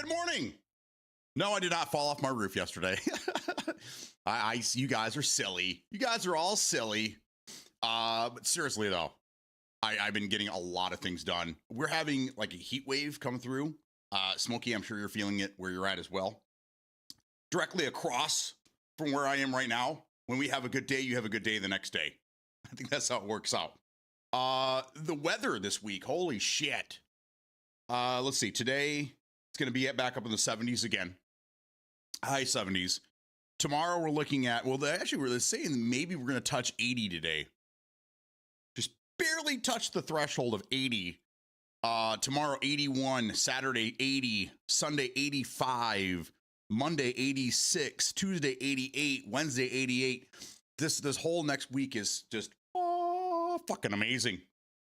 Good morning. No, I did not fall off my roof yesterday. You guys are silly. You guys are all silly. But seriously though, I've been getting a lot of things done. We're having like a heat wave come through. Smokey, I'm sure you're feeling it where you're at as well. Directly across from where I am right now, when we have a good day, you have a good day the next day. I think that's how it works out. The weather this week, holy shit. Let's see, today it's going to be back up in the 70s again. High 70s. Tomorrow we're looking at, well, we're saying maybe we're going to touch 80 today. Just barely touch the threshold of 80. Tomorrow 81, Saturday 80, Sunday 85, Monday 86, Tuesday 88, Wednesday 88. This whole next week is just fucking amazing.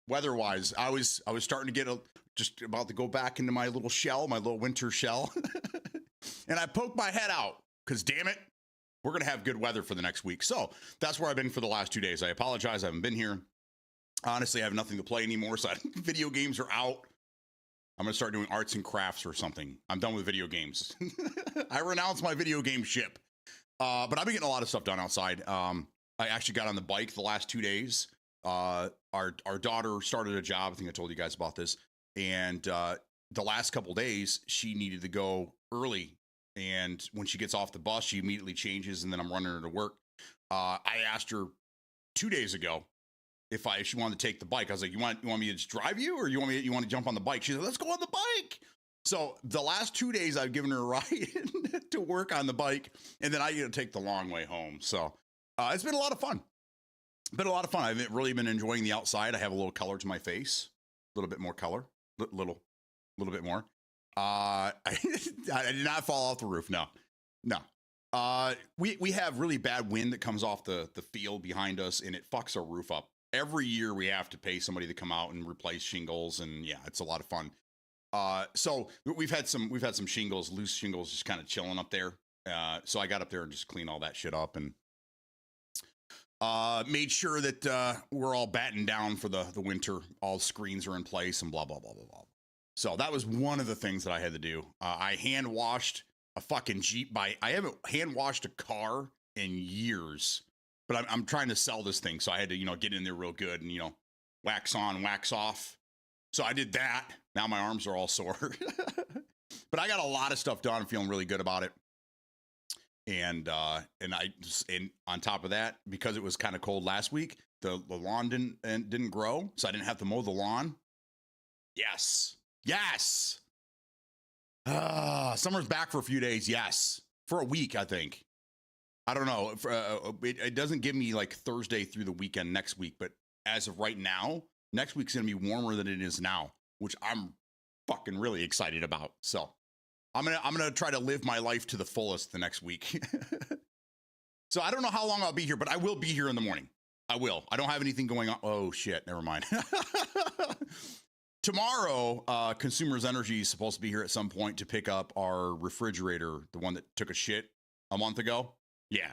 Weather-wise, I was starting to get just about to go back into my little shell, my little winter shell. And I poked my head out because damn it, we're going to have good weather for the next week. So that's where I've been for the last 2 days. I apologize. I haven't been here. Honestly, I have nothing to play anymore. So video games are out. I'm going to start doing arts and crafts or something. I'm done with video games. I renounce my video game ship. But I've been getting a lot of stuff done outside. I actually got on the bike the last 2 days. Our daughter started a job. I think I told you guys about this. And the last couple days, she needed to go early. And when she gets off the bus, she immediately changes, and then I'm running her to work. I asked her 2 days ago if she wanted to take the bike. I was like, you want me to just drive you, or you want to jump on the bike? She said, let's go on the bike. So the last 2 days, I've given her a ride to work on the bike, and then I get to take the long way home. So it's been a lot of fun. I've really been enjoying the outside. I have a little color to my face, a little bit more color, little bit more. I did not fall off the roof. No. We have really bad wind that comes off the field behind us, and it fucks our roof up. Every year we have to pay somebody to come out and replace shingles, and yeah, it's a lot of fun. So we've had some shingles, loose shingles, just kind of chilling up there. So I got up there and just cleaned all that shit up and made sure that we're all battened down for the winter. All screens are in place and blah blah blah blah blah. So that was one of the things that I had to do. I hand washed a fucking Jeep I haven't hand washed a car in years, but I'm trying to sell this thing. So I had to, get in there real good and, wax on, wax off. So I did that. Now my arms are all sore, but I got a lot of stuff done. I'm feeling really good about it. And on top of that, because it was kind of cold last week, the lawn didn't grow. So I didn't have to mow the lawn. Yes. Summer's back for a few days. Yes. For a week, I think. I don't know. It doesn't give me like Thursday through the weekend next week, but as of right now, next week's going to be warmer than it is now, which I'm fucking really excited about. So I'm going to try to live my life to the fullest the next week. So I don't know how long I'll be here, but I will be here in the morning. I will. I don't have anything going on. Oh shit. Never mind. Tomorrow, Consumers Energy is supposed to be here at some point to pick up our refrigerator, the one that took a shit a month ago. Yeah.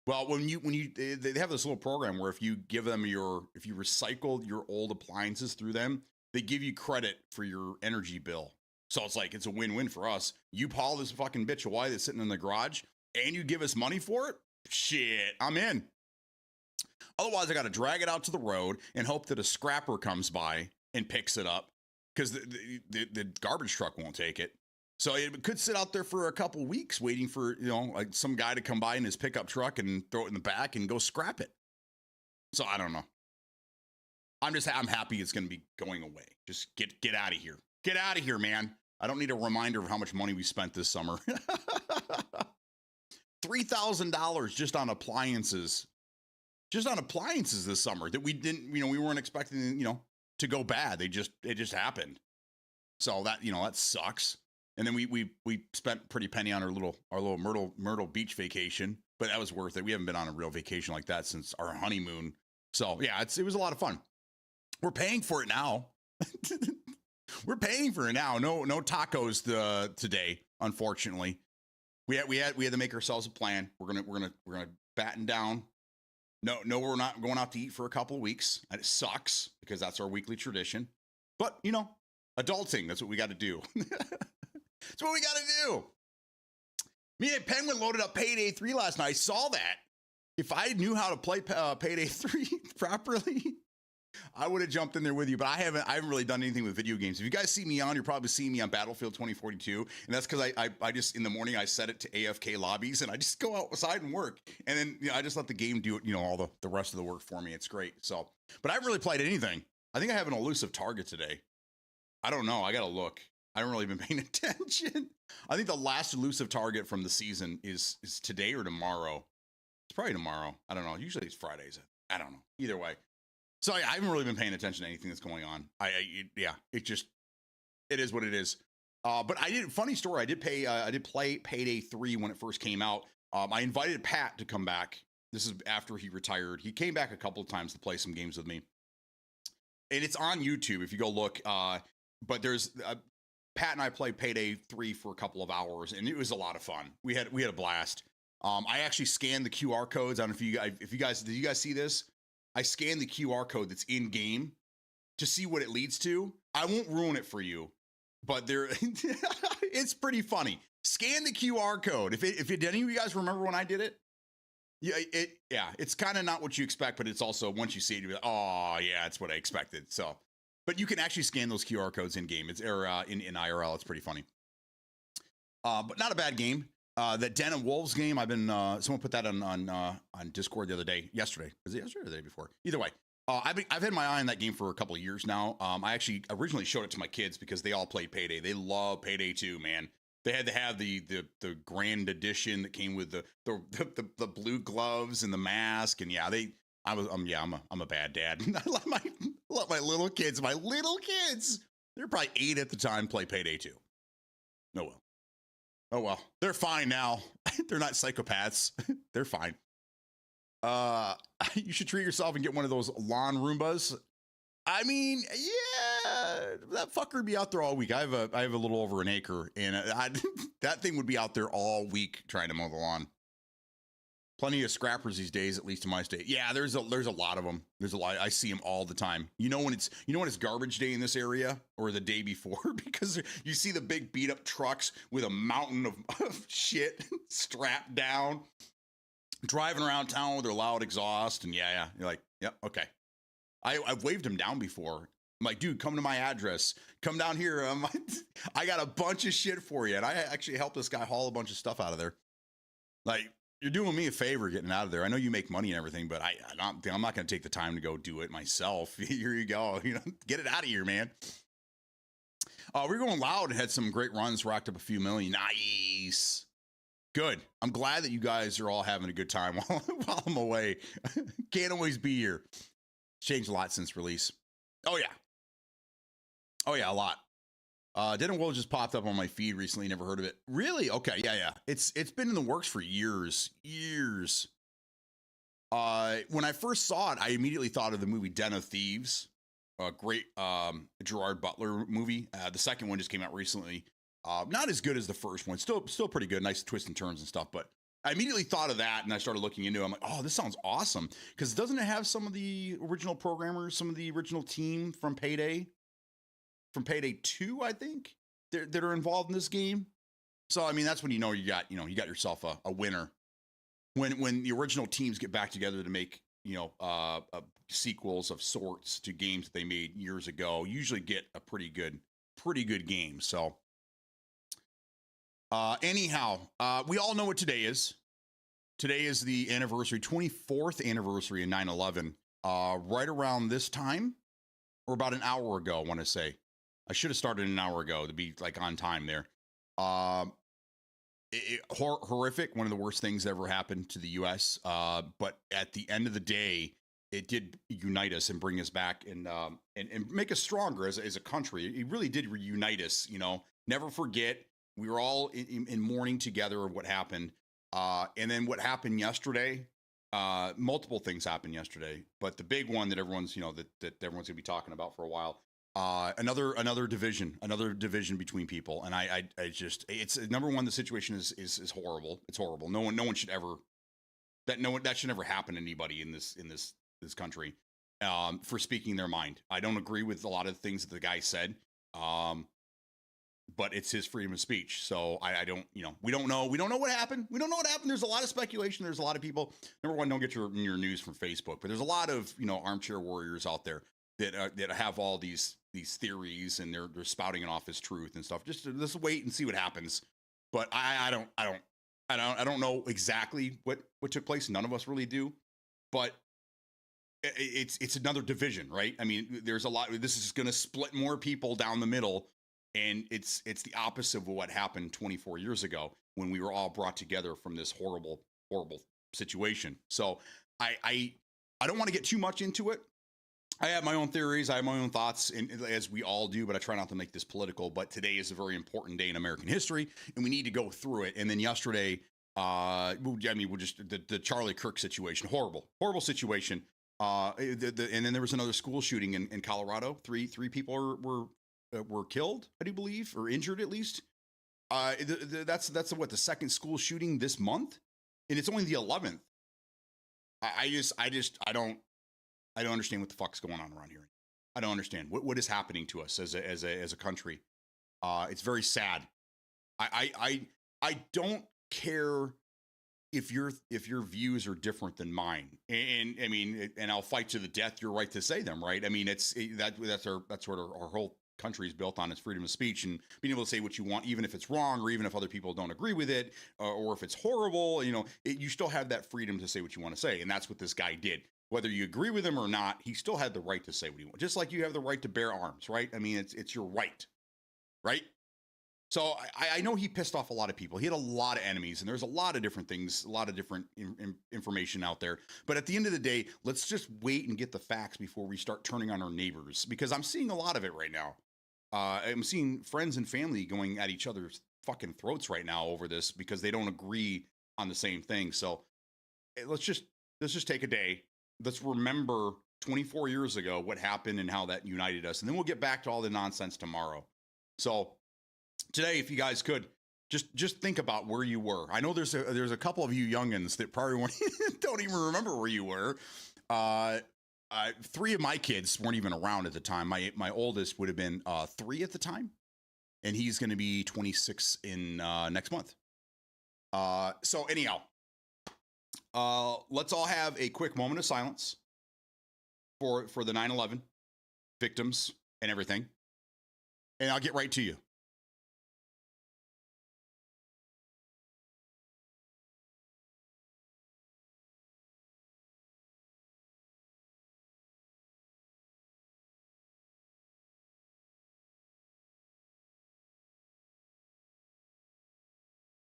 Well, when they have this little program where if you recycle your old appliances through them, they give you credit for your energy bill. So it's a win-win for us. You haul this fucking bitch away that's sitting in the garage, and you give us money for it. Shit, I'm in. Otherwise, I got to drag it out to the road and hope that a scrapper comes by and picks it up because the garbage truck won't take it. So it could sit out there for a couple weeks waiting for, like some guy to come by in his pickup truck and throw it in the back and go scrap it. So I don't know. I'm happy it's going to be going away. Just get out of here. Get out of here, man. I don't need a reminder of how much money we spent this summer. $3,000 just on appliances. Just on appliances this summer that we didn't, we weren't expecting, to go bad. It just happened. So that sucks. And then we spent pretty penny on our little Myrtle Beach vacation, but that was worth it. We haven't been on a real vacation like that since our honeymoon. So yeah, it was a lot of fun. We're paying for it now. We're paying for it now. No tacos today, unfortunately. We had to make ourselves a plan. We're gonna batten down. No, we're not going out to eat for a couple of weeks. And it sucks because that's our weekly tradition. But, adulting, that's what we got to do. That's what we got to do. Me and Penguin loaded up Payday 3 last night. I saw that. If I knew how to play Payday 3 properly, I would have jumped in there with you, but I haven't really done anything with video games. If you guys see me on, you're probably seeing me on Battlefield 2042, and that's because I just, in the morning, I set it to AFK lobbies, and I just go outside and work, and then I just let the game do it, all the rest of the work for me. It's great. So, but I haven't really played anything. I think I have an elusive target today. I don't know. I got to look. I haven't really been paying attention. I think the last elusive target from the season is today or tomorrow. It's probably tomorrow. I don't know. Usually it's Fridays. I don't know. Either way. So I haven't really been paying attention to anything that's going on. It is what it is. But funny story. I did play Payday 3 when it first came out. I invited Pat to come back. This is after he retired. He came back a couple of times to play some games with me. And it's on YouTube if you go look. But there's Pat and I played Payday 3 for a couple of hours, and it was a lot of fun. We had a blast. I actually scanned the QR codes. I don't know if you guys did you guys see this? I scanned the QR code that's in game to see what it leads to. I won't ruin it for you, but it's pretty funny. Scan the QR code. Did any of you guys remember when I did it? Yeah, it's kind of not what you expect, but it's also, once you see it, you're like, oh yeah, it's what I expected. So, but you can actually scan those QR codes in game. It's in IRL. It's pretty funny. But not a bad game. That Den of Wolves game, I've been someone put that on Discord the other day. Yesterday. Was it yesterday or the day before? Either way. I've had my eye on that game for a couple of years now. I actually originally showed it to my kids because they all played Payday. They love Payday 2, man. They had to have the grand edition that came with the blue gloves and the mask, and yeah, I'm a bad dad. I let my little kids, they're probably 8 at the time, play Payday 2. Oh well, they're fine now. They're not psychopaths. They're fine. You should treat yourself and get one of those lawn Roombas. I mean, yeah, that fucker would be out there all week. I have a little over an acre, and that thing would be out there all week trying to mow the lawn. Plenty of scrappers these days, at least in my state. Yeah, there's a lot of them. There's a lot. I see them all the time. You know when it's garbage day in this area, or the day before, because you see the big beat up trucks with a mountain of shit strapped down, driving around town with their loud exhaust, and yeah, you're like, yep, okay. I've waved them down before. I'm like, dude, come to my address. Come down here. I got a bunch of shit for you, and I actually helped this guy haul a bunch of stuff out of there. Like, you're doing me a favor getting out of there. I know you make money and everything, but I'm not going to take the time to go do it myself. Here you go. Get it out of here, man. We're going loud and had some great runs, racked up a few million. Nice. Good. I'm glad that you guys are all having a good time while I'm away. Can't always be here. Changed a lot since release. Oh yeah, a lot. Den of Wolves just popped up on my feed recently. Never heard of it. Really? Okay, yeah. It's been in the works for years. When I first saw it, I immediately thought of the movie Den of Thieves, a great Gerard Butler movie. The second one just came out recently. Not as good as the first one. Still pretty good. Nice twists and turns and stuff. But I immediately thought of that, and I started looking into it. I'm like, oh, this sounds awesome. Because doesn't it have some of the original programmers, some of the original team from Payday 2, I think, that are involved in this game? So, I mean, that's when you got yourself a winner. When the original teams get back together to make, sequels of sorts to games that they made years ago, usually get a pretty good game. So, anyhow, we all know what today is. Today is the 24th anniversary of 9/11. Right around this time, or about an hour ago, I want to say. I should have started an hour ago to be like on time there. Horrific. One of the worst things that ever happened to the U.S. But at the end of the day, it did unite us and bring us back and make us stronger as a country. It really did reunite us. Never forget. We were all in mourning together of what happened. And then what happened yesterday, multiple things happened yesterday, but the big one that everyone's, that everyone's gonna be talking about for a while, another division between people. And I just, it's number one, the situation is horrible. It's horrible. No one should ever, that should never happen to anybody in this country, for speaking their mind. I don't agree with a lot of the things that the guy said. but it's his freedom of speech. So I don't, we don't know. We don't know what happened. We don't know what happened. There's a lot of speculation. There's a lot of people. Number one, don't get your news from Facebook, but there's a lot of, armchair warriors out there that have all these theories, and they're spouting it off as truth and stuff. Just let's wait and see what happens. But I don't know exactly what took place. None of us really do, but it's another division, right? I mean, there's a lot. This is going to split more people down the middle, and it's the opposite of what happened 24 years ago when we were all brought together from this horrible situation. So I don't want to get too much into it. I have my own theories. I have my own thoughts, and as we all do, but I try not to make this political. But today is a very important day in American history, and we need to go through it. And then yesterday, we'll just the Charlie Kirk situation, horrible situation. And then there was another school shooting in Colorado. Three people were killed, I do believe, or injured at least. That's the second school shooting this month, and it's only the 11th. I don't understand what the fuck's going on around here. I don't understand what is happening to us as a country. It's very sad. I don't care if your views are different than mine, and I mean, and I'll fight to the death your right to say them, right? I mean, that's what our whole country is built on, is freedom of speech and being able to say what you want, even if it's wrong, or even if other people don't agree with it, or if it's horrible. You still have that freedom to say what you want to say, and that's what this guy did. Whether you agree with him or not, he still had the right to say what he wants, just like you have the right to bear arms, right? I mean, it's your right, right? So I know he pissed off a lot of people. He had a lot of enemies, and there's a lot of different things, a lot of different information out there. But at the end of the day, let's just wait and get the facts before we start turning on our neighbors, because I'm seeing a lot of it right now. I'm seeing friends and family going at each other's fucking throats right now over this because they don't agree on the same thing. So let's just take a day. Let's remember 24 years ago what happened and how that united us, and then we'll get back to all the nonsense tomorrow. So today, if you guys could just think about where you were. I know there's a couple of you youngins that probably don't even remember where you were. Three of my kids weren't even around at the time. My oldest would have been 3 at the time, and he's going to be 26 in next month. So anyhow, let's all have a quick moment of silence for the 9/11 victims and everything, and I'll get right to you.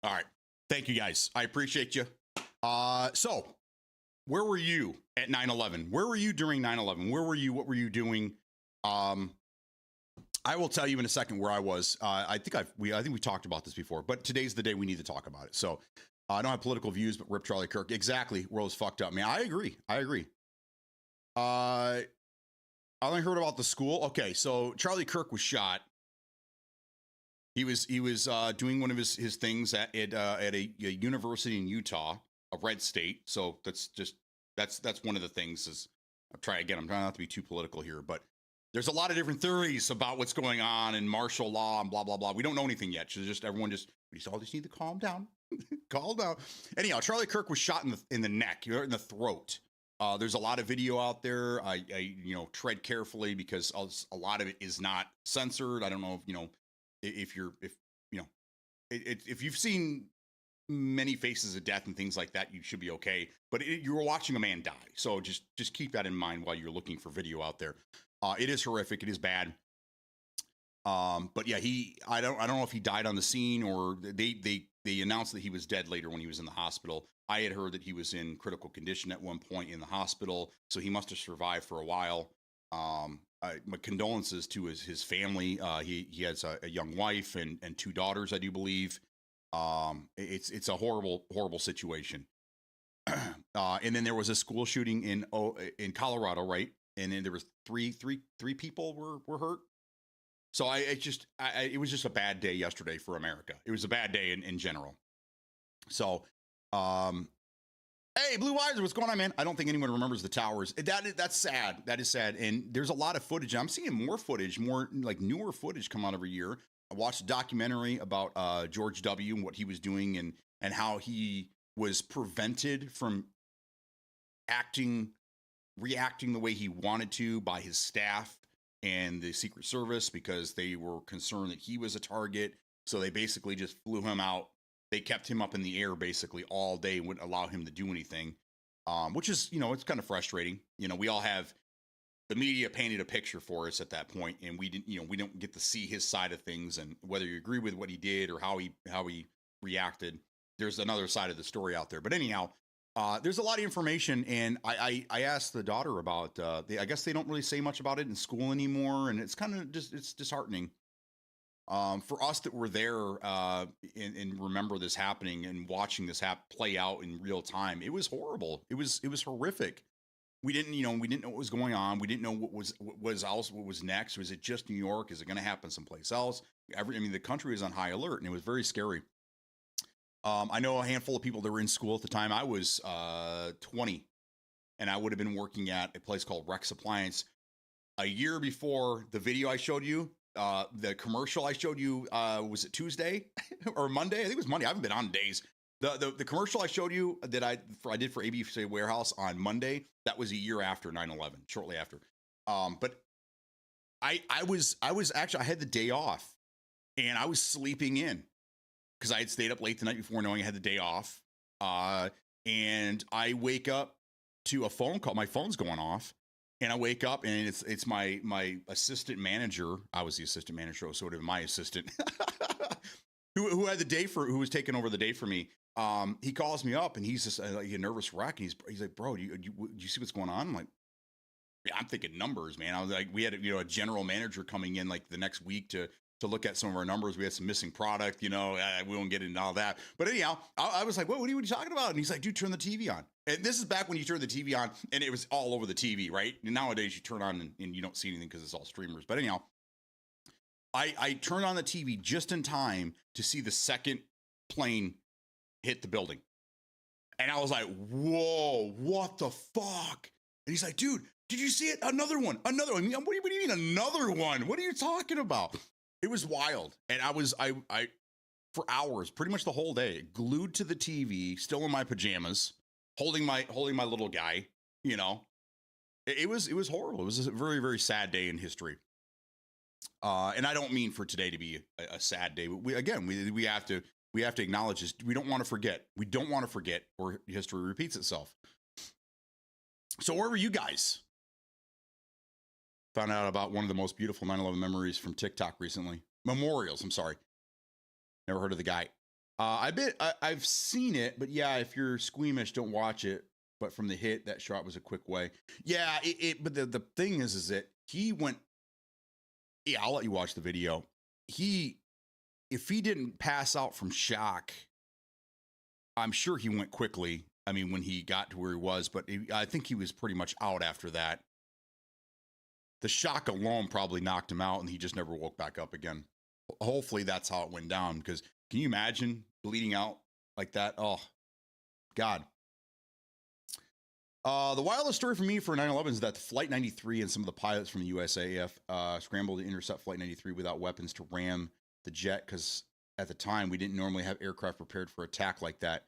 All right. Thank you, guys. I appreciate you. So where were you at 9/11? Where were you during 9/11? Where were you? What were you doing? I will tell you in a second where I was. I think we talked about this before, but today's the day we need to talk about it. So I don't have political views, but rip Charlie Kirk. Exactly. World is fucked up, man. I agree. I only heard about the school. Okay. So Charlie Kirk was shot. He was doing one of his things at a university in Utah, a red state. So that's one of the things. I'm trying not to be too political here, but there's a lot of different theories about what's going on in martial law and blah blah blah. We don't know anything yet. So we all just need to calm down, calm down. Anyhow, Charlie Kirk was shot in the neck, in the throat. There's a lot of video out there. I tread carefully because a lot of it is not censored. I don't know if you've seen many faces of death and things like that, you should be okay. But you were watching a man die, so just keep that in mind while you're looking for video out there. It is horrific. It is bad. But yeah, I don't know if he died on the scene or they announced that he was dead later when he was in the hospital. I had heard that he was in critical condition at one point in the hospital, so he must have survived for a while. My condolences to his family. He has a young wife and 2 daughters, I do believe. It's a horrible situation. And then there was a school shooting in Colorado, right? And then there was three people were hurt. So it was just a bad day yesterday for America. It was a bad day in general. So, hey, Blue Wiser, what's going on, man? I don't think anyone remembers the towers. That's sad. That is sad. And there's a lot of footage. I'm seeing more footage, more like newer footage come out every year I watched a documentary about George W. and what he was doing and how he was prevented from reacting the way he wanted to by his staff and the Secret Service because they were concerned that he was a target. So they basically just flew him out. They kept him up in the air basically all day and wouldn't allow him to do anything, which is, it's kind of frustrating. We all have the media painted a picture for us at that point, and we didn't, we don't get to see his side of things. And whether you agree with what he did or how he reacted, there's another side of the story out there. But anyhow, there's a lot of information, and I asked the daughter about. I guess they don't really say much about it in school anymore, and it's kind of it's disheartening. For us that were there and remember this happening and watching this play out in real time, it was horrible. It was horrific. We didn't know what was going on. We didn't know what was next. Was it just New York? Is it going to happen someplace else? The country was on high alert, and it was very scary. I know a handful of people that were in school at the time. I was 20, and I would have been working at a place called Rex Appliance. A year before the video I showed you, the commercial I showed you, was it Tuesday or Monday? I think it was Monday. I haven't been on days. The commercial I showed you that I did for ABC Warehouse on Monday, that was a year after 9/11, shortly after. But I had the day off, and I was sleeping in because I had stayed up late the night before knowing I had the day off. And I wake up to a phone call. My phone's going off. And I wake up, and it's my assistant manager. I was the assistant manager, so sort of my assistant, who had the day who was taking over the day for me. He calls me up, and he's just like a nervous wreck. And he's like, "Bro, do you see what's going on?" I'm like, "Yeah, I'm thinking numbers, man." I was like, we had a general manager coming in like the next week to look at some of our numbers. We had some missing product, we won't get into all that. But anyhow, I was like, what are you talking about? And he's like, dude, turn the TV on. And this is back when you turn the TV on and it was all over the TV, right? And nowadays you turn on and you don't see anything because it's all streamers. But anyhow, I turned on the TV just in time to see the second plane hit the building. And I was like, whoa, what the fuck? And he's like, dude, did you see it? Another one. What do you mean another one? What are you talking about? It was wild. And I for hours, pretty much the whole day, glued to the TV, still in my pajamas, holding my little guy, It was horrible. It was a very, very sad day in history. And I don't mean for today to be a sad day, but we have to acknowledge this. We don't want to forget. We don't want to forget, or history repeats itself. So where were you guys? Found out about one of the most beautiful 9/11 memories from TikTok recently. Memorials, I'm sorry. Never heard of the guy. I've seen it, but yeah, if you're squeamish, don't watch it. But from the hit, that shot was a quick way. Yeah, but the thing is that he went. Yeah, I'll let you watch the video. If he didn't pass out from shock, I'm sure he went quickly. I mean, when he got to where he was, but I think he was pretty much out after that. The shock alone probably knocked him out, and he just never woke back up again. Hopefully that's how it went down, because can you imagine bleeding out like that? Oh, God. The wildest story for me for 9/11 is that Flight 93 and some of the pilots from the USAF scrambled to intercept Flight 93 without weapons to ram the jet, because at the time we didn't normally have aircraft prepared for attack like that.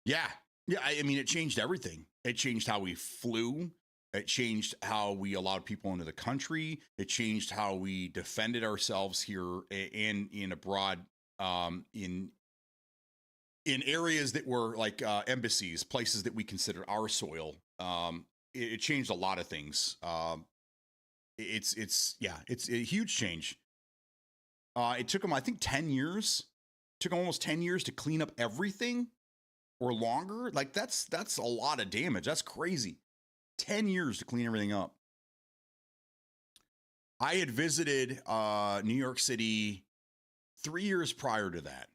Yeah. I mean, it changed everything. It changed how we flew. It changed how we allowed people into the country. It changed how we defended ourselves here and in abroad, in areas that were like embassies, places that we consider our soil. It changed a lot of things. It's a huge change. It took them, I think, 10 years. It took them almost 10 years to clean up everything, or longer. Like that's a lot of damage. That's crazy. 10 years to clean everything up. I had visited New York City 3 years prior to that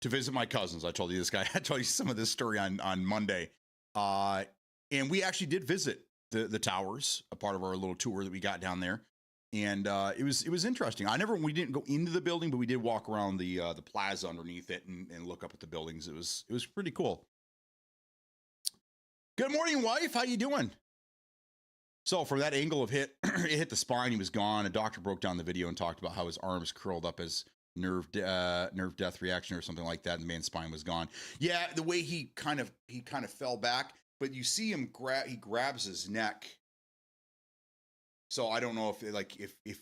to visit my cousins. I told you some of this story on Monday. And we actually did visit the towers, a part of our little tour that we got down there. And it was interesting. We didn't go into the building, but we did walk around the plaza underneath it and look up at the buildings. It was pretty cool. Good morning, wife. How you doing? So from that angle of hit, it hit the spine. He was gone. A doctor broke down the video and talked about how his arms curled up as nerve death reaction or something like that. And the man's spine was gone. Yeah, the way he kind of fell back, but you see him he grabs his neck. So I don't know if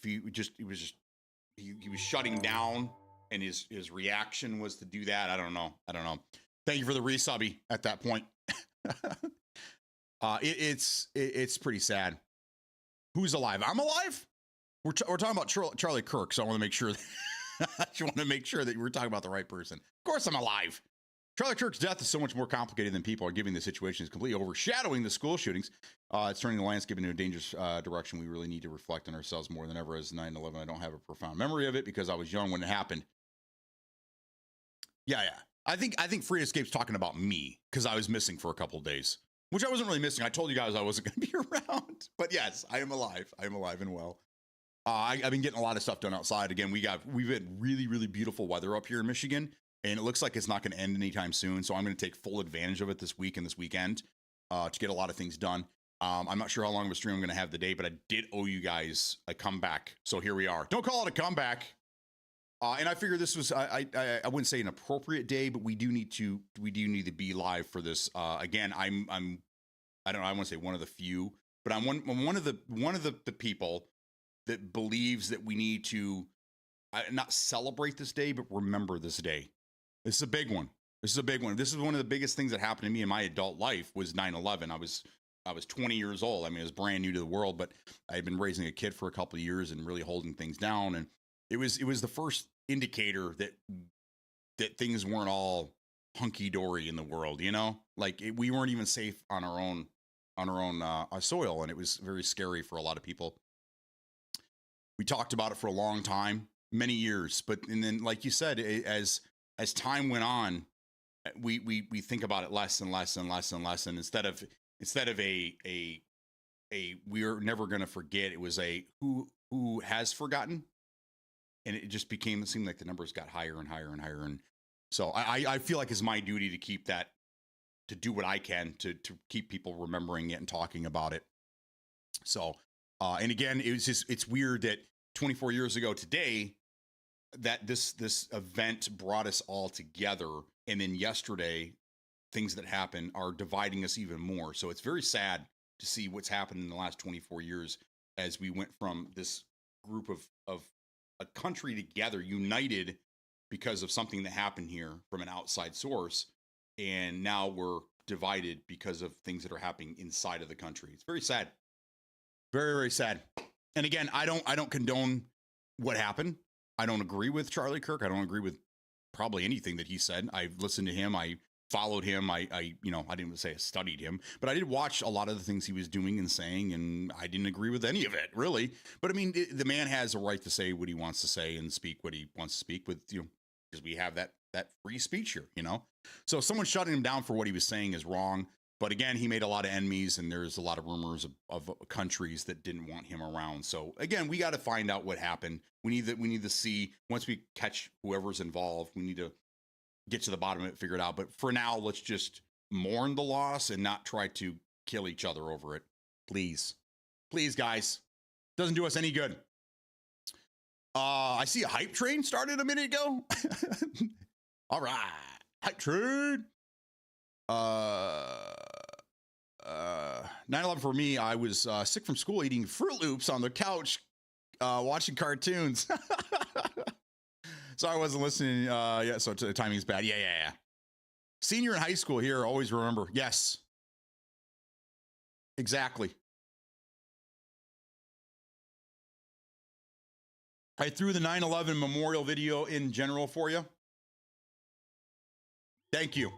he was shutting down and his reaction was to do that. I don't know. Thank you for the resubby at that point. It's pretty sad. Who's alive? I'm alive. We're talking about Charlie Kirk, so I want to make sure. That we're talking about the right person. Of course, I'm alive. Charlie Kirk's death is so much more complicated than people are giving the situation. Is completely overshadowing the school shootings. It's turning the landscape into a dangerous direction. We really need to reflect on ourselves more than ever. As 9/11, I don't have a profound memory of it because I was young when it happened. Yeah. I think Free Escape's talking about me because I was missing for a couple of days, which I wasn't really missing. I told you guys I wasn't going to be around, but yes, I am alive. I am alive and well. I've been getting a lot of stuff done outside. Again, we've had really, really beautiful weather up here in Michigan, and it looks like it's not going to end anytime soon. So I'm going to take full advantage of it this week and this weekend to get a lot of things done. I'm not sure how long of a stream I'm going to have today, but I did owe you guys a comeback. So here we are. Don't call it a comeback. And I figured this was I wouldn't say an appropriate day, but we do need to be live for this. Again, I don't know. I want to say one of the few, but I'm one of the people that believes that we need to not celebrate this day, but remember this day. This is a big one. This is one of the biggest things that happened to me in my adult life was 9/11. I was 20 years old. I mean, I was brand new to the world, but I had been raising a kid for a couple of years and really holding things down. And it was the first indicator that things weren't all hunky dory in the world, you know, like we weren't even safe on our own soil. And it was very scary for a lot of people. We talked about it for a long time, many years, and then, like you said, as time went on, we think about it less and less and less and less. And instead of a we're never going to forget, it was a who has forgotten, and it just seemed like the numbers got higher and higher and higher. And so I feel like it's my duty to keep that, to do what I can to keep people remembering it and talking about it. So. And again, it's weird that 24 years ago today, that this event brought us all together. And then yesterday, things that happened are dividing us even more. So it's very sad to see what's happened in the last 24 years as we went from this group of a country together, united because of something that happened here from an outside source. And now we're divided because of things that are happening inside of the country. It's very sad. Very, very sad. And again, I don't condone what happened. I don't agree with Charlie Kirk. I don't agree with probably anything that he said. I've listened to him. I followed him. I didn't say I studied him, but I did watch a lot of the things he was doing and saying, and I didn't agree with any of it, really. But I mean, the man has a right to say what he wants to say and speak what he wants to speak with, because we have that free speech here, So someone shutting him down for what he was saying is wrong. But again, he made a lot of enemies, and there's a lot of rumors of countries that didn't want him around. So again, we got to find out what happened. We need to see, once we catch whoever's involved, we need to get to the bottom of it, figure it out. But for now, let's just mourn the loss and not try to kill each other over it. Please, guys, doesn't do us any good. I see a hype train started a minute ago. All right, hype train. 9/11 for me, I was sick from school eating Fruit Loops on the couch, watching cartoons. Sorry, I wasn't listening. Yeah, so the timing's bad. Yeah. Senior in high school here, always remember. Yes. Exactly. I threw the 9/11 memorial video in general for you. Thank you.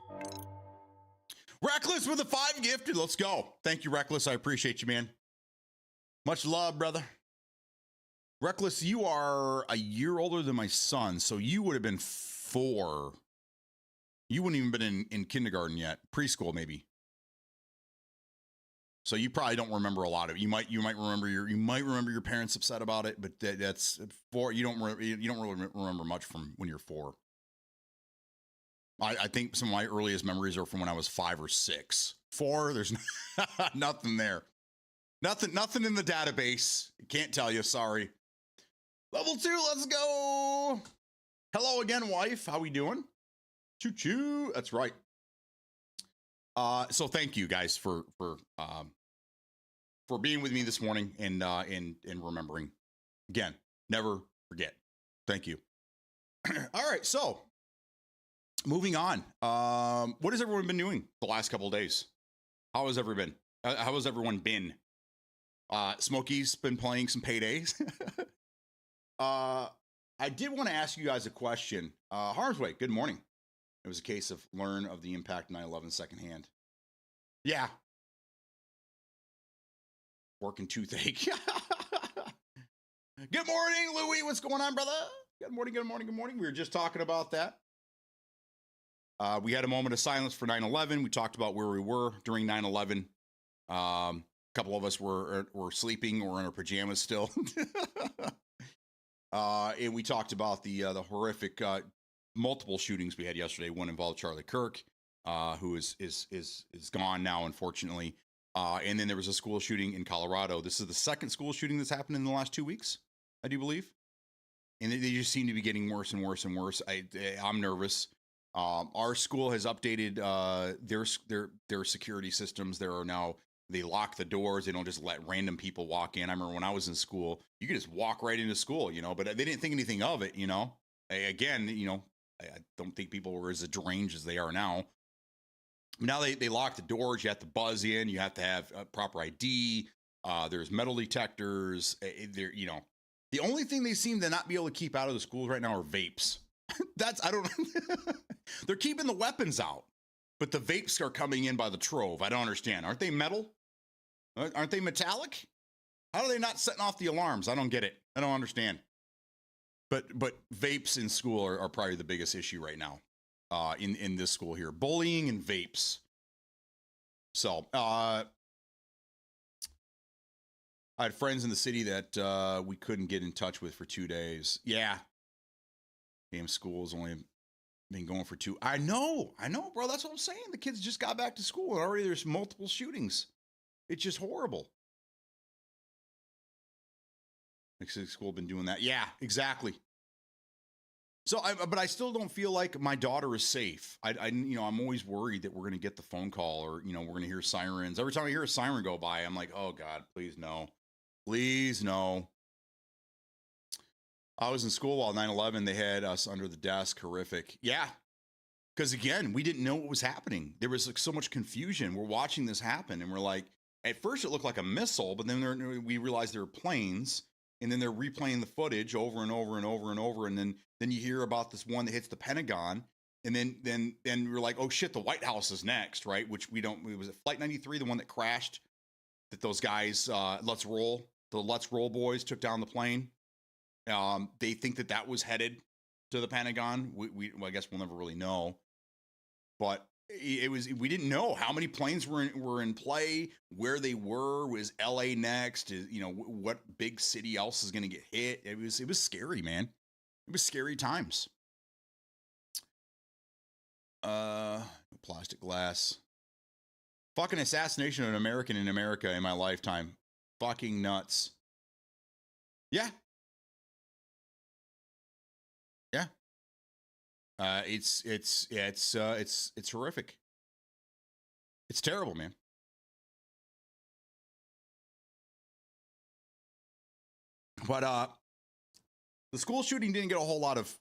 Reckless with a 5 gifted. Let's go. Thank you, Reckless. I appreciate you, man. Much love, brother. Reckless, you are a year older than my son, so you would have been 4. You wouldn't even been in kindergarten yet. Preschool, maybe. So you probably don't remember a lot of it. You might remember your parents upset about it, but that's 4. You don't really remember much from when you're 4. I think some of my earliest memories are from when I was 5 or 6. 4, there's nothing there. Nothing in the database. Can't tell you. Sorry. Level 2. Let's go. Hello again, wife. How we doing? Choo choo. That's right. So thank you guys for being with me this morning and remembering. Again, never forget. Thank you. All right, so moving on. What has everyone been doing the last couple of days? How has everyone been? Smokey's been playing some Paydays. I did want to ask you guys a question. Harmsway, good morning. It was a case of learn of the impact 9/11 secondhand. Yeah. Working toothache. Good morning, Louie. What's going on, brother? Good morning, good morning, good morning. We were just talking about that. We had a moment of silence for 9/11. We talked about where we were during 9/11. A couple of us were sleeping or in our pajamas still. And we talked about the horrific multiple shootings we had yesterday. One involved Charlie Kirk, who is gone now, unfortunately. And then there was a school shooting in Colorado. This is the second school shooting that's happened in the last 2 weeks, I do believe. And they just seem to be getting worse and worse and worse. I'm nervous. Our school has updated their security systems. They lock the doors. They don't just let random people walk in. I remember when I was in school, you could just walk right into school, but they didn't think anything of it, Again, I don't think people were as deranged as they are now. Now they lock the doors. You have to buzz in. You have to have proper ID. There's metal detectors. The only thing they seem to not be able to keep out of the schools right now are vapes. They're keeping the weapons out, but the vapes are coming in by the trove. I don't understand. Aren't they metal? Aren't they metallic? How are they not setting off the alarms? I don't get it. I don't understand. But vapes in school are probably the biggest issue right now. In this school here, bullying and vapes. So I had friends in the city that we couldn't get in touch with for 2 days. Yeah. Damn, school's only been going for 2. I know, bro. That's what I'm saying. The kids just got back to school and already there's multiple shootings. It's just horrible. School been doing that. Yeah, exactly. So, but I still don't feel like my daughter is safe. I'm always worried that we're going to get the phone call or, we're going to hear sirens. Every time I hear a siren go by, I'm like, oh God, please no. Please no. I was in school while 9/11, they had us under the desk. Horrific. Yeah. Because again, we didn't know what was happening. There was so much confusion. We're watching this happen and we're like, at first it looked like a missile, but then we realized there were planes. And then they're replaying the footage over and over and over and over. And then you hear about this one that hits the Pentagon. And then we're like, oh shit, the White House is next, right? Which we don't, it was Flight 93, the one that crashed, that those guys, the Let's Roll boys took down the plane. They think that was headed to the Pentagon. Well, I guess we'll never really know. But we didn't know how many planes were in play, where they were. Was LA next? What big city else is going to get hit? It was scary, man. It was scary times. Plastic glass. Fucking assassination of an American in America in my lifetime. Fucking nuts. Yeah. Yeah. It's horrific. It's terrible, man. But the school shooting didn't get a whole lot of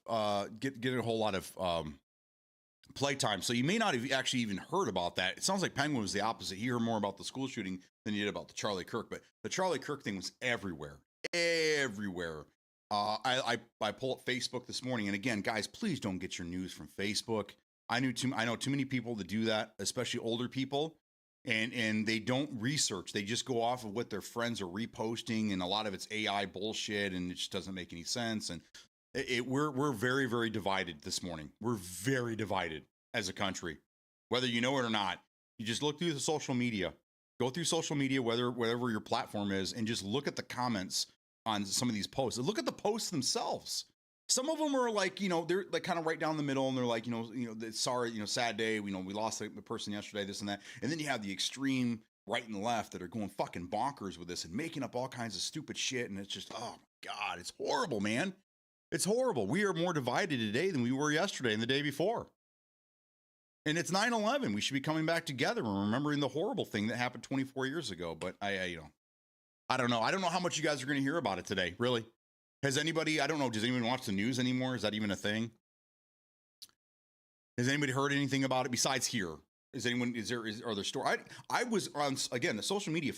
playtime, so you may not have actually even heard about that. It sounds like Penguin was the opposite. He heard more about the school shooting than he did about the Charlie Kirk, but the Charlie Kirk thing was everywhere. I pull up Facebook this morning, and again, guys, please don't get your news from Facebook. I know too many people that do that, especially older people, and they don't research. They just go off of what their friends are reposting, and a lot of it's AI bullshit, and it just doesn't make any sense. And we're very, very divided this morning. We're very divided as a country, whether you know it or not. You just look through the social media, go through social media, whatever your platform is, and just look at the comments on some of these posts. Look at the posts themselves. Some of them are like, they're like kind of right down the middle, and they're like, sorry, sad day. We lost the person yesterday, this and that. And then you have the extreme, right and left that are going fucking bonkers with this and making up all kinds of stupid shit. And it's just, oh my God, it's horrible, man. It's horrible. We are more divided today than we were yesterday and the day before. And it's 9/11. We should be coming back together and remembering the horrible thing that happened 24 years ago. But I don't know. I don't know how much you guys are going to hear about it today. Really. Has anybody, I don't know, does anyone watch the news anymore? Is that even a thing? Has anybody heard anything about it besides here? Are there stories? I was on, again, the social media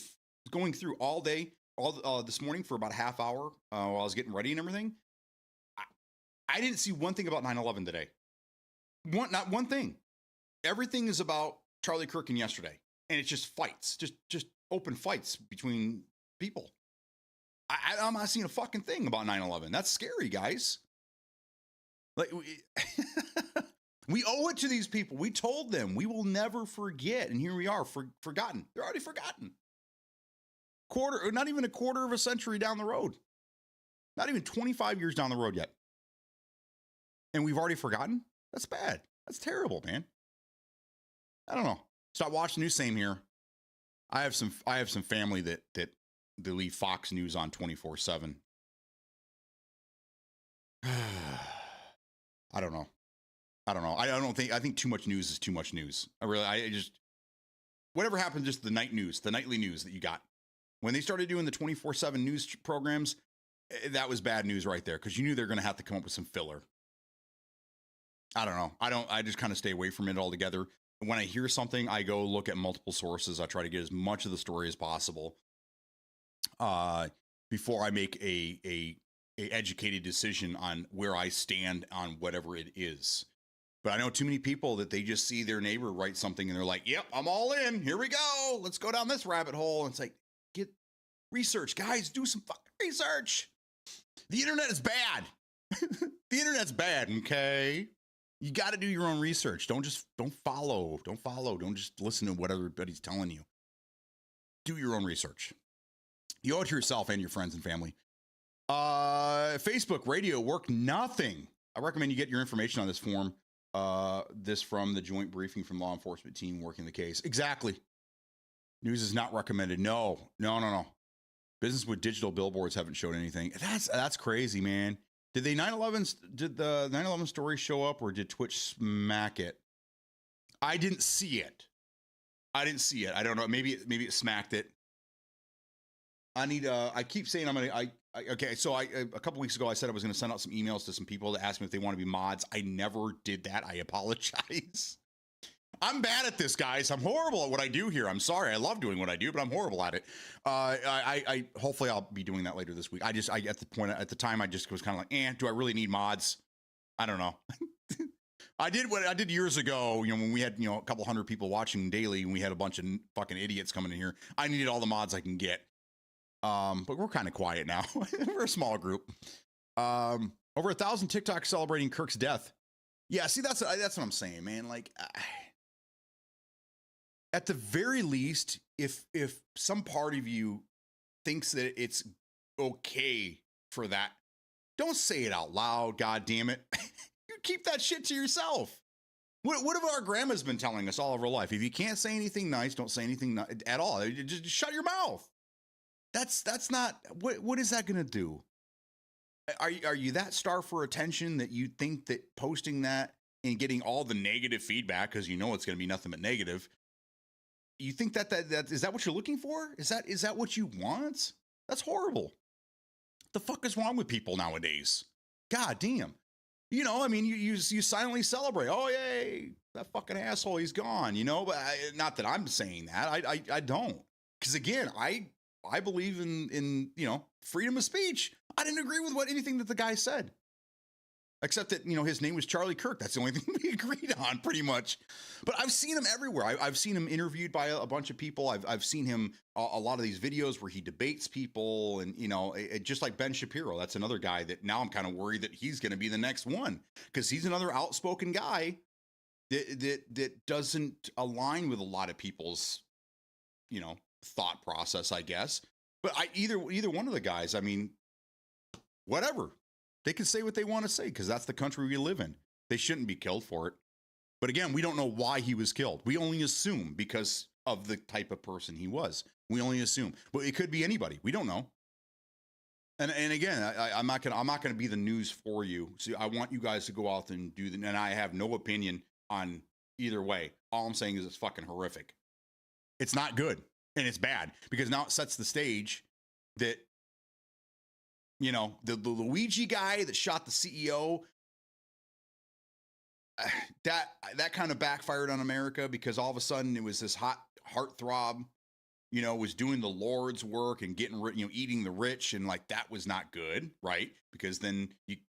going through all day, this morning for about a half hour while I was getting ready and everything. I didn't see one thing about 9/11 today. Not one thing. Everything is about Charlie Kirk and yesterday. And it's just fights, just open fights between people. I'm not seeing a fucking thing about 9/11. That's scary, guys. Like, we owe it to these people. We told them we will never forget. And here we are, forgotten. They're already forgotten. Not even a quarter of a century down the road. Not even 25 years down the road yet. And we've already forgotten? That's bad. That's terrible, man. I don't know. Stop watching news. Same here. I have some family that they leave Fox News on 24/7. I don't know. I think too much news is too much news. Whatever happened, just the nightly news that you got. When they started doing the 24/7 news programs, that was bad news right there, because you knew they're going to have to come up with some filler. I don't know. I just kind of stay away from it altogether. When I hear something, I go look at multiple sources. I try to get as much of the story as possible before I make a educated decision on where I stand on whatever it is. But I know too many people that they just see their neighbor write something and they're like, yep, I'm all in. Here we go. Let's go down this rabbit hole. And it's like, get research, guys, do some fucking research. The internet is bad. The internet's bad. Okay. You got to do your own research. Don't follow. Don't just listen to what everybody's telling you. Do your own research. You owe it to yourself and your friends and family. Facebook radio work nothing. I recommend you get your information on this form. This from the joint briefing from law enforcement team working the case. Exactly. News is not recommended. No. Business with digital billboards haven't showed anything. That's crazy, man. Did the 9/11 story show up, or did Twitch smack it? I didn't see it. I don't know. Maybe it smacked it. I keep saying okay. So a couple weeks ago, I said I was going to send out some emails to some people to ask me if they want to be mods. I never did that. I apologize. I'm bad at this, guys. I'm horrible at what I do here. I'm sorry. I love doing what I do, but I'm horrible at it. I hopefully I'll be doing that later this week. At the time, I just was kind of like, do I really need mods? I don't know. I did what I did years ago, when we had, a couple hundred people watching daily and we had a bunch of fucking idiots coming in here. I needed all the mods I can get. But we're kind of quiet now. We're a small group. Over 1,000 TikToks celebrating Kirk's death. Yeah, see, that's what I'm saying, man. Like, at the very least, if some part of you thinks that it's okay for that, don't say it out loud. God damn it. You keep that shit to yourself. What have our grandmas been telling us all of our life? If you can't say anything nice, don't say anything at all. Just shut your mouth. That's not, what is that going to do? Are you that starved for attention that you think that posting that and getting all the negative feedback, because it's going to be nothing but negative, you think that is that what you're looking for? Is that what you want? That's horrible. The fuck is wrong with people nowadays? God damn. You silently celebrate. Oh, yay, that fucking asshole, he's gone, but not that I'm saying that. I don't. Because again, I believe in freedom of speech. I didn't agree with anything that the guy said, except that his name was Charlie Kirk. That's the only thing we agreed on, pretty much. But I've seen him everywhere. I've seen him interviewed by a bunch of people. I've seen him a lot of these videos where he debates people, and just like Ben Shapiro. That's another guy that now I'm kind of worried that he's going to be the next one, because he's another outspoken guy that doesn't align with a lot of people's thought process, I guess. But either one of the guys, whatever. They can say what they want to say, because that's the country we live in. They shouldn't be killed for it. But again, we don't know why he was killed. We only assume because of the type of person he was. We only assume, but it could be anybody. We don't know. And again, I'm not gonna be the news for you. So I want you guys to go out and do that. And I have no opinion on either way. All I'm saying is it's fucking horrific. It's not good and it's bad because now it sets the stage that, you know, the Luigi guy that shot the CEO, that kind of backfired on America because all of a sudden it was this hot heartthrob, you know, was doing the Lord's work and getting, you know, eating the rich, and like that was not good, right? Because then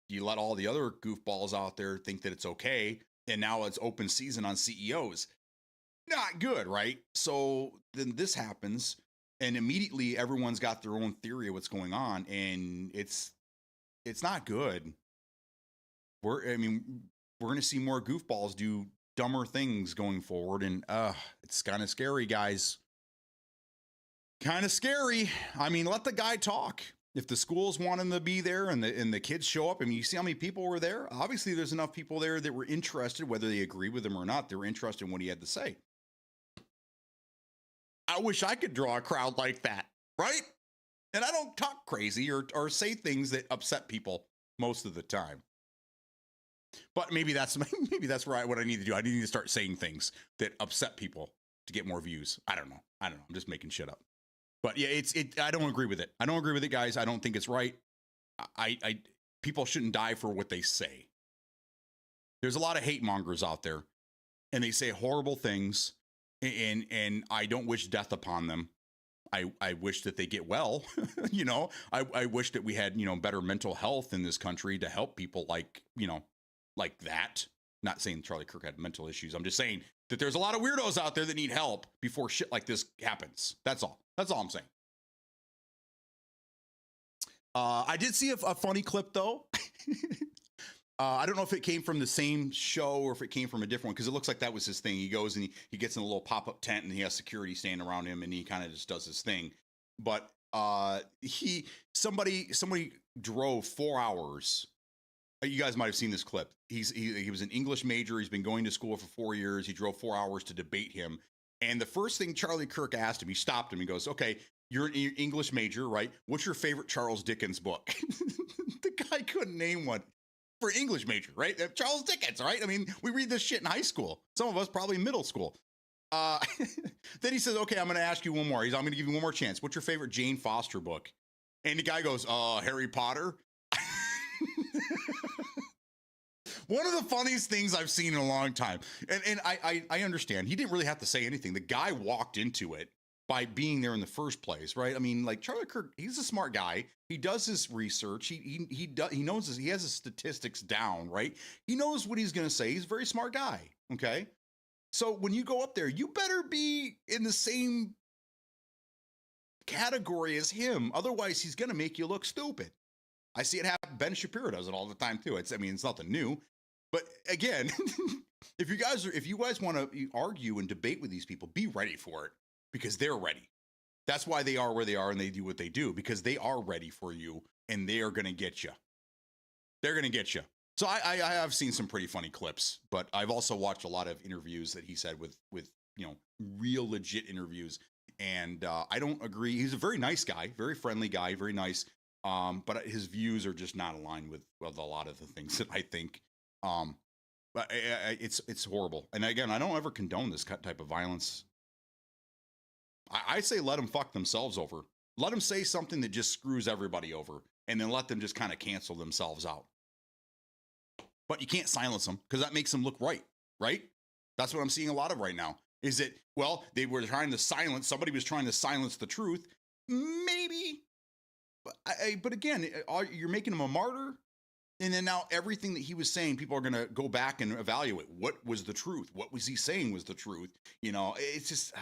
you let all the other goofballs out there think that it's okay, and now it's open season on CEOs. Not good, right? So then this happens, and immediately everyone's got their own theory of what's going on, and it's not good. We're going to see more goofballs do dumber things going forward, and it's kind of scary, guys. Kind of scary. I mean, let the guy talk. If the schools want him to be there and the kids show up, I mean, you see how many people were there? Obviously, there's enough people there that were interested, whether they agree with him or not. They were interested in what he had to say. I wish I could draw a crowd like that, right? And I don't talk crazy or say things that upset people most of the time. But maybe that's what I need to do. I need to start saying things that upset people to get more views. I don't know. I'm just making shit up. But yeah, I don't agree with it. I don't agree with it, guys. I don't think it's right. People shouldn't die for what they say. There's a lot of hate mongers out there, and they say horrible things, and I don't wish death upon them. I wish that they get well. You know, I wish that we had, you know, better mental health in this country to help people like, you know, like that. Not saying Charlie Kirk had mental issues. I'm just saying that there's a lot of weirdos out there that need help before shit like this happens. That's all. That's all I'm saying. I did see a funny clip, though. I don't know if it came from the same show or if it came from a different one, because it looks like that was his thing. He goes and he gets in a little pop-up tent and he has security standing around him and he kind of just does his thing. But somebody drove 4 hours. You guys might have seen this clip. He was an English major. He's been going to school for 4 years. He drove 4 hours to debate him. And the first thing Charlie Kirk asked him, he stopped him. He goes, okay, you're an English major, right? What's your favorite Charles Dickens book? The guy couldn't name one for an English major, right? Charles Dickens, right? I mean, we read this shit in high school. Some of us probably middle school. Then he says, okay, I'm going to ask you one more. I'm going to give you one more chance. What's your favorite Jane Foster book? And the guy goes, Harry Potter. One of the funniest things I've seen in a long time. And I understand. He didn't really have to say anything. The guy walked into it by being there in the first place, right? I mean, like Charlie Kirk, he's a smart guy. He does his research. He knows this, he has his statistics down, right? He knows what he's going to say. He's a very smart guy, okay? So when you go up there, you better be in the same category as him. Otherwise, he's going to make you look stupid. I see it happen. Ben Shapiro does it all the time too. It's nothing new. But again, if you guys want to argue and debate with these people, be ready for it because they're ready. That's why they are where they are and they do what they do, because they are ready for you and they are going to get you. They're going to get you. So I have seen some pretty funny clips, but I've also watched a lot of interviews that he said with you know, real legit interviews. And I don't agree. He's a very nice guy, very friendly guy, very nice. But his views are just not aligned with a lot of the things that I think. But it's horrible. And again, I don't ever condone this type of violence. I say let them fuck themselves over. Let them say something that just screws everybody over, and then let them just kind of cancel themselves out. But you can't silence them because that makes them look right? That's what I'm seeing a lot of right now. Is that, well, somebody was trying to silence the truth. Maybe. But again, you're making him a martyr. And then now everything that he was saying, people are going to go back and evaluate what was the truth. What was he saying was the truth? You know, it's just,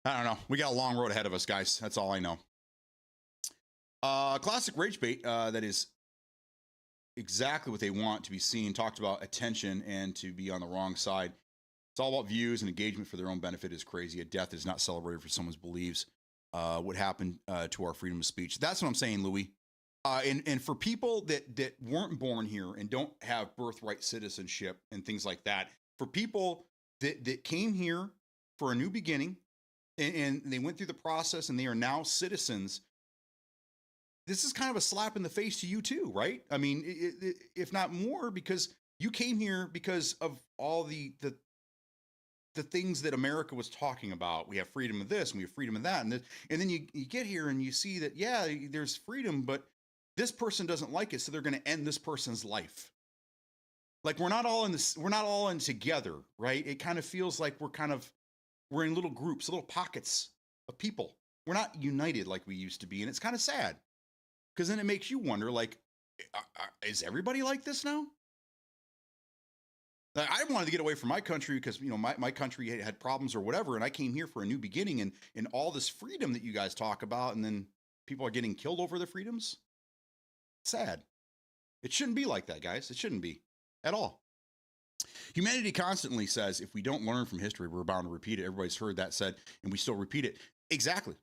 I don't know. We got a long road ahead of us, guys. That's all I know. Classic rage bait that is exactly what they want to be seen. Talked about attention and to be on the wrong side. It's all about views and engagement for their own benefit is crazy. A death is not celebrated for someone's beliefs. What happened to our freedom of speech? That's what I'm saying, Louis. And for people that weren't born here and don't have birthright citizenship and things like that, for people that came here for a new beginning, and they went through the process, and they are now citizens. This is kind of a slap in the face to you too, right? I mean, if not more, because you came here because of all the things that America was talking about. We have freedom of this, and we have freedom of that, and then you get here and you see that, yeah, there's freedom, but this person doesn't like it, so they're going to end this person's life. Like, we're not all in together, right? It kind of feels like we're in little groups, little pockets of people. We're not united like we used to be, and it's kind of sad, because then it makes you wonder, like, is everybody like this now? I wanted to get away from my country because, my country had problems or whatever, and I came here for a new beginning, and all this freedom that you guys talk about, and then people are getting killed over the freedoms. Sad. It shouldn't be like that, guys. It shouldn't be at all. Humanity constantly says, if we don't learn from history, we're bound to repeat it. Everybody's heard that said, and we still repeat it. Exactly.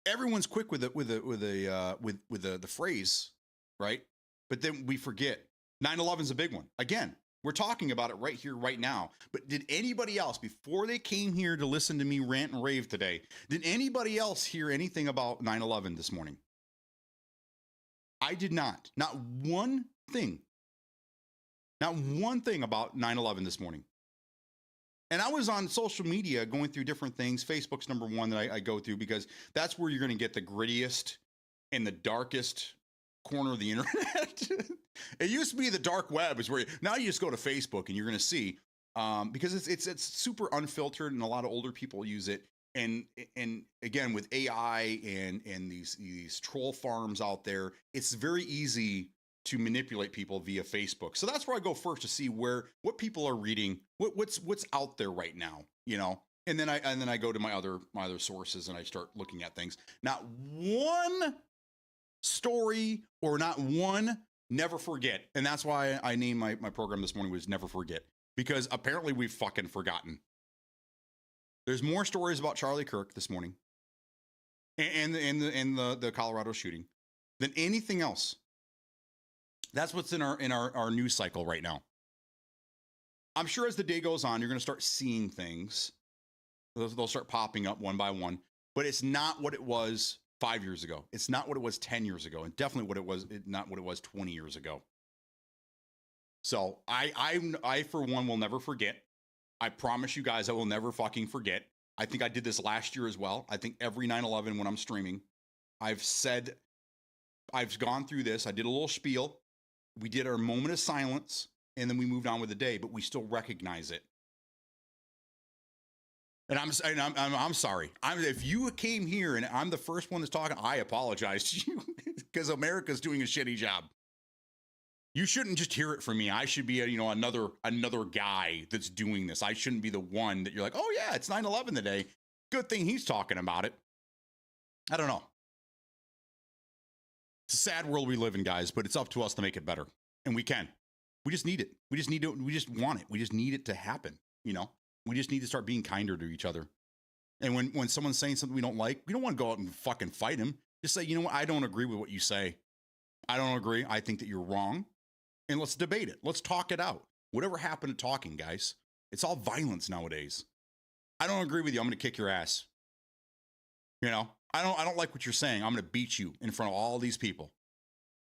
Everyone's quick with the phrase, right? But then we forget. 9/11 is a big one. Again, we're talking about it right here, right now. But did anybody else, before they came here to listen to me rant and rave today, did anybody else hear anything about 9/11 this morning? I did not. Not one thing. Not one thing about 9/11 this morning. And I was on social media going through different things. Facebook's number one that I go through, because that's where you're going to get the grittiest and the darkest corner of the internet. It used to be the dark web, is where now you just go to Facebook and you're going to see, because it's super unfiltered, and a lot of older people use it. And again, with AI and these troll farms out there, it's very easy to manipulate people via Facebook. So that's where I go first to see what people are reading, what's out there right now, And then I go to my other sources, and I start looking at things. Not one story or not one never forget. And that's why I named my program this morning was Never Forget, because apparently we've fucking forgotten. There's more stories about Charlie Kirk this morning and the Colorado shooting than anything else. That's what's in our news cycle right now. I'm sure as the day goes on, you're going to start seeing things. They'll start popping up one by one, but it's not what it was 5 years ago. It's not what it was 10 years ago, and definitely not what it was 20 years ago. So I for one will never forget. I promise you guys, I will never fucking forget. I think I did this last year as well. I think every 9/11 when I'm streaming, I've gone through this. I did a little spiel. We did our moment of silence, and then we moved on with the day, but we still recognize it. And I'm sorry. If you came here and I'm the first one that's talking, I apologize to you, because America's doing a shitty job. You shouldn't just hear it from me. I should be another guy that's doing this. I shouldn't be the one that you're like, oh yeah, it's 9/11 today. Good thing he's talking about it. I don't know. It's a sad world we live in, guys, but it's up to us to make it better. And we can. We just need it. We just want it. We just need it to happen. We just need to start being kinder to each other. And when someone's saying something we don't like, we don't want to go out and fucking fight him. Just say, you know what? I don't agree with what you say. I don't agree. I think that you're wrong. And let's debate it. Let's talk it out. Whatever happened to talking, guys? It's all violence nowadays. I don't agree with you. I'm going to kick your ass. I don't like what you're saying. I'm going to beat you in front of all these people.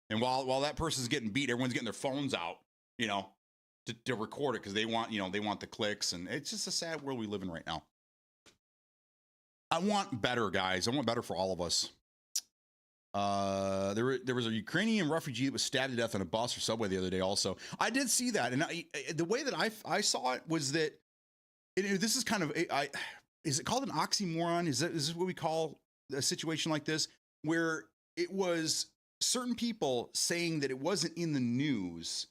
And while that person's getting beat, everyone's getting their phones out, to record it, because they want the clicks, and it's just a sad world we live in right now. I want better, guys. I want better for all of us. There was a Ukrainian refugee that was stabbed to death on a bus or subway the other day. Also, I did see that, and the way that I saw it was that this is kind of is it called an oxymoron? Is this what we call a situation like this, where it was certain people saying that it wasn't in the news,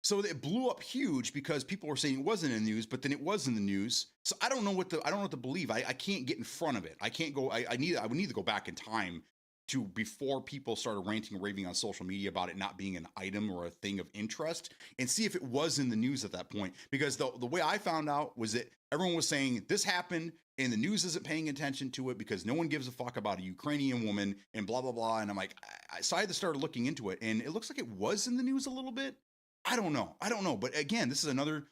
so it blew up huge because people were saying it wasn't in the news, but then it was in the news. So I don't know what to believe. I can't get in front of it. I can't go. I would need to go back in time to before people started ranting and raving on social media about it not being an item or a thing of interest, and see if it was in the news at that point. Because the way I found out was that everyone was saying this happened and the news isn't paying attention to it because no one gives a fuck about a Ukrainian woman and blah, blah, blah. And I'm like, so I had to start looking into it, and it looks like it was in the news a little bit. I don't know. But again, this is another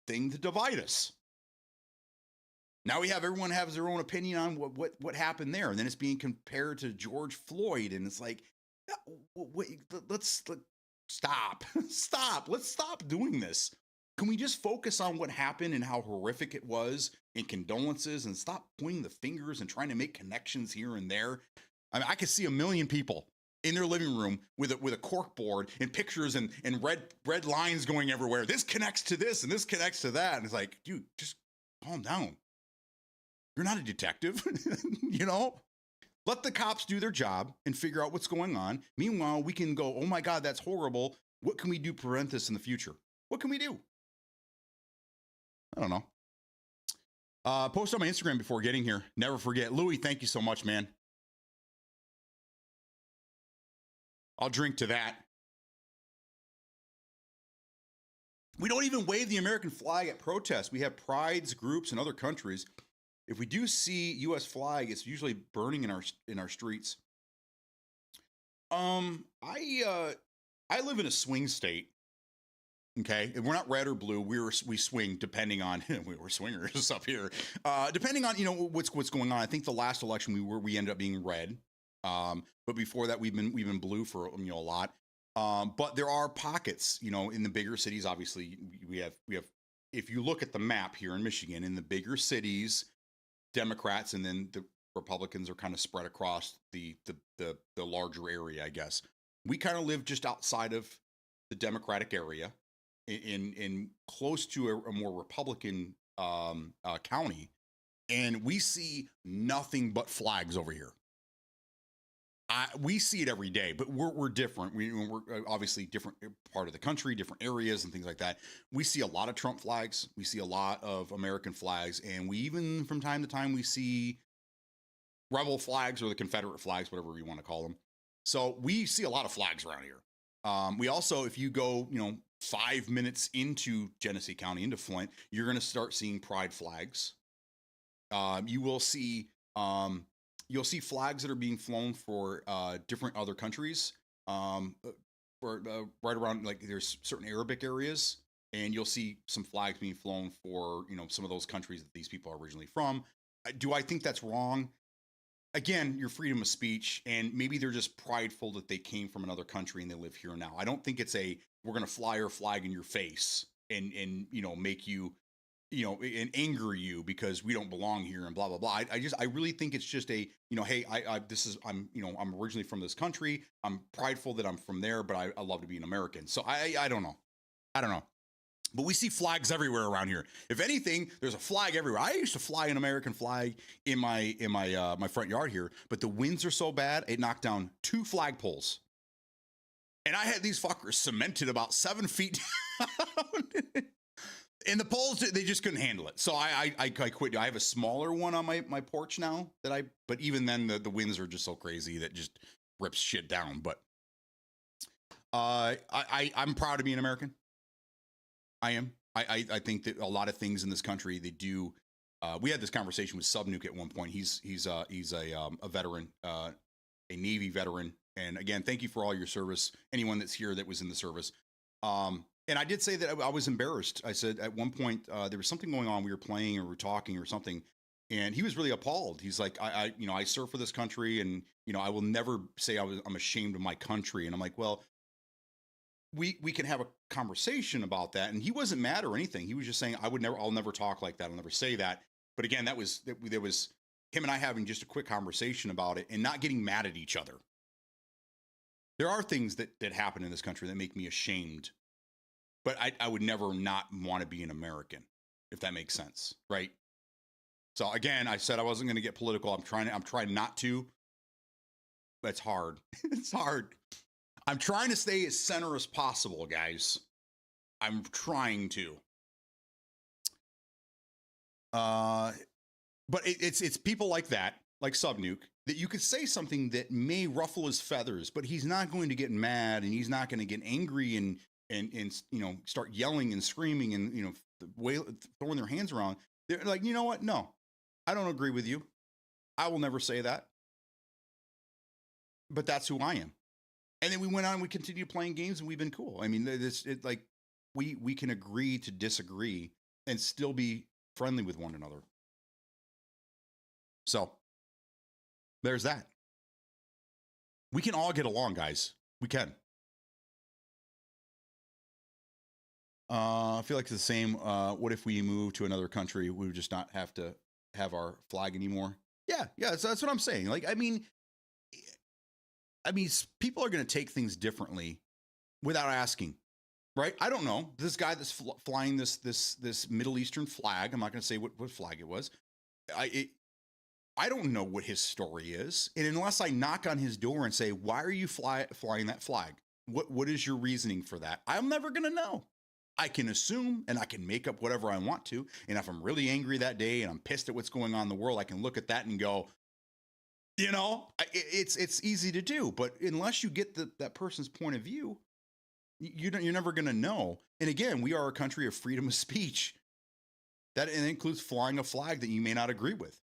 thing to divide us. Now we have everyone has their own opinion on what happened there, and then it's being compared to George Floyd, and it's like, wait, let's stop, stop, let's stop doing this. Can we just focus on what happened and how horrific it was, and condolences, and stop pointing the fingers and trying to make connections here and there? I mean, I could see a million people in their living room with a cork board and pictures and red lines going everywhere. This connects to this and this connects to that, and it's like, dude, just calm down. You're not a detective, you know? Let the cops do their job and figure out what's going on. Meanwhile, we can go, oh my God, that's horrible. What can we do to prevent this in the future? What can we do? I don't know. Post on my Instagram before getting here. Never forget. Louis, thank you so much, man. I'll drink to that. We don't even wave the American flag at protests. We have prides, groups, in other countries. If we do see U.S. flag, it's usually burning in our streets. I live in a swing state. Okay, and we're not red or blue. We swing depending on we're swingers up here. Depending on what's going on. I think the last election we ended up being red. But before that we've been blue for a lot. But there are pockets, in the bigger cities. Obviously, we have. If you look at the map here in Michigan, in the bigger cities, Democrats and then the Republicans are kind of spread across the larger area, I guess. We kind of live just outside of the Democratic area, in close to a more Republican county, and we see nothing but flags over here. We see it every day, but we're different. We're obviously different part of the country, different areas and things like that. We see a lot of Trump flags. We see a lot of American flags. And we even, from time to time, we see rebel flags or the Confederate flags, whatever you want to call them. So we see a lot of flags around here. We also, if you go, 5 minutes into Genesee County, into Flint, you're going to start seeing pride flags. You will see... You'll see flags that are being flown for different other countries. For right around, like, there's certain Arabic areas, and you'll see some flags being flown for some of those countries that these people are originally from. Do I think that's wrong? Again, your freedom of speech, and maybe they're just prideful that they came from another country and they live here now. I don't think it's we're going to fly our flag in your face and make you. And anger you because we don't belong here and blah blah blah. I really think it's just hey, I'm originally from this country. I'm prideful that I'm from there, but I love to be an American. So I don't know. But we see flags everywhere around here. If anything, there's a flag everywhere. I used to fly an American flag in my front yard here, but the winds are so bad it knocked down 2 flagpoles. And I had these fuckers cemented about 7 feet down. And the poles, they just couldn't handle it. So I quit. I have a smaller one on my porch now but even then the winds are just so crazy that just rips shit down. But I'm proud to be an American. I am. I think that a lot of things in this country, they do. We had this conversation with Subnuke at one point. He's a veteran, a Navy veteran. And again, thank you for all your service. Anyone that's here that was in the service. And I did say that I was embarrassed. I said at one point there was something going on. We were playing or we were talking or something, and he was really appalled. He's like, I serve for this country, and I will never say I'm ashamed of my country. And I'm like, well, we can have a conversation about that. And he wasn't mad or anything. He was just saying, I'll never talk like that. I'll never say that. But again, there was him and I having just a quick conversation about it and not getting mad at each other. There are things that happen in this country that make me ashamed. But I would never not want to be an American, if that makes sense, right? So again, I said I wasn't going to get political. I'm trying not to. But it's hard. It's hard. I'm trying to stay as center as possible, guys. I'm trying to. But it's people like that, like Subnuke, that you could say something that may ruffle his feathers, but he's not going to get mad and he's not going to get angry and start yelling and screaming and throwing their hands around. They're like, you know what? No, I don't agree with you. I will never say that. But that's who I am. And then we went on and we continued playing games and we've been cool. I mean, we can agree to disagree and still be friendly with one another. So there's that. We can all get along, guys. We can. I feel like it's the same. What if we move to another country? We would just not have to have our flag anymore. Yeah, that's what I'm saying. Like, people are going to take things differently without asking, right? I don't know. This guy that's flying this Middle Eastern flag. I'm not going to say what flag it was. I don't know what his story is, and unless I knock on his door and say, "Why are you flying that flag? What is your reasoning for that?" I'm never going to know. I can assume and I can make up whatever I want to. And if I'm really angry that day and I'm pissed at what's going on in the world, I can look at that and go, it's easy to do. But unless you get that person's point of view, you're never going to know. And again, we are a country of freedom of speech. That includes flying a flag that you may not agree with.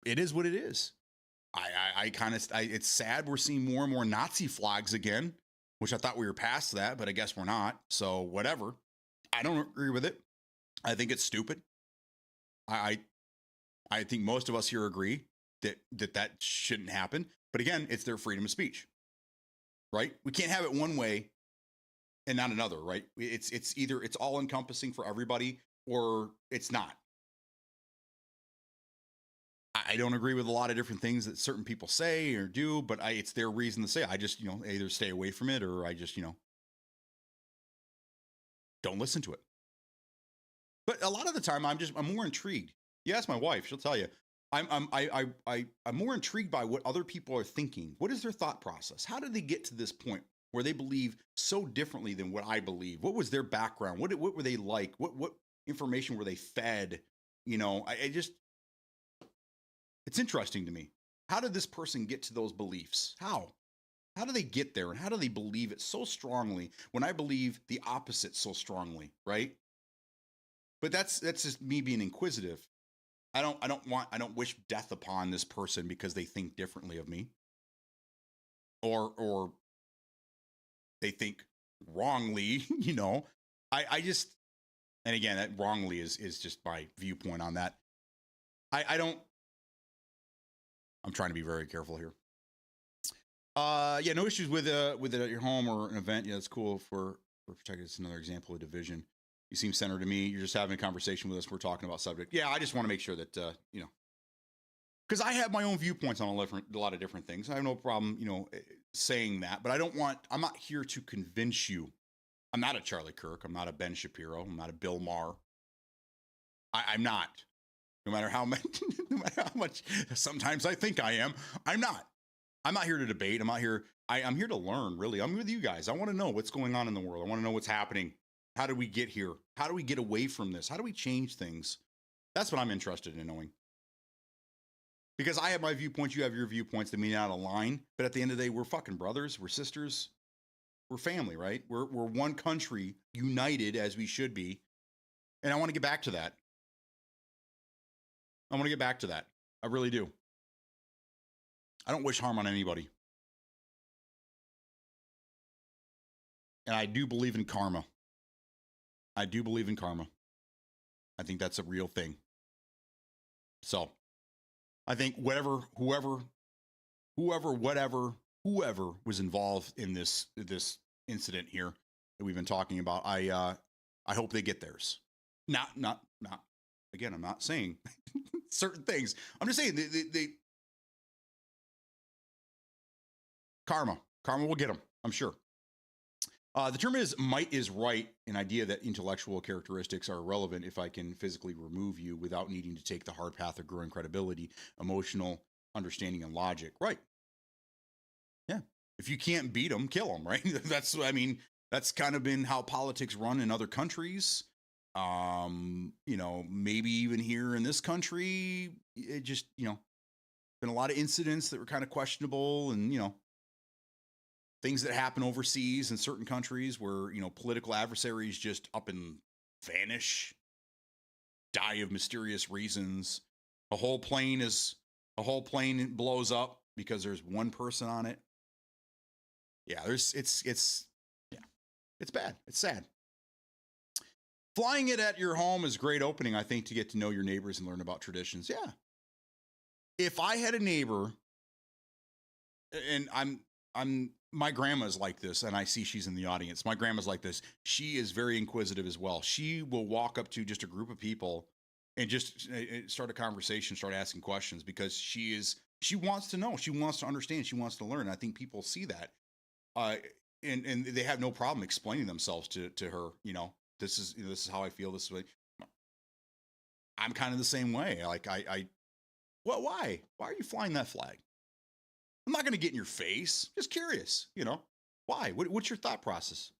It is what it is. It's sad we're seeing more and more Nazi flags again, which I thought we were past that, but I guess we're not. So whatever. I don't agree with it. I think it's stupid. I think most of us here agree that shouldn't happen. But again, it's their freedom of speech, right? We can't have it one way and not another, right? It's either it's all encompassing for everybody or it's not. I don't agree with a lot of different things that certain people say or do, but it's their reason to say. I just, either stay away from it or I just, don't listen to it. But a lot of the time, I'm more intrigued. You ask my wife, she'll tell you. I'm more intrigued by what other people are thinking. What is their thought process? How did they get to this point where they believe so differently than what I believe? What was their background? What were they like? What information were they fed? It's interesting to me. How did this person get to those beliefs? How do they get there? And how do they believe it so strongly when I believe the opposite so strongly, right? But that's just me being inquisitive. I don't wish death upon this person because they think differently of me. Or they think wrongly, I just, and again, that wrongly is just my viewpoint on that. I'm trying to be very careful here. No issues with it at your home or an event. Yeah, that's cool for protecting. It's another example of division. You seem centered to me. You're just having a conversation with us. We're talking about subject. Yeah, I just want to make sure that because I have my own viewpoints on a lot of different things. I have no problem, saying that. But I'm not here to convince you. I'm not a Charlie Kirk. I'm not a Ben Shapiro. I'm not a Bill Maher. I'm not. No matter how much sometimes I think I am, I'm not. I'm not here to debate. I'm not here. I'm here to learn, really. I'm with you guys. I want to know what's going on in the world. I want to know what's happening. How did we get here? How do we get away from this? How do we change things? That's what I'm interested in knowing. Because I have my viewpoints, you have your viewpoints that may not align. But at the end of the day, we're fucking brothers. We're sisters. We're family, right? We're one country, united as we should be. And I want to get back to that. I really do. I don't wish harm on anybody. And I do believe in karma. I think that's a real thing. So I think whoever was involved in this incident here that we've been talking about, I hope they get theirs. Not again, I'm not saying certain things. I'm just saying they karma will get them, I'm sure. The term is might is right, an idea that intellectual characteristics are irrelevant if I can physically remove you without needing to take the hard path of growing credibility, emotional understanding, and logic. Right. Yeah. If you can't beat them, kill them, right? That's kind of been how politics run in other countries. Maybe even here in this country, it just, been a lot of incidents that were kind of questionable and, things that happen overseas in certain countries where, political adversaries just up and vanish, die of mysterious reasons. A whole plane blows up because there's one person on it. Yeah, it's bad. It's sad. Flying it at your home is a great opening, I think, to get to know your neighbors and learn about traditions. Yeah. If I had a neighbor, and my grandma's like this, and I see she's in the audience. My grandma's like this. She is very inquisitive as well. She will walk up to just a group of people and just start a conversation, start asking questions, because she wants to know, she wants to understand, she wants to learn. And I think people see that, and they have no problem explaining themselves to her. This is how I feel. This is what I'm kind of the same way. Like why are you flying that flag? I'm not going to get in your face. Just curious, why? What's your thought process?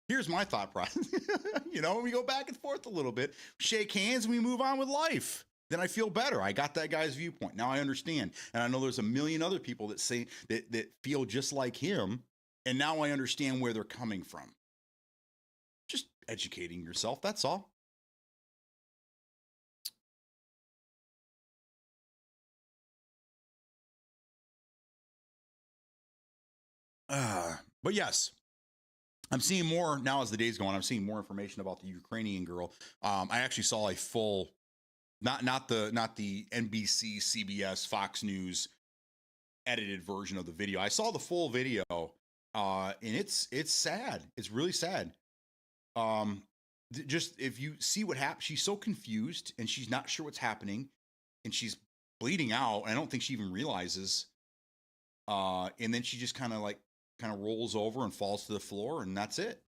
Here's my thought process. We go back and forth a little bit, shake hands, and we move on with life. Then I feel better. I got that guy's viewpoint. Now I understand. And I know there's a million other people that say that feel just like him. And now I understand where they're coming from. Just educating yourself. That's all. But yes, I'm seeing more now as the days go on. I'm seeing more information about the Ukrainian girl. I actually saw a full, not the NBC, CBS, Fox News edited version of the video. I saw the full video, and it's sad. It's really sad. Just if you see what happened, she's so confused and she's not sure what's happening, and she's bleeding out. And I don't think she even realizes. And then she just kind of rolls over and falls to the floor, and that's it.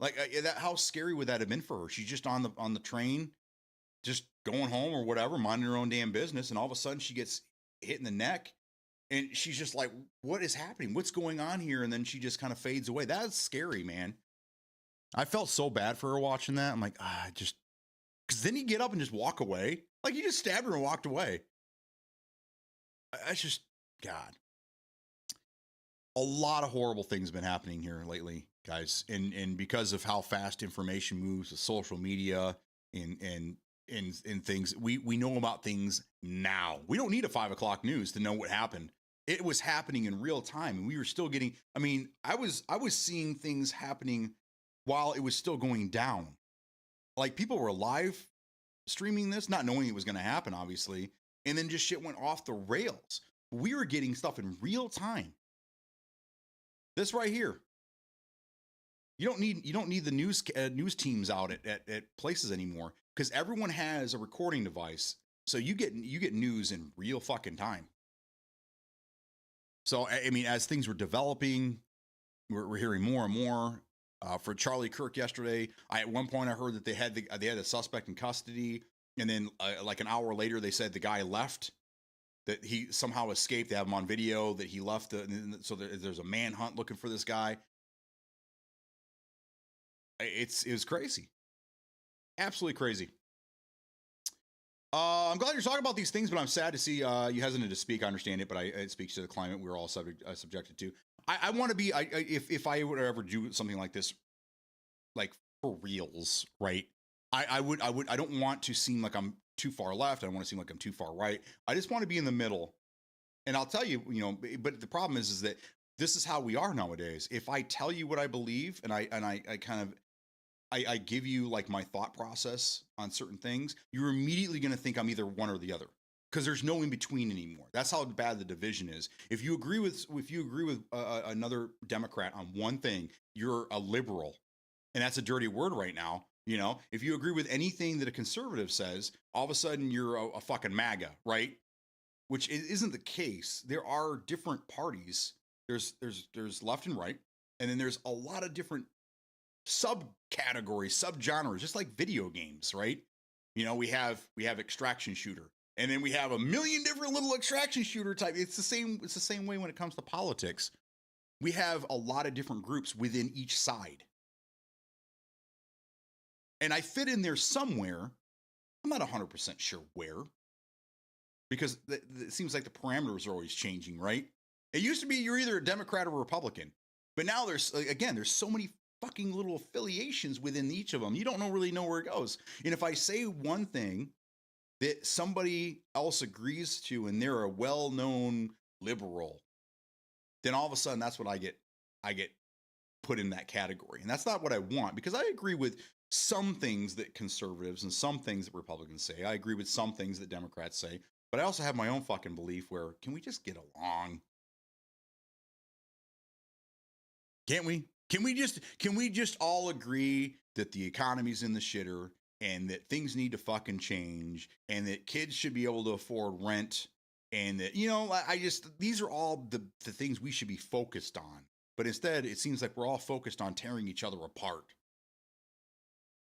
Like that, how scary would that have been for her? She's just on the train, just going home or whatever, minding her own damn business, and all of a sudden she gets hit in the neck, and she's just like, "What is happening? What's going on here?" And then she just kind of fades away. That's scary, man. I felt so bad for her watching that. I'm like, just because then you get up and just walk away, like you just stabbed her and walked away. That's just God. A lot of horrible things have been happening here lately, guys, and because of how fast information moves with social media and things, we know about things now. We don't need a 5 o'clock news to know what happened. It was happening in real time, and we were still getting. I mean, I was seeing things happening while it was still going down. Like people were live streaming this, not knowing it was going to happen, obviously, and then just shit went off the rails. We were getting stuff in real time. This right here. You don't need the news teams out at places anymore, because everyone has a recording device. So you get news in real fucking time. So I mean, as things were developing, we're hearing more and more. For Charlie Kirk yesterday, at one point I heard that they had a suspect in custody, and then like an hour later they said the guy left. That he somehow escaped. They have him on video that he left. So there's a manhunt looking for this guy. It was crazy. Absolutely crazy. I'm glad you're talking about these things, but I'm sad to see you hesitant to speak. I understand it, but it speaks to the climate we're all subjected to. I want to be, if I would ever do something like this, like for reals, right? I don't want to seem like I'm too far left. I don't want to seem like I'm too far right. I just want to be in the middle. And I'll tell you, but the problem is that this is how we are nowadays. If I tell you what I believe and I give you like my thought process on certain things, you're immediately going to think I'm either one or the other, because there's no in between anymore. That's how bad the division is. If you agree with another Democrat on one thing, you're a liberal, and that's a dirty word right now. If you agree with anything that a conservative says, all of a sudden you're a fucking MAGA, right? Which isn't the case. There are different parties. There's left and right, and then there's a lot of different subcategories, subgenres, just like video games, right? We have extraction shooter, and then we have a million different little extraction shooter type. It's the same way when it comes to politics. We have a lot of different groups within each side. And I fit in there somewhere. I'm not 100% sure where, because it seems like the parameters are always changing, right? It used to be you're either a Democrat or a Republican, but now there's so many fucking little affiliations within each of them. You don't really know where it goes. And if I say one thing that somebody else agrees to, and they're a well-known liberal, then all of a sudden that's what I get put in that category. And that's not what I want, because I agree with some things that conservatives and some things that Republicans say. I agree with some things that Democrats say, but I also have my own fucking belief where, can we just get along? Can't we? Can we just all agree that the economy's in the shitter and that things need to fucking change and that kids should be able to afford rent and that, these are all the things we should be focused on. But instead, it seems like we're all focused on tearing each other apart.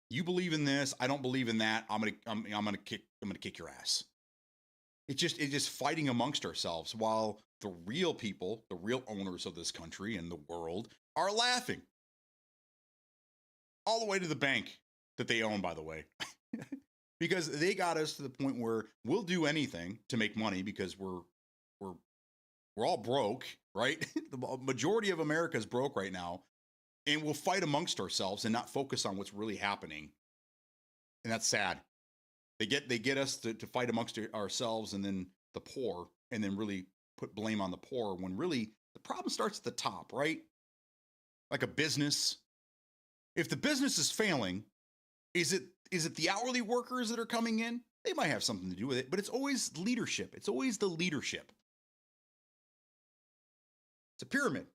You believe in this, I don't believe in that. I'm gonna kick your ass. It's just fighting amongst ourselves while the real people, the real owners of this country and the world are laughing. All the way to the bank that they own, by the way. Because they got us to the point where we'll do anything to make money because we're all broke, right? The majority of America is broke right now, and we'll fight amongst ourselves and not focus on what's really happening. And that's sad. They get us to fight amongst ourselves and then the poor, and then really put blame on the poor when really the problem starts at the top, right? Like a business. If the business is failing, is it the hourly workers that are coming in? They might have something to do with it, but it's always leadership. It's always the leadership. It's a pyramid.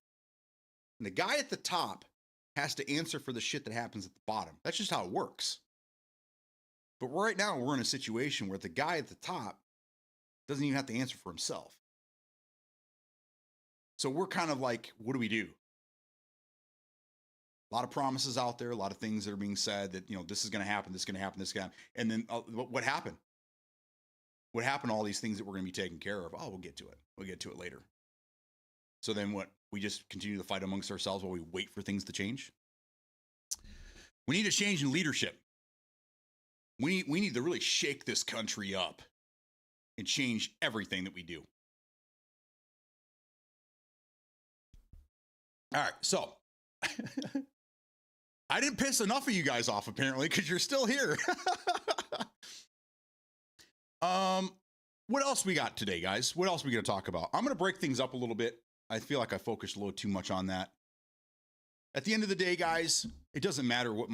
And the guy at the top has to answer for the shit that happens at the bottom. That's just how it works. But right now, we're in a situation where the guy at the top doesn't even have to answer for himself. So we're kind of like, what do we do? A lot of promises out there, a lot of things that are being said that, this is going to happen, this is going to happen, this is going to happen. And then what happened? What happened to all these things that we're going to be taken care of? Oh, we'll get to it. We'll get to it later. So then what? We just continue to fight amongst ourselves while we wait for things to change? We need a change in leadership. We need to really shake this country up and change everything that we do. All right, so I didn't piss enough of you guys off, apparently, because you're still here. What else we got today, guys? What else are we going to talk about? I'm going to break things up a little bit. I feel like I focused a little too much on that. At the end of the day, guys, it doesn't matter what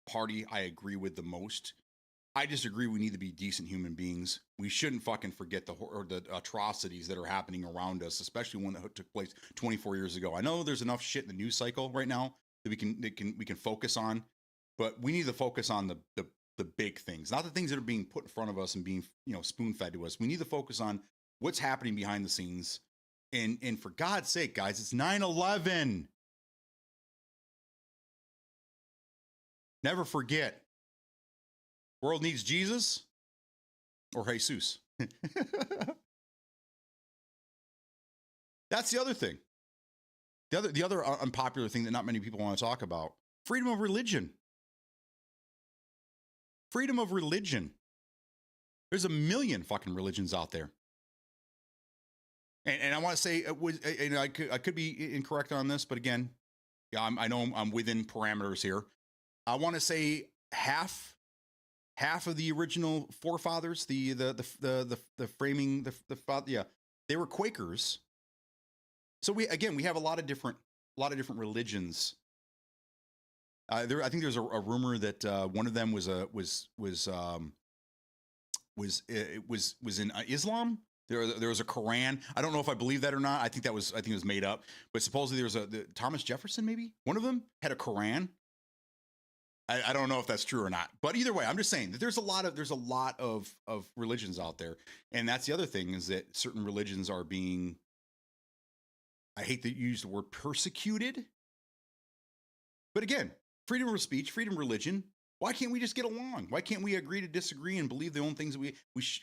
party I agree with the most. I just agree we need to be decent human beings. We shouldn't fucking forget the atrocities that are happening around us, especially one that took place 24 years ago. I know there's enough shit in the news cycle right now that we can focus on, but we need to focus on the big things, not the things that are being put in front of us and being spoon-fed to us. We need to focus on what's happening behind the scenes. And for God's sake, guys, it's 9/11. Never forget. World needs Jesus or Jesus. That's the other thing. The other unpopular thing that not many people want to talk about: freedom of religion. Freedom of religion. There's a million fucking religions out there. And I want to say, I could be incorrect on this, but again, yeah, I know I'm within parameters here. I want to say half of the original forefathers, the framing, they were Quakers. So we have a lot of different religions. I think there's a rumor that one of them was in Islam. There was a Quran. I don't know if I believe that or not. I think it was made up. But supposedly there was Thomas Jefferson, maybe one of them had a Quran. I don't know if that's true or not. But either way, I'm just saying that there's a lot of religions out there, and that's the other thing, is that certain religions are being, I hate to use the word persecuted, but again, freedom of speech, freedom of religion. Why can't we just get along? Why can't we agree to disagree and believe the own things that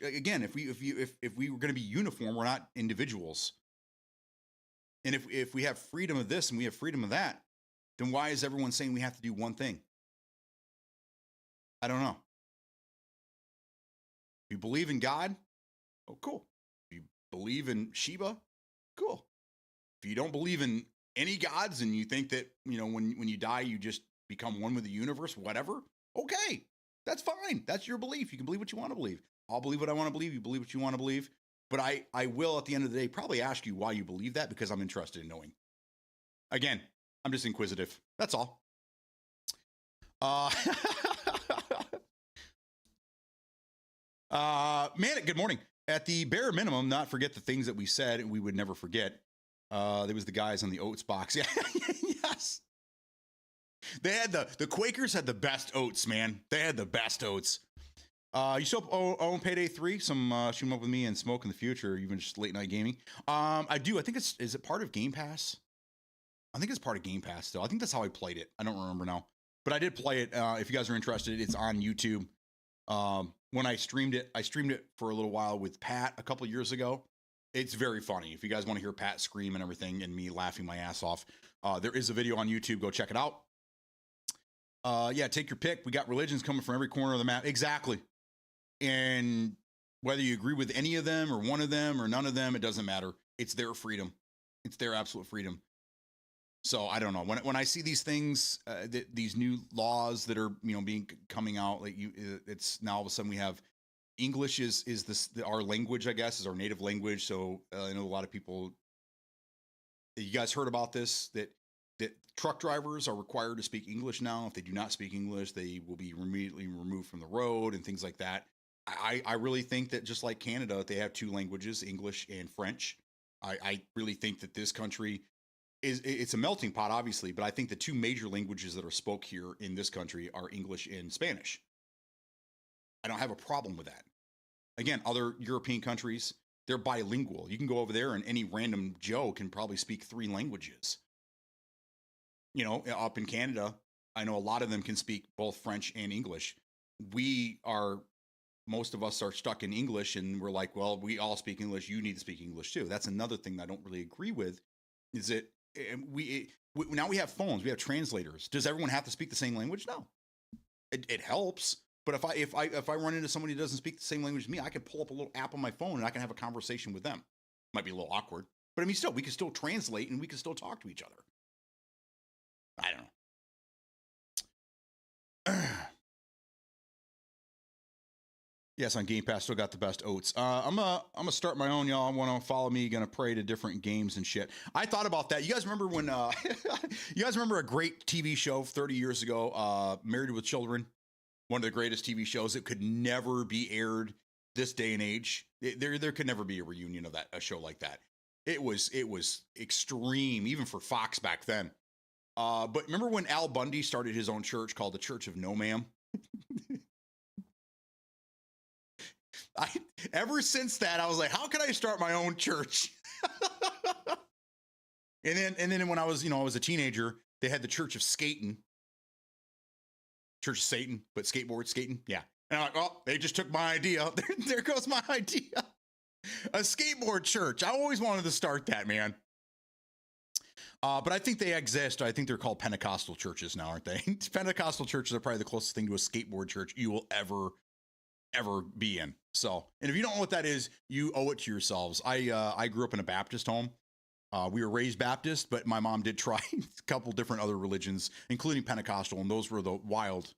again, if we were going to be uniform, we're not individuals. And if we have freedom of this and we have freedom of that, then why is everyone saying we have to do one thing? I don't know. If you believe in God, oh, cool. If you believe in Shiva, cool. If you don't believe in any gods and you think that, when you die, you just become one with the universe, whatever, okay, that's fine. That's your belief. You can believe what you want to believe. I'll believe what I want to believe. You believe what you want to believe. But I will, at the end of the day, probably ask you why you believe that, because I'm interested in knowing. Again, I'm just inquisitive. That's all. Uh, man, good morning. At the bare minimum, not forget the things that we said and we would never forget. There was the guys on the oats box. Yeah, yes. They had the Quakers had the best oats, man. They had the best oats. You still own Payday 3? Some shoot 'em up with me and smoke in the future, or even just late night gaming. I do. I think is it part of Game Pass? I think it's part of Game Pass still. I think that's how I played it. I don't remember now, but I did play it. If you guys are interested, it's on YouTube. When I streamed it for a little while with Pat a couple years ago. It's very funny. If you guys want to hear Pat scream and everything and me laughing my ass off, there is a video on YouTube. Go check it out. Yeah, take your pick. We got religions coming from every corner of the map. Exactly. And whether you agree with any of them or one of them or none of them, it doesn't matter. It's their freedom. It's their absolute freedom. So I don't know. When I see these things, these new laws that are coming out, like it's now all of a sudden we have English is our language, I guess, is our native language. So I know a lot of people. You guys heard about this that truck drivers are required to speak English now. If they do not speak English, they will be immediately removed from the road and things like that. I really think that just like Canada, they have two languages, English and French. I really think that this country it's a melting pot, obviously, but I think the two major languages that are spoke here in this country are English and Spanish. I don't have a problem with that. Again, other European countries, they're bilingual. You can go over there and any random Joe can probably speak 3 languages. Up in Canada, I know a lot of them can speak both French and English. Most of us are stuck in English and we're like, well, we all speak English. You need to speak English too. That's another thing that I don't really agree with is that now we have phones, we have translators. Does everyone have to speak the same language? No. It helps. But if I run into somebody who doesn't speak the same language as me, I can pull up a little app on my phone and I can have a conversation with them. Might be a little awkward, but I mean, we can still translate and we can still talk to each other. I don't know. Yes, on Game Pass, still got the best oats. I'm gonna start my own, y'all. Want to follow me? Gonna pray to different games and shit. I thought about that. You guys remember when? You guys remember a great TV show 30 years ago, Married with Children? One of the greatest TV shows that could never be aired this day and age. There could never be a reunion of a show like that. It was extreme, even for Fox back then. But remember when Al Bundy started his own church called the Church of No Ma'am? Ever since that, I was like, how can I start my own church? and then when I was a teenager, they had the Church of Skating. Church of Satan, but skateboard skating. Yeah. And I'm like, oh, they just took my idea. There goes my idea. A skateboard church. I always wanted to start that, man. But I think they exist. I think they're called Pentecostal churches now, aren't they? Pentecostal churches are probably the closest thing to a skateboard church you will ever be in. So, and if you don't know what that is, you owe it to yourselves. I grew up in a Baptist home. We were raised Baptist, but my mom did try a couple different other religions, including Pentecostal, and those were the wild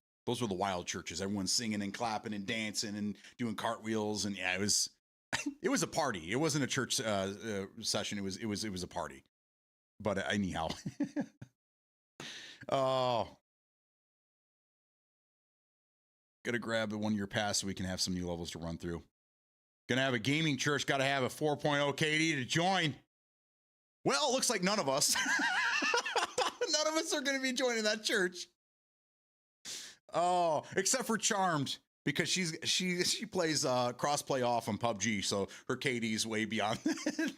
churches. Everyone's singing and clapping and dancing and doing cartwheels, and yeah, it was a party. It wasn't a church session. It was a party. But anyhow, oh, gotta grab the 1 year pass so we can have some new levels to run through. Gonna have a gaming church. Got to have a 4.0 KD to join. Well, it looks like none of us. None of us are going to be joining that church. Oh, except for Charmed, because she plays crossplay off on PUBG, so her KD's way beyond that.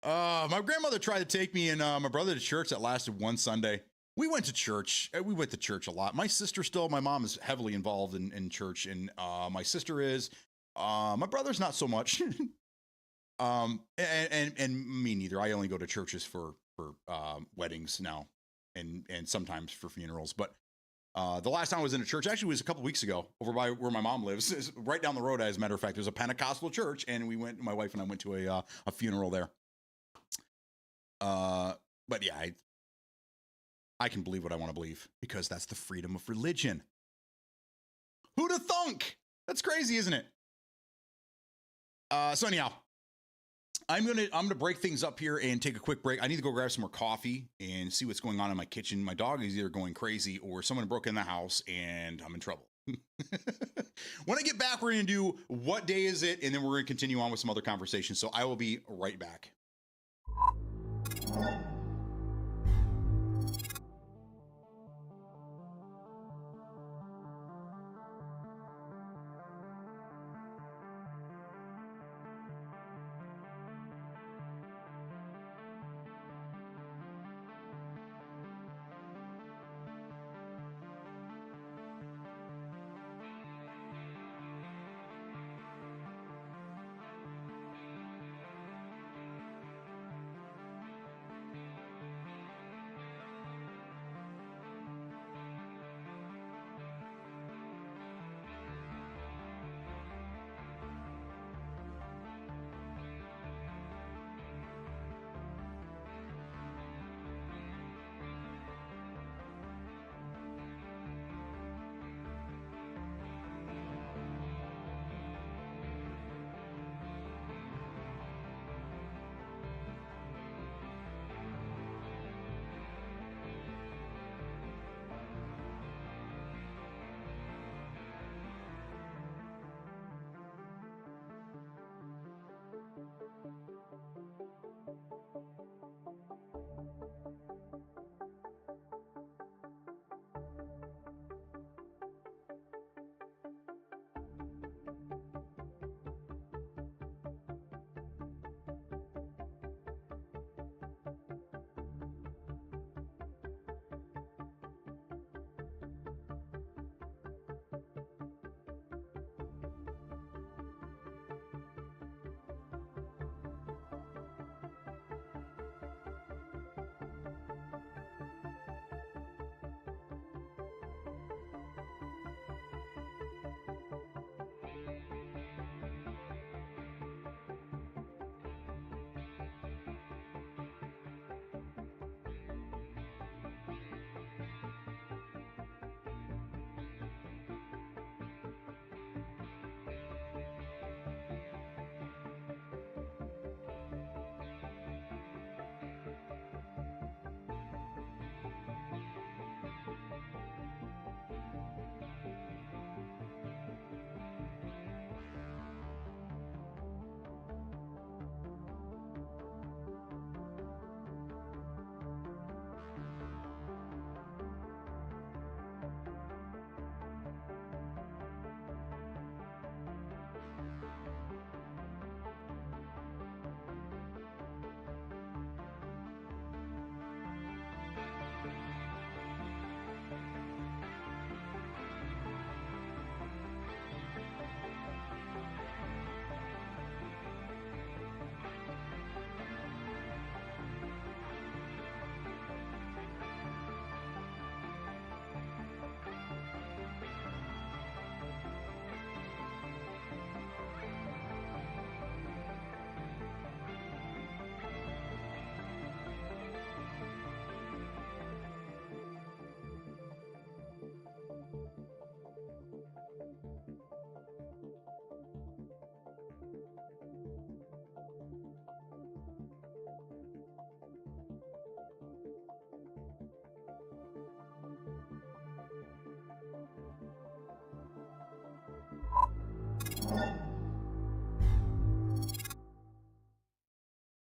My grandmother tried to take me and my brother to church that lasted one Sunday. We went to church. We went to church a lot. My mom is heavily involved in church, and my sister is. My brother's not so much. And me neither. I only go to churches for weddings now, and sometimes for funerals. But the last time I was in a church actually was a couple weeks ago, over by where my mom lives, is right down the road. As a matter of fact, there's a Pentecostal church, and my wife and I went to a funeral there. But yeah, I can believe what I want to believe because that's the freedom of religion. Who'da thunk? That's crazy, isn't it? So anyhow. I'm gonna break things up here and take a quick break. I need to go grab some more coffee and see what's going on in my kitchen. My dog is either going crazy or someone broke in the house and I'm in trouble. When I get back, we're gonna do what day is it, and then we're gonna continue on with some other conversations. So I will be right back.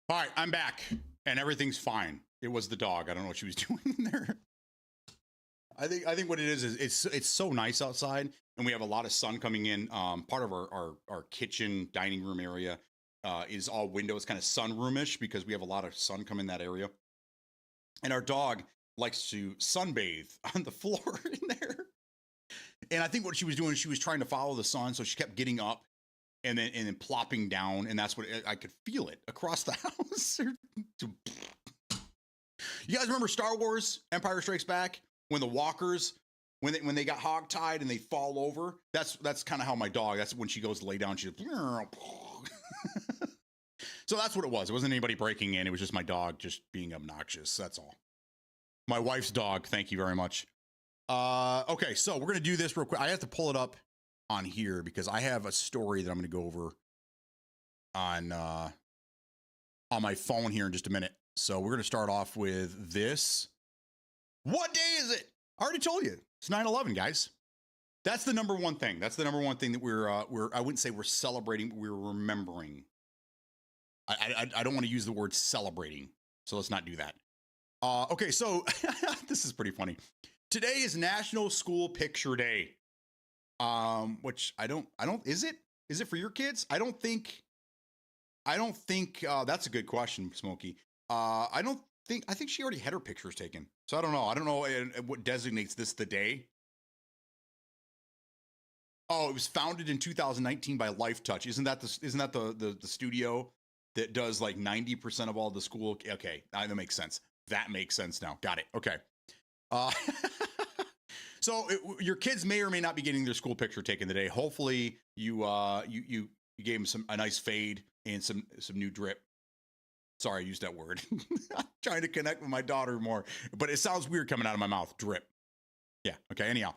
All right, I'm back, and everything's fine. It was the dog. I don't know what she was doing in there. I think what it is it's so nice outside, and we have a lot of sun coming in. Part of our kitchen dining room area is all windows, kind of sunroomish, because we have a lot of sun come in that area. And our dog likes to sunbathe on the floor in there. And I think what she was doing, she was trying to follow the sun, so she kept getting up and then plopping down, and that's what I could feel it across the house. You guys remember Star Wars: Empire Strikes Back, when the walkers, when they got hogtied and they fall over? That's kind of how my dog. That's when she goes to lay down. She so that's what it was. It wasn't anybody breaking in. It was just my dog just being obnoxious. That's all. My wife's dog. Thank you very much. Okay, so we're gonna do this real quick. I have to pull it up on here because I have a story that I'm gonna go over on on my phone here in just a minute. So we're going to start off with this. What day is it? I already told you. It's 9/11, guys. That's the number one thing. That's the number one thing that we're I wouldn't say we're celebrating, but we're remembering. I don't want to use the word celebrating, so let's not do that. Okay, so this is pretty funny. Today is National School Picture Day. Which I don't, is it for your kids? I don't think, that's a good question, Smokey. I think she already had her pictures taken. So I don't know what designates this the day. Oh, it was founded in 2019 by Life Touch. Isn't that the studio that does like 90% of all the school? Okay, that makes sense. That makes sense now. Got it. Okay. So your kids may or may not be getting their school picture taken today. Hopefully you gave them a nice fade and some new drip. Sorry, I used that word. I'm trying to connect with my daughter more, but it sounds weird coming out of my mouth. Drip. Yeah. Okay. Anyhow,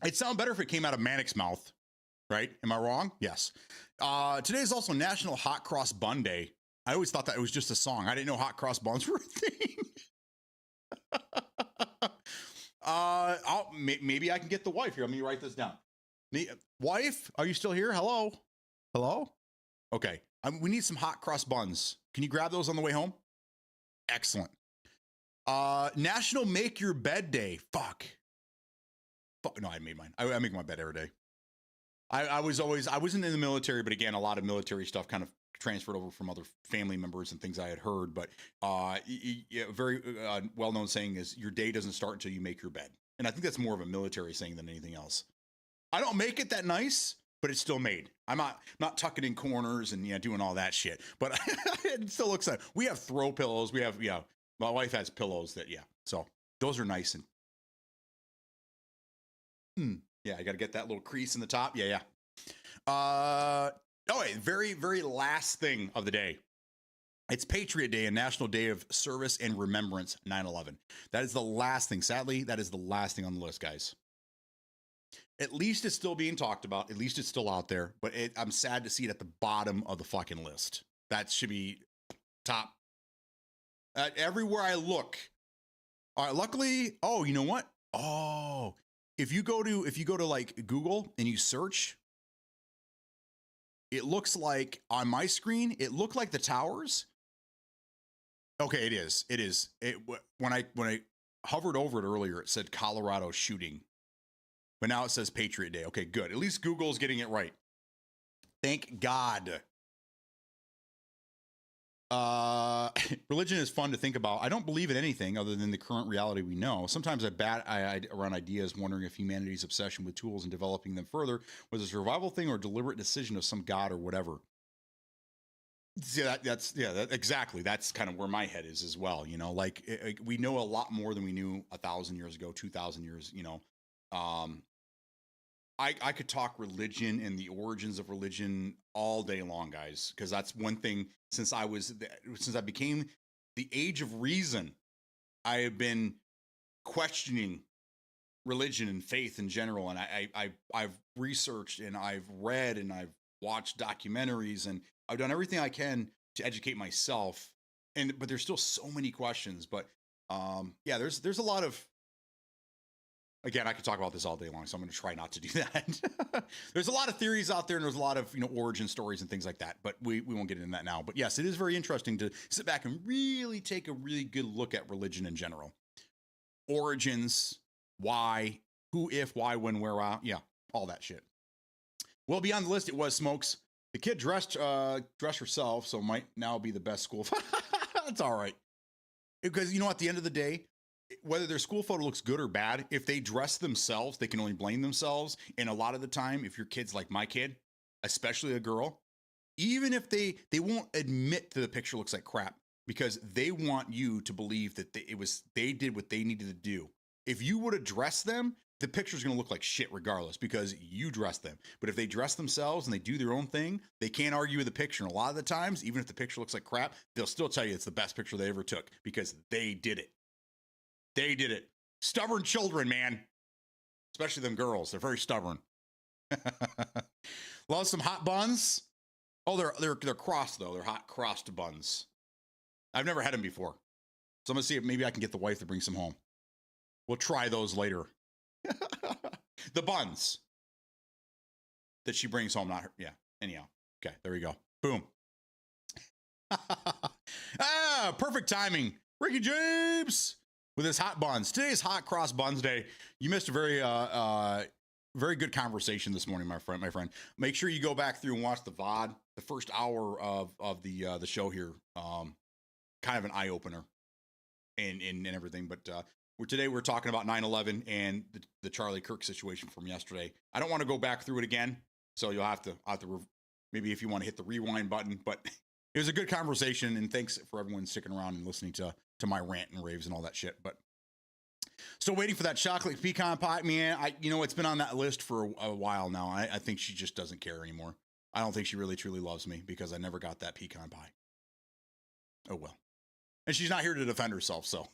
it'd sound better if it came out of Manic's mouth, right? Am I wrong? Yes. Today is also National Hot Cross Bun Day. I always thought that it was just a song. I didn't know hot cross buns were a thing. Maybe I can get the wife here. Let me write this down. Wife, are you still here? Hello? Okay. We need some hot cross buns. Can you grab those on the way home? Excellent. National Make Your Bed Day. Fuck. No, I made mine. I make my bed every day. I wasn't in the military, but again, a lot of military stuff kind of transferred over from other family members and things I had heard. But very well-known saying is your day doesn't start until you make your bed. And I think that's more of a military saying than anything else. I don't make it that nice, but it's still made. I'm not tucking in corners and doing all that shit. But it still looks like we have throw pillows. We have my wife has pillows that so those are nice and I got to get that little crease in the top. Very, very last thing of the day. It's Patriot Day and National Day of Service and Remembrance, 9/11. That is the last thing. Sadly, that is the last thing on the list, guys. At least it's still being talked about. At least it's still out there. But I'm sad to see it at the bottom of the fucking list. That should be top. Everywhere I look. All right, luckily, you know what? Oh, if you go to like Google and you search, it looks like on my screen, it looked like the towers. Okay, it is. When I hovered over it earlier, it said Colorado shooting, but now it says Patriot Day. Okay, good. At least Google's getting it right. Thank God. Religion is fun to think about. I don't believe in anything other than the current reality we know. Sometimes I bat around ideas, wondering if humanity's obsession with tools and developing them further was a survival thing or a deliberate decision of some god or whatever. Yeah, exactly. That's kind of where my head is as well. We know a lot more than we knew 1,000 years ago, 2,000 years. I could talk religion and the origins of religion all day long, guys, because that's one thing. Since I became the age of reason, I have been questioning religion and faith in general, and I've researched and I've read and I've watched documentaries and I've done everything I can to educate myself. But there's still so many questions. But there's a lot of. Again, I could talk about this all day long, so I'm going to try not to do that. There's a lot of theories out there, and there's a lot of origin stories and things like that, but we won't get into that now. But yes, it is very interesting to sit back and really take a really good look at religion in general. Origins, why, who, if, why, when, where, all that shit. Well, beyond the list, it was Smokes. The kid dressed herself, so might now be the best school. That's all right. Because, at the end of the day, whether their school photo looks good or bad, if they dress themselves, they can only blame themselves. And a lot of the time, if your kid's like my kid, especially a girl, even if they won't admit that the picture looks like crap because they want you to believe that they did what they needed to do. If you would have dressed them, the picture's going to look like shit regardless because you dressed them. But if they dress themselves and they do their own thing, they can't argue with the picture. And a lot of the times, even if the picture looks like crap, they'll still tell you it's the best picture they ever took because they did it. They did it. Stubborn children, man. Especially them girls. They're very stubborn. Love some hot buns. Oh, they're crossed though. They're hot crossed buns. I've never had them before, so I'm gonna see if maybe I can get the wife to bring some home. We'll try those later. The buns that she brings home, not her. Yeah. Anyhow, okay, there we go. Boom. Perfect timing. Ricky James with his hot buns. Today's hot cross buns day. You missed a very good conversation this morning, my friend. Make sure you go back through and watch the VOD, the first hour of the show here. Kind of an eye opener and everything. But today we're talking about 9/11 and the Charlie Kirk situation from yesterday. I don't want to go back through it again, so you'll have to maybe if you want to hit the rewind button. But it was a good conversation, and thanks for everyone sticking around and listening to my rant and raves and all that shit. But still waiting for that chocolate pecan pie, man. It's been on that list for a while now. I think she just doesn't care anymore. I don't think she really truly loves me because I never got that pecan pie. Oh well. And she's not here to defend herself, so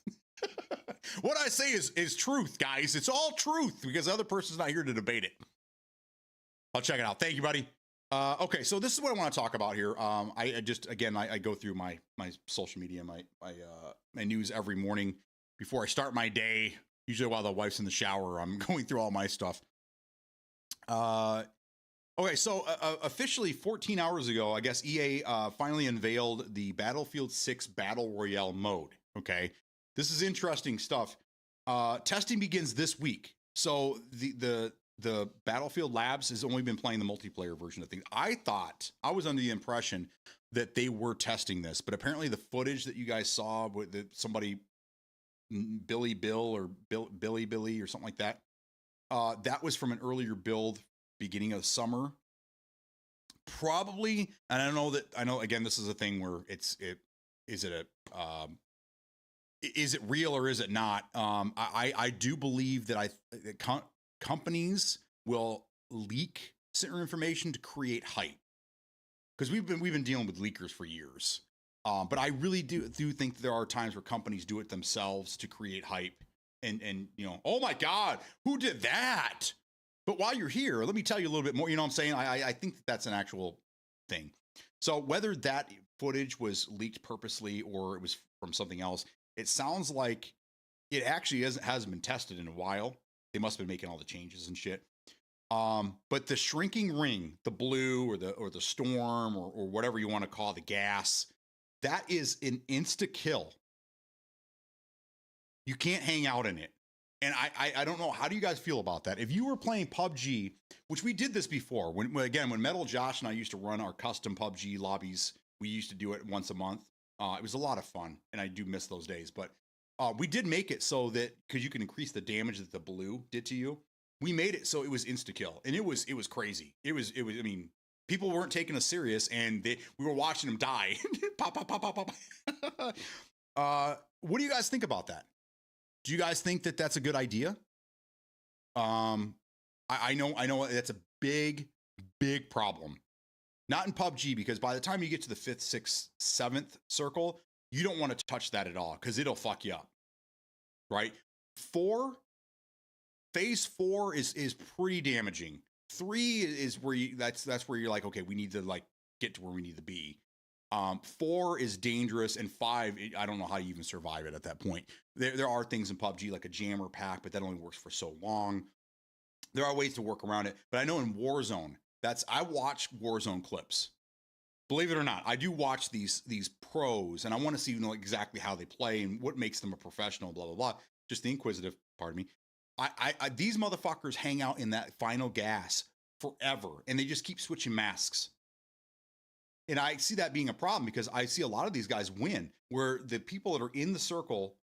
what I say is truth, guys. It's all truth because the other person's not here to debate it. I'll check it out. Thank you, buddy. Okay, so this is what I want to talk about here. I go through my social media, my news every morning before I start my day. Usually while the wife's in the shower, I'm going through all my stuff. Okay, so officially 14 hours ago, I guess EA finally unveiled the Battlefield 6 Battle Royale mode. Okay, this is interesting stuff. Testing begins this week. So the Battlefield Labs has only been playing the multiplayer version of things. I was under the impression that they were testing this, but apparently the footage that you guys saw with somebody, Billy or Billy or something like that, that was from an earlier build beginning of summer. Probably, and I know again, this is a thing where is it real or is it not? I do believe that companies will leak certain information to create hype, because we've been dealing with leakers for years. But I really do think there are times where companies do it themselves to create hype and oh my God, who did that? But while you're here, let me tell you a little bit more. You know what I'm saying? I think that's an actual thing. So whether that footage was leaked purposely or it was from something else, it sounds like it actually hasn't been tested in a while. They must have been making all the changes and shit. But the shrinking ring, the blue or the storm or whatever you want to call the gas, that is an insta kill. You can't hang out in it. And I don't know, how do you guys feel about that? If you were playing PUBG, which we did this before, when Metal Josh and I used to run our custom PUBG lobbies, we used to do it once a month. It was a lot of fun, and I do miss those days. But we did make it so that, because you can increase the damage that the blue did to you, we made it so it was insta kill, and it was crazy. It was. I mean, people weren't taking us serious, and we were watching them die. Pop, pop, pop, pop, pop. What do you guys think about that? Do you guys think that that's a good idea? I know that's a big problem. Not in PUBG, because by the time you get to the 5th, 6th, 7th circle, you don't want to touch that at all because it'll fuck you up. Right? Phase 4 is pretty damaging. 3 is where that's where you're like, okay, we need to get to where we need to be. 4 is dangerous, and 5, I don't know how you even survive it at that point. There are things in PUBG like a jammer pack, but that only works for so long. There are ways to work around it, but I know in Warzone, I watch Warzone clips. Believe it or not, I do watch these pros, and I want to see exactly how they play and what makes them a professional. Blah blah blah. Just the inquisitive part of me. These motherfuckers hang out in that final gas forever, and they just keep switching masks. And I see that being a problem because I see a lot of these guys win, where the people that are in the circle,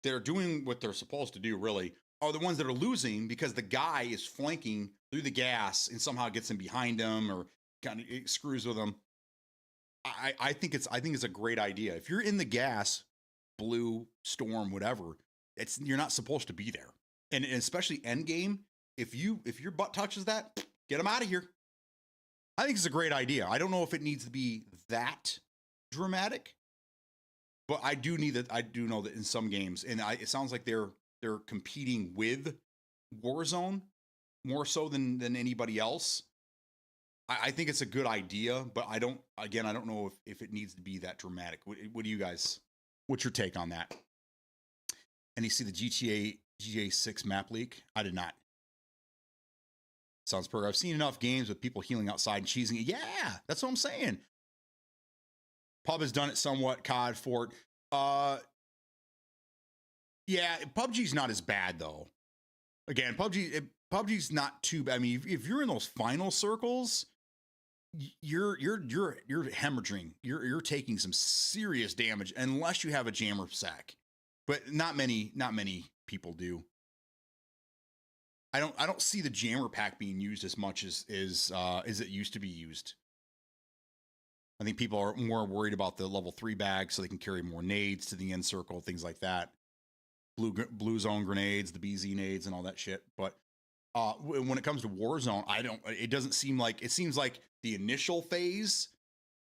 they're doing what they're supposed to do, really, are the ones that are losing because the guy is flanking through the gas and somehow gets in behind him or kind of screws with him. I think it's a great idea. If you're in the gas, blue, storm, whatever, you're not supposed to be there. And especially end game, if your butt touches that, get them out of here. I think it's a great idea. I don't know if it needs to be that dramatic, but I do know that in some games, and it sounds like they're competing with Warzone more so than anybody else. I think it's a good idea, but I don't know if it needs to be that dramatic. What do you guys, what's your take on that? And you see the GTA 6 map leak? I did not. Sounds perfect. I've seen enough games with people healing outside and cheesing it. Yeah, that's what I'm saying. Pub has done it somewhat. COD, Fort. Yeah, PUBG's not as bad though. Again, PUBG's not too bad. I mean, if you're in those final circles, you're hemorrhaging. You're taking some serious damage unless you have a jammer sack. But not many people do. I don't see the jammer pack being used as much as it used to be used. I think people are more worried about the level 3 bag so they can carry more nades to the end circle, things like that. Blue zone grenades, the BZ nades, and all that shit. But when it comes to Warzone, it doesn't seem like, it seems like the initial phase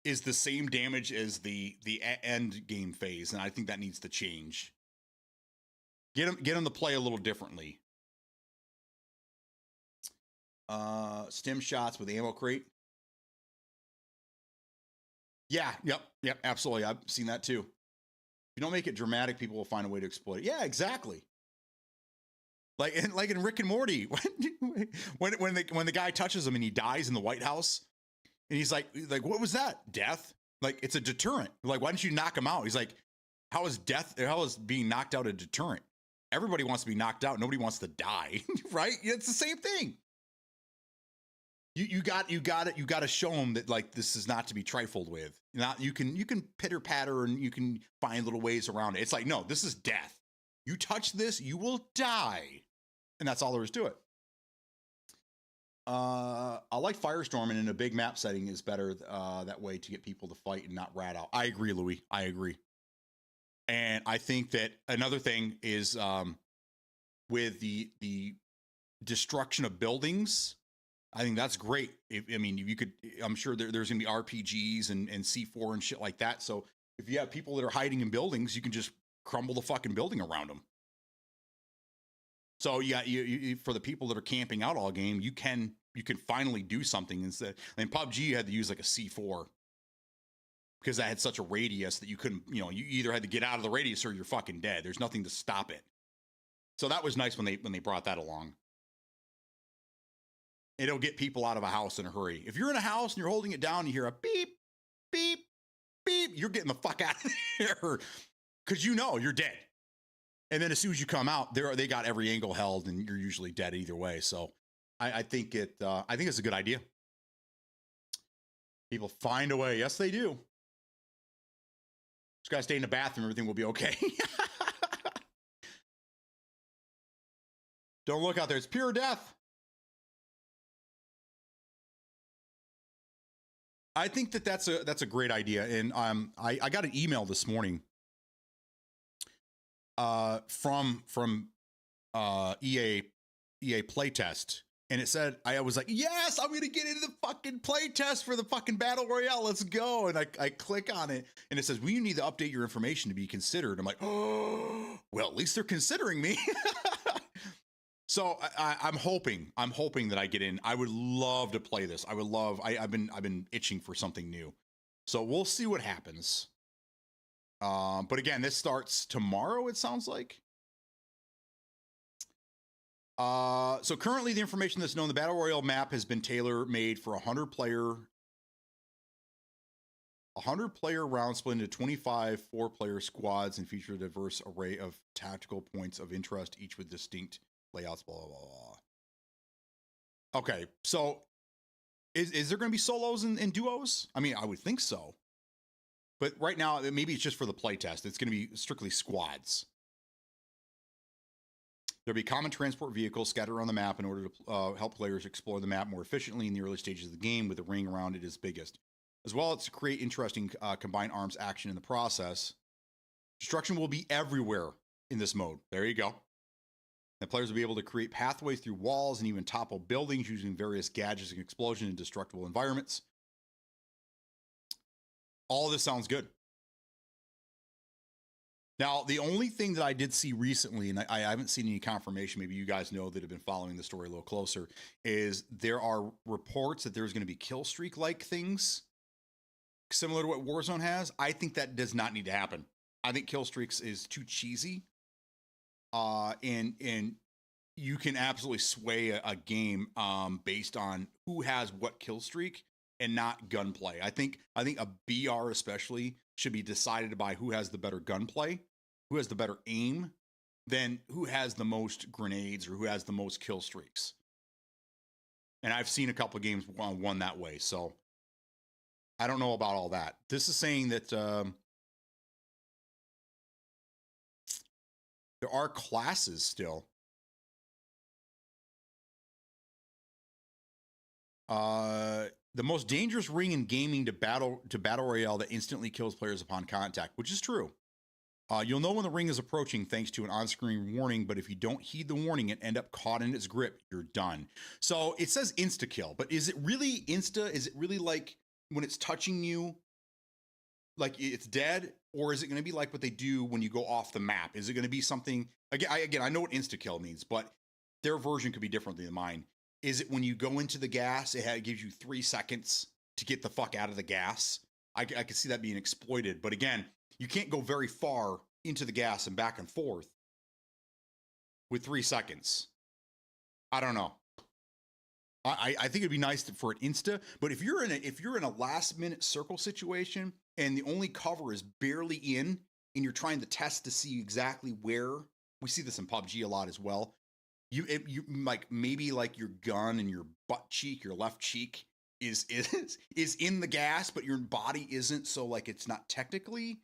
is the same damage as the end game phase, and I think that needs to change. Get them to play a little differently. Stim shots with ammo crate. Yeah, yep, absolutely. I've seen that too. If you don't make it dramatic, people will find a way to exploit it. Yeah, exactly. Like in Rick and Morty, when the guy touches him and he dies in the White House, and he's like, what was that? Death? Like, it's a deterrent. Like, why didn't you knock him out? He's like, how is being knocked out a deterrent? Everybody wants to be knocked out. Nobody wants to die, right? It's the same thing. You got to show them that, like, this is not to be trifled with. Not you can pitter patter and you can find little ways around it. It's like, no, this is death. You touch this, you will die, and that's all there is to it. I like Firestorming in a big map setting is better that way to get people to fight and not rat out. I agree, Louis. I agree. And I think that another thing is with the destruction of buildings. I think that's great. I mean, you could, I'm sure there's going to be RPGs and C4 and shit like that. So if you have people that are hiding in buildings, you can just crumble the fucking building around them. So you for the people that are camping out all game, you can finally do something instead. And PUBG, you had to use like a C4 because that had such a radius that you couldn't, you either had to get out of the radius or you're fucking dead. There's nothing to stop it. So that was nice when they brought that along. It'll get people out of a house in a hurry. If you're in a house and you're holding it down, you hear a beep, beep, beep, you're getting the fuck out of there because you're dead. And then as soon as you come out, they got every angle held, and you're usually dead either way. So I think it's a good idea. People find a way. Yes, they do. Just gotta stay in the bathroom. Everything will be okay. Don't look out there. It's pure death. I think that's a great idea. And I got an email this morning from EA playtest, and it said, I was like, yes, I'm gonna get into the fucking playtest for the fucking battle royale. Let's go. And I click on it, and it says, well, you need to update your information to be considered. I'm like, oh, well, at least they're considering me. So I'm hoping that I get in. I would love to play this. I've been itching for something new. So we'll see what happens. But again, this starts tomorrow, it sounds like. So currently the information that's known, the Battle Royale map has been tailor-made for 100 player round split into 25 4-player squads and feature a diverse array of tactical points of interest, each with distinct layouts, blah, blah, blah. Okay, so is there going to be solos and duos? I mean, I would think so. But right now, maybe it's just for the playtest. It's going to be strictly squads. There'll be common transport vehicles scattered around the map in order to help players explore the map more efficiently in the early stages of the game, with the ring around it is biggest. As well as to create interesting combined arms action in the process. Destruction will be everywhere in this mode. There you go. And players will be able to create pathways through walls and even topple buildings using various gadgets and explosion in destructible environments. All of this sounds good. Now, the only thing that I did see recently, and I haven't seen any confirmation, maybe you guys know that have been following the story a little closer, is there are reports that there's going to be kill streak like things similar to what Warzone has. I think that does not need to happen. I think kill streaks is too cheesy. And you can absolutely sway a game based on who has what kill streak and not gunplay. I think a BR especially should be decided by who has the better gunplay, who has the better aim, than who has the most grenades or who has the most kill streaks. And I've seen a couple of games won that way. So I don't know about all that. This is saying that there are classes still. The most dangerous ring in gaming to battle royale that instantly kills players upon contact, which is true. You'll know when the ring is approaching thanks to an on-screen warning, but if you don't heed the warning and end up caught in its grip, you're done. So it says insta kill, but is it really insta? Is it really like when it's touching you, like it's dead? Or is it going to be like what they do when you go off the map? Is it going to be something, again, I know what insta kill means, but their version could be different than mine. Is it when you go into the gas, it gives you 3 seconds to get the fuck out of the gas? I could see that being exploited. But again, you can't go very far into the gas and back and forth with 3 seconds. I don't know. I think it'd be nice for an insta, but if you're in a last minute circle situation and the only cover is barely in and you're trying to test to see exactly where, we see this in PUBG a lot as well. You like maybe like your gun and your butt cheek, your left cheek is in the gas, but your body isn't. So like it's not technically.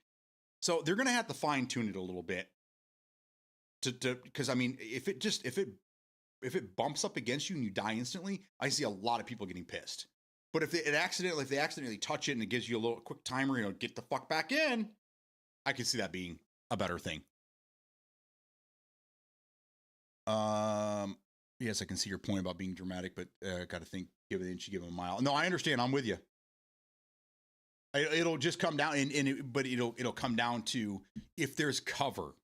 So they're gonna have to fine tune it a little bit. Because I mean, if it bumps up against you and you die instantly, I see a lot of people getting pissed. But if they accidentally touch it and it gives you a little quick timer, get the fuck back in, I can see that being a better thing. Yes, I can see your point about being dramatic, but got to think, give it an inch, give it a mile. No, I understand. I'm with you. It'll just come down, but it'll come down to if there's cover.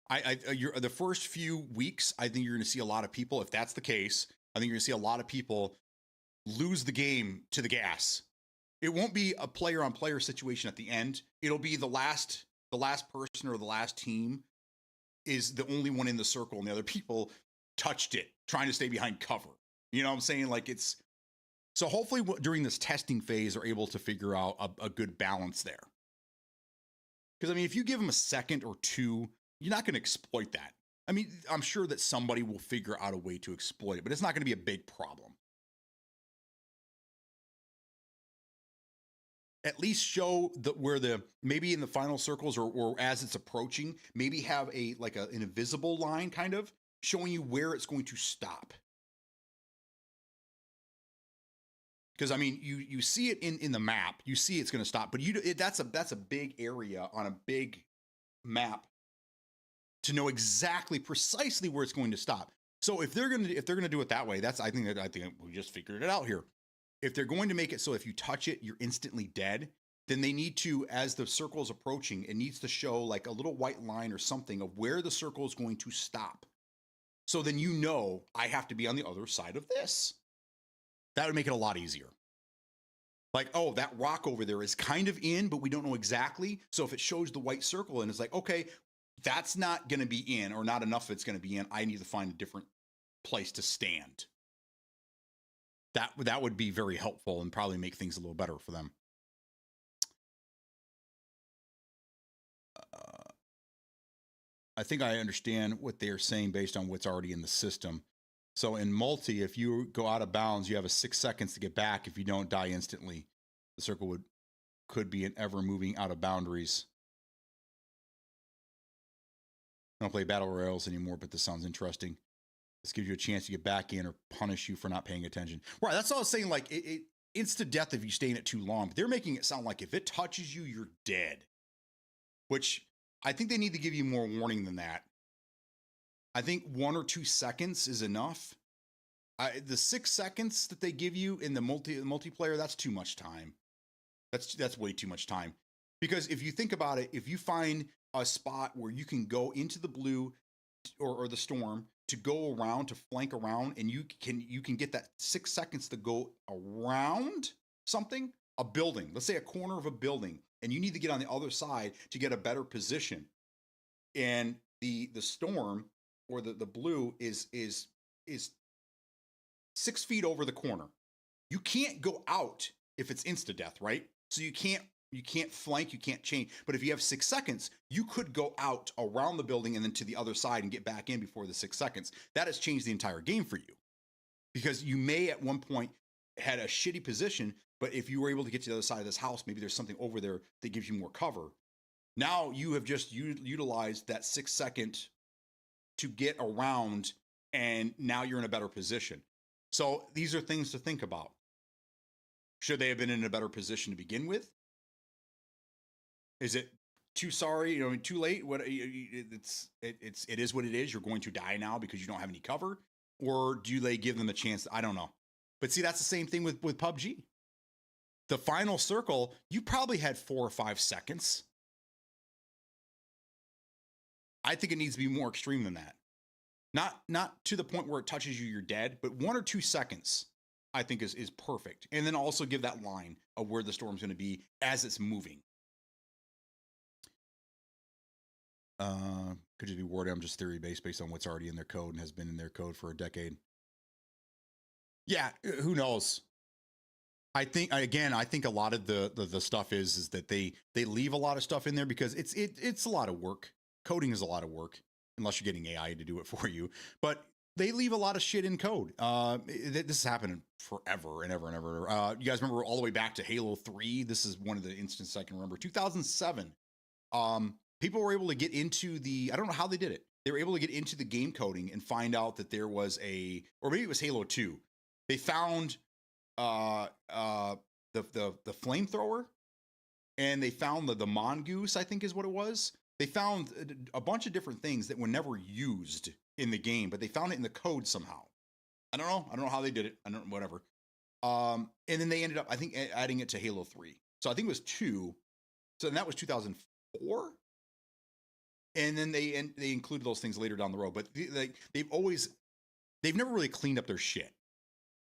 The first few weeks, I think you're going to see a lot of people. If that's the case, I think you're going to see a lot of people lose the game to the gas. It won't be a player on player situation at the end. It'll be the last person or the last team is the only one in the circle and the other people touched it, trying to stay behind cover. You know what I'm saying? Like so hopefully during this testing phase, they're able to figure out a good balance there. Because I mean, if you give them a second or two, you're not going to exploit that. I mean, I'm sure that somebody will figure out a way to exploit it, but it's not going to be a big problem. At least show where maybe in the final circles or as it's approaching, maybe have an invisible line kind of showing you where it's going to stop. Because I mean, you see it in the map, you see it's going to stop, but that's a big area on a big map to know exactly precisely where it's going to stop. So if they're gonna do it that way, I think we just figured it out here. If they're going to make it so if you touch it, you're instantly dead, then they need to, as the circle is approaching, it needs to show like a little white line or something of where the circle is going to stop. So then I have to be on the other side of this. That would make it a lot easier. Like, oh, that rock over there is kind of in, but we don't know exactly. So if it shows the white circle and it's like, okay, that's not going to be in or not enough of it's going to be in, I need to find a different place to stand. That would be very helpful and probably make things a little better for them. I think I understand what they're saying based on what's already in the system. So in multi, if you go out of bounds, you have 6 seconds to get back. If you don't die instantly, the circle could be an ever moving out of boundaries. I don't play battle royales anymore, but this sounds interesting. This gives you a chance to get back in or punish you for not paying attention. Right, that's all I was saying. Like, instant death if you stay in it too long. But they're making it sound like if it touches you, you're dead. Which I think they need to give you more warning than that. I think 1 or 2 seconds is enough. The 6 seconds that they give you in the multiplayer, that's too much time. That's way too much time. Because if you think about it, if you find a spot where you can go into the blue or the storm to go around, to flank around, and you can get that 6 seconds to go around something, a building, let's say a corner of a building, and you need to get on the other side to get a better position. And the storm or the blue is 6 feet over the corner. You can't go out if it's insta death, right? So you can't flank, you can't change. But if you have 6 seconds, you could go out around the building and then to the other side and get back in before the 6 seconds. That has changed the entire game for you, because you may at one point had a shitty position, but if you were able to get to the other side of this house, maybe there's something over there that gives you more cover. Now you have just utilized that 6 second to get around, and now you're in a better position. So these are things to think about. Should they have been in a better position to begin with? Is it too late? What it is what it is. You're going to die now because you don't have any cover, or do they give them a chance? I don't know. But see, that's the same thing with PUBG. The final circle, you probably had 4 or 5 seconds. I think it needs to be more extreme than that. Not to the point where it touches you, you're dead, but 1 or 2 seconds, I think is perfect. And then also give that line of where the storm's going to be as it's moving. Could just be word. I'm just theory based on what's already in their code and has been in their code for a decade. Yeah, who knows? I think a lot of the stuff is that they leave a lot of stuff in there because it's a lot of work. Coding is a lot of work, unless you're getting AI to do it for you. But they leave a lot of shit in code. This has happened forever and ever and ever. You guys remember all the way back to Halo 3? This is one of the instances I can remember. 2007. People were able to get into I don't know how they did it. They were able to get into the game coding and find out that there was or maybe it was Halo 2. They found the flamethrower, and they found the mongoose, I think is what it was. They found a bunch of different things that were never used in the game, but they found it in the code somehow. I don't know how they did it. Whatever. And then they ended up, I think, adding it to Halo 3. So I think it was 2. So that was 2004. And then they included those things later down the road. But they've never really cleaned up their shit.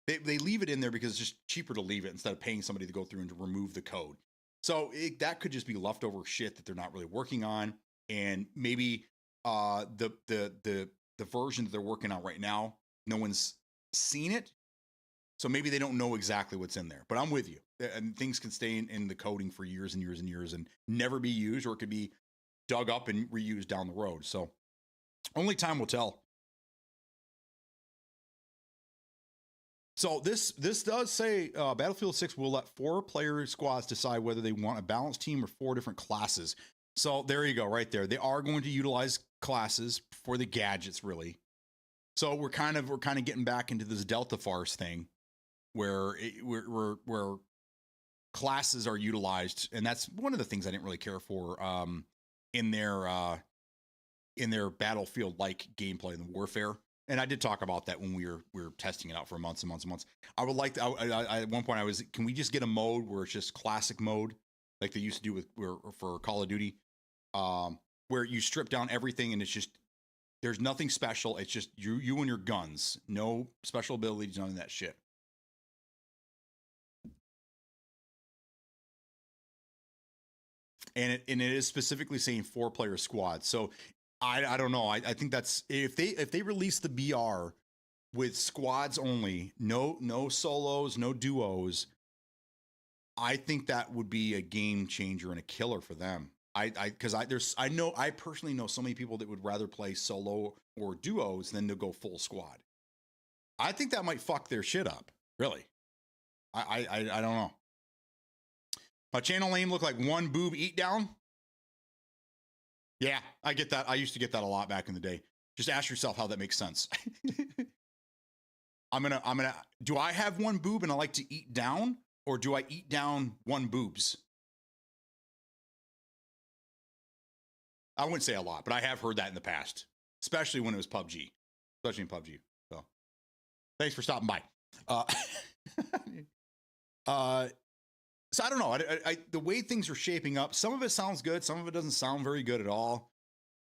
They leave it in there because it's just cheaper to leave it instead of paying somebody to go through and to remove the code. So that could just be leftover shit that they're not really working on, and maybe the version that they're working on right now, no one's seen it, so maybe they don't know exactly what's in there. But I'm with you, and things can stay in the coding for years and years and years and never be used, or it could be dug up and reused down the road. So only time will tell. So this does say Battlefield 6 will let 4-player squads decide whether they want a balanced team or 4 different classes. So there you go, right there. They are going to utilize classes for the gadgets, really. So we're kind of getting back into this Delta farce thing, where classes are utilized, and that's one of the things I didn't really care for in their Battlefield-like gameplay in the warfare. And I did talk about that when we were testing it out for months and months and months. I would like to, at one point can we just get a mode where it's just classic mode, like they used to do for Call of Duty, where you strip down everything and it's just, there's nothing special. It's just you and your guns, no special abilities, none of that shit. And it is specifically saying 4-player squad. So I don't know. I think that's, if they release the BR with squads only, no solos, no duos, I think that would be a game changer and a killer for them. I personally know so many people that would rather play solo or duos than to go full squad. I think that might fuck their shit up. Really. I don't know. My channel name looked like One Boob Eat Down. Yeah, I get that. I used to get that a lot back in the day. Just ask yourself how that makes sense. Do I have one boob and I like to eat down, or do I eat down one boobs? I wouldn't say a lot, but I have heard that in the past, especially when it was PUBG, especially in PUBG. So thanks for stopping by. So I don't know. The way things are shaping up, some of it sounds good, some of it doesn't sound very good at all.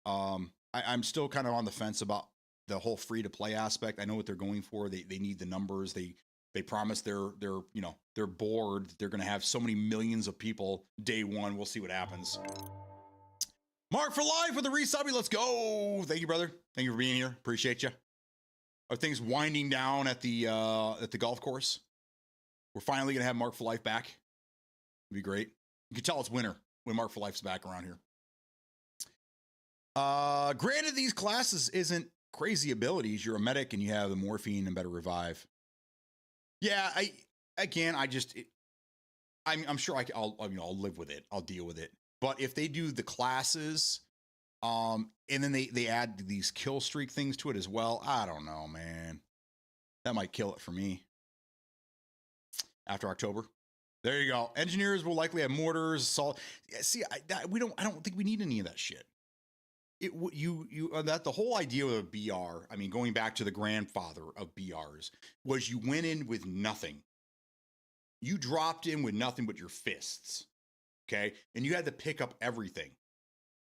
I'm still kind of on the fence about the whole free to play aspect. I know what they're going for. They need the numbers. They promise they're bored. They're going to have so many millions of people day one. We'll see what happens. Mark for life with the resubby. Let's go. Thank you, brother. Thank you for being here. Appreciate you. Are things winding down at the golf course? We're finally going to have Mark for life back. It'd be great. You can tell it's winter when Mark for life's back around here. Granted, these classes isn't crazy abilities. You're a medic and you have the morphine and better revive. Yeah, I'm sure I'll live with it. I'll deal with it. But if they do the classes, and then they add these kill streak things to it as well, I don't know, man. That might kill it for me. After October. There you go. Engineers will likely have mortars, assault. See, I don't think we need any of that shit. That the whole idea of a BR, I mean, going back to the grandfather of BRs, was you went in with nothing. You dropped in with nothing but your fists. Okay. And you had to pick up everything.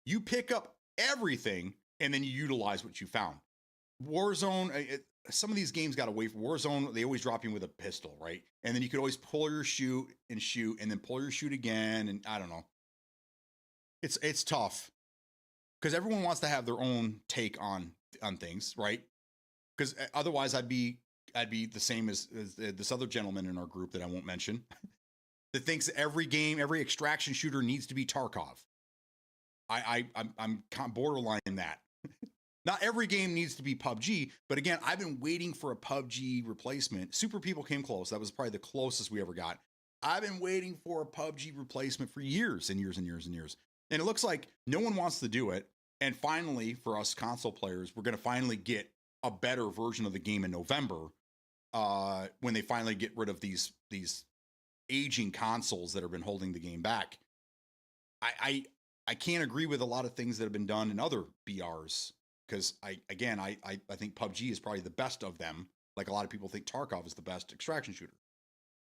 You pick up everything and then you utilize what you found. Warzone, some of these games got away from Warzone. They always drop you with a pistol, right? And then you could always pull your shoot and then pull your shoot again. And I don't know. It's tough because everyone wants to have their own take on things, right? Because otherwise I'd be the same as this other gentleman in our group that I won't mention that thinks every game, every extraction shooter needs to be Tarkov. I'm borderline in that. Not every game needs to be PUBG, but again, I've been waiting for a PUBG replacement. Super People came close. That was probably the closest we ever got. I've been waiting for a PUBG replacement for years and years and years and years. And it looks like no one wants to do it. And finally, for us console players, we're going to finally get a better version of the game in November when they finally get rid of these aging consoles that have been holding the game back. I can't agree with a lot of things that have been done in other BRs. Because I think PUBG is probably the best of them. Like a lot of people think Tarkov is the best extraction shooter.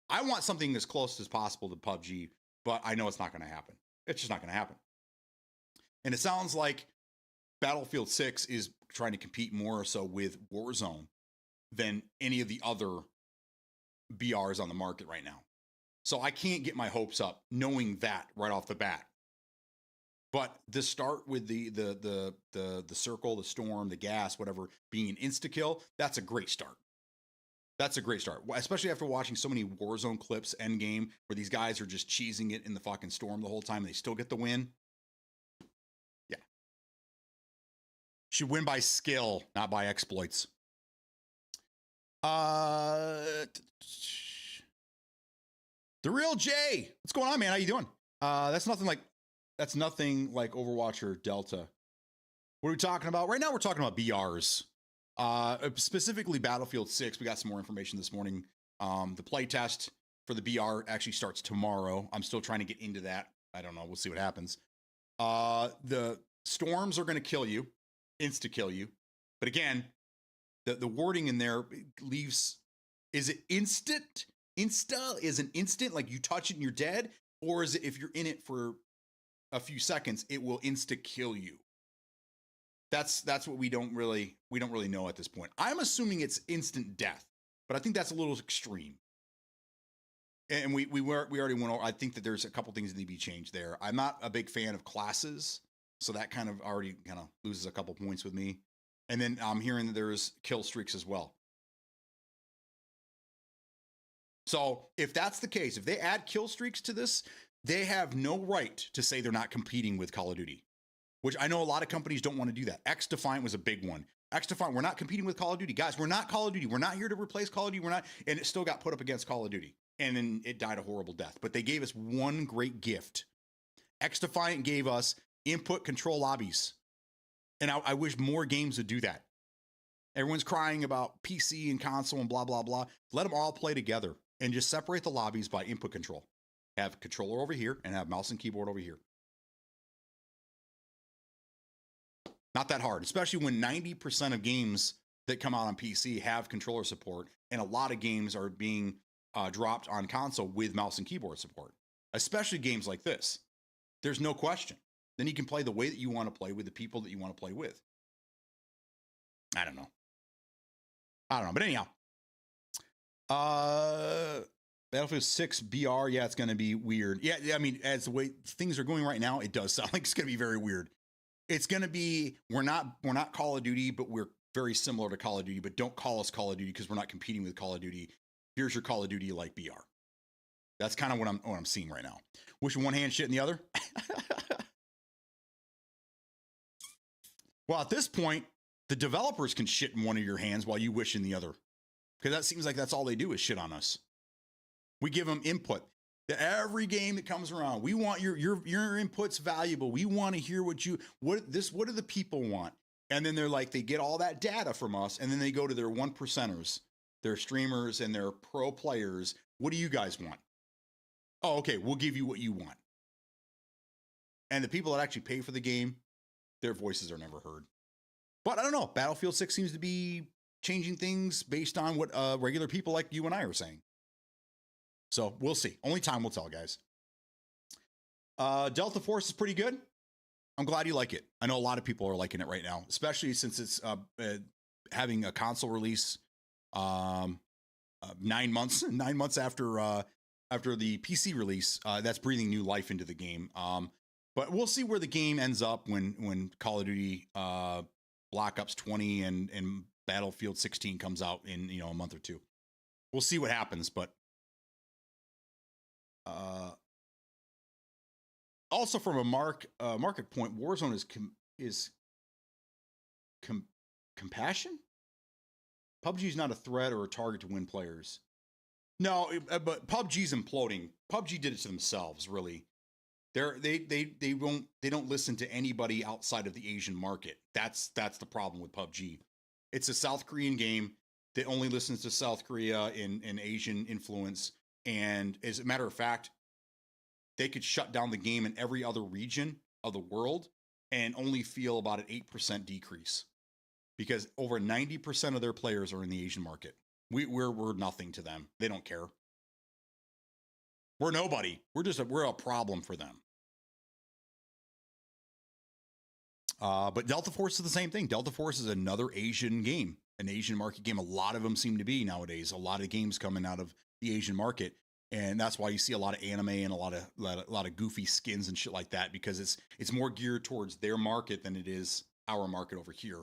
I want something as close as possible to PUBG, but I know it's not going to happen. It's just not going to happen. And it sounds like Battlefield 6 is trying to compete more or so with Warzone than any of the other BRs on the market right now. So I can't get my hopes up knowing that right off the bat. But the start with the circle, the storm, the gas, whatever, being an insta-kill, that's a great start. That's a great start, especially after watching so many Warzone clips endgame where these guys are just cheesing it in the fucking storm the whole time and they still get the win. Yeah. Should win by skill, not by exploits. The Real J. What's going on, man? How you doing? That's nothing like Overwatch or Delta. What are we talking about? Right now we're talking about BRs. Specifically Battlefield 6. We got some more information this morning. The playtest for the BR actually starts tomorrow. I'm still trying to get into that. I don't know. We'll see what happens. The storms are going to kill you. Insta-kill you. But again, the wording in there leaves... Is it instant? Insta is an instant, like you touch it and you're dead? Or is it if you're in it for a few seconds, it will insta-kill you? That's what we don't really know at this point. I'm assuming it's instant death, but I think that's a little extreme. And we already went over. I think that there's a couple things that need to be changed there. I'm not a big fan of classes, so that kind of already kind of loses a couple points with me. And then I'm hearing that there's kill streaks as well. So if that's the case, if they add kill streaks to this, they have no right to say they're not competing with Call of Duty, which I know a lot of companies don't want to do that. X-Defiant was a big one. X-Defiant, we're not competing with Call of Duty. Guys, we're not Call of Duty. We're not here to replace Call of Duty. We're not, and it still got put up against Call of Duty. And then it died a horrible death. But they gave us one great gift. X-Defiant gave us input control lobbies. And I wish more games would do that. Everyone's crying about PC and console and blah, blah, blah. Let them all play together and just separate the lobbies by input control. Have controller over here and have mouse and keyboard over here. Not that hard, especially when 90% of games that come out on PC have controller support, and a lot of games are being dropped on console with mouse and keyboard support. especially games like this. There's no question. Then you can play the way that you want to play with the people that you want to play with. I don't know. But anyhow, Battlefield 6 BR, yeah, it's going to be weird. Yeah, I mean, as the way things are going right now, it does sound like it's going to be very weird. It's going to be, we're not Call of Duty, but we're very similar to Call of Duty, but don't call us Call of Duty because we're not competing with Call of Duty. Here's your Call of Duty like BR. That's kind of what I'm seeing right now. Wishing one hand, shit in the other. Well, at this point, the developers can shit in one of your hands while you wish in the other. Because that seems like that's all they do is shit on us. We give them input. Every game that comes around, we want your input's valuable. We want to hear what do the people want? And then they're like, they get all that data from us, and then they go to their 1%ers, their streamers and their pro players. What do you guys want? Oh, okay, we'll give you what you want. And the people that actually pay for the game, their voices are never heard. But I don't know. Battlefield 6 seems to be changing things based on what regular people like you and I are saying. So we'll see. Only time will tell, guys. Delta Force is pretty good. I'm glad you like it. I know a lot of people are liking it right now, especially since it's having a console release 9 months after the PC release. That's breathing new life into the game. But we'll see where the game ends up when Call of Duty Black Ops 20 and Battlefield 16 comes out in a month or two. We'll see what happens, but also from a market point, Warzone is compassion. PUBG is not a threat or a target to win players. No, but PUBG's imploding. PUBG did it to themselves, really. They don't listen to anybody outside of the Asian market. That's the problem with PUBG. It's a South Korean game that only listens to South Korea in Asian influence. And as a matter of fact, they could shut down the game in every other region of the world and only feel about an 8% decrease because over 90% of their players are in the Asian market. We're nothing to them. They don't care. We're nobody. We're a problem for them. But Delta Force is the same thing. Delta Force is another Asian game, an Asian market game. A lot of them seem to be nowadays. A lot of games coming out of the Asian market, and that's why you see a lot of anime and a lot of goofy skins and shit like that because it's more geared towards their market than it is our market over here.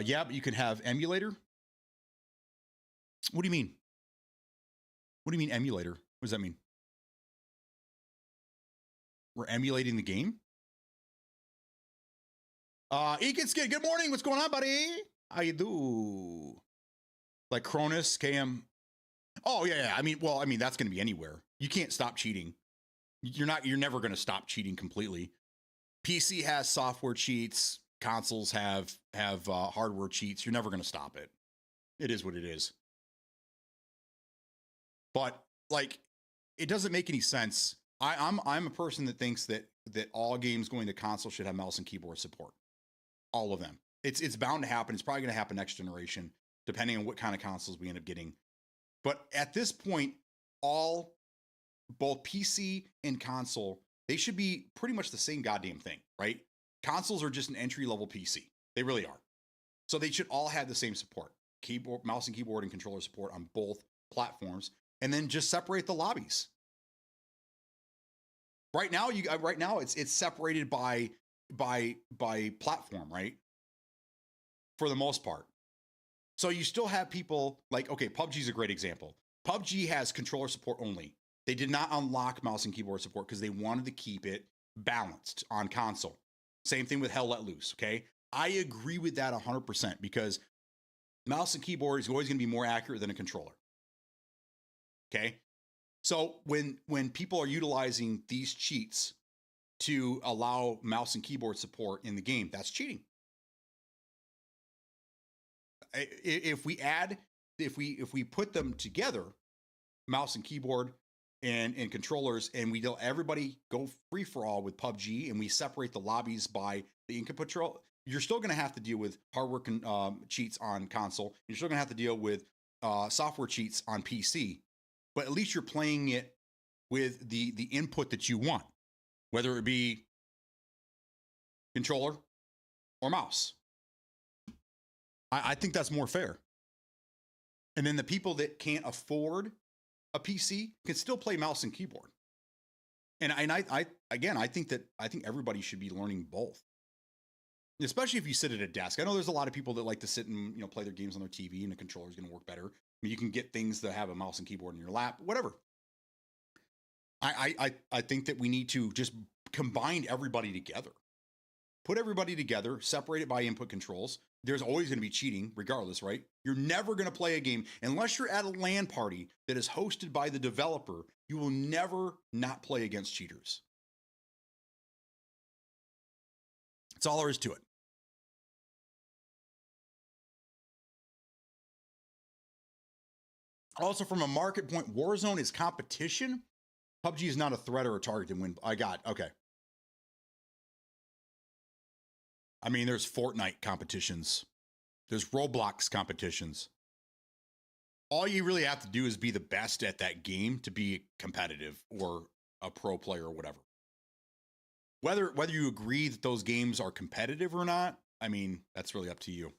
Yeah, but you can have emulator. What do you mean? What do you mean emulator? What does that mean? We're emulating the game? Ekin Skid, good morning. What's going on, buddy? How you do? Like Cronus, KM. Oh, yeah. I mean, that's going to be anywhere. You can't stop cheating. You're never going to stop cheating completely. PC has software cheats. Consoles have hardware cheats. You're never going to stop it. It is what it is. But like, it doesn't make any sense. I'm a person that thinks that all games going to console should have mouse and keyboard support. All of them. It's bound to happen. It's probably going to happen next generation, depending on what kind of consoles we end up getting. But at this point, both PC and console, they should be pretty much the same goddamn thing, right? Consoles are just an entry-level PC. They really are. So they should all have the same support. Keyboard, mouse and keyboard and controller support on both platforms, and then just separate the lobbies. Right now, it's separated by platform, right? For the most part. So you still have people like, okay, PUBG is a great example. PUBG has controller support only. They did not unlock mouse and keyboard support because they wanted to keep it balanced on console. Same thing with Hell Let Loose, okay? I agree with that 100% because mouse and keyboard is always going to be more accurate than a controller. Okay? So when people are utilizing these cheats to allow mouse and keyboard support in the game, that's cheating. If we put them together, mouse and keyboard and controllers, and we let everybody go free for all with PUBG, and we separate the lobbies by the input control, you're still going to have to deal with hardware cheats on console. You're still going to have to deal with software cheats on PC, but at least you're playing it with the input that you want, whether it be controller or mouse. I think that's more fair. And then the people that can't afford a PC can still play mouse and keyboard. And I think everybody should be learning both, especially if you sit at a desk. I know there's a lot of people that like to sit and play their games on their TV, and the controller is going to work better. I mean, you can get things that have a mouse and keyboard in your lap, whatever. I think that we need to just combine everybody together, put everybody together, separate it by input controls. There's always going to be cheating regardless, right? You're never going to play a game unless you're at a LAN party that is hosted by the developer. You will never not play against cheaters. That's all there is to it. Also, from a market point, Warzone is competition. PUBG is not a threat or a target to win. Okay. I mean, there's Fortnite competitions. There's Roblox competitions. All you really have to do is be the best at that game to be competitive or a pro player or whatever. Whether you agree that those games are competitive or not, I mean, that's really up to you.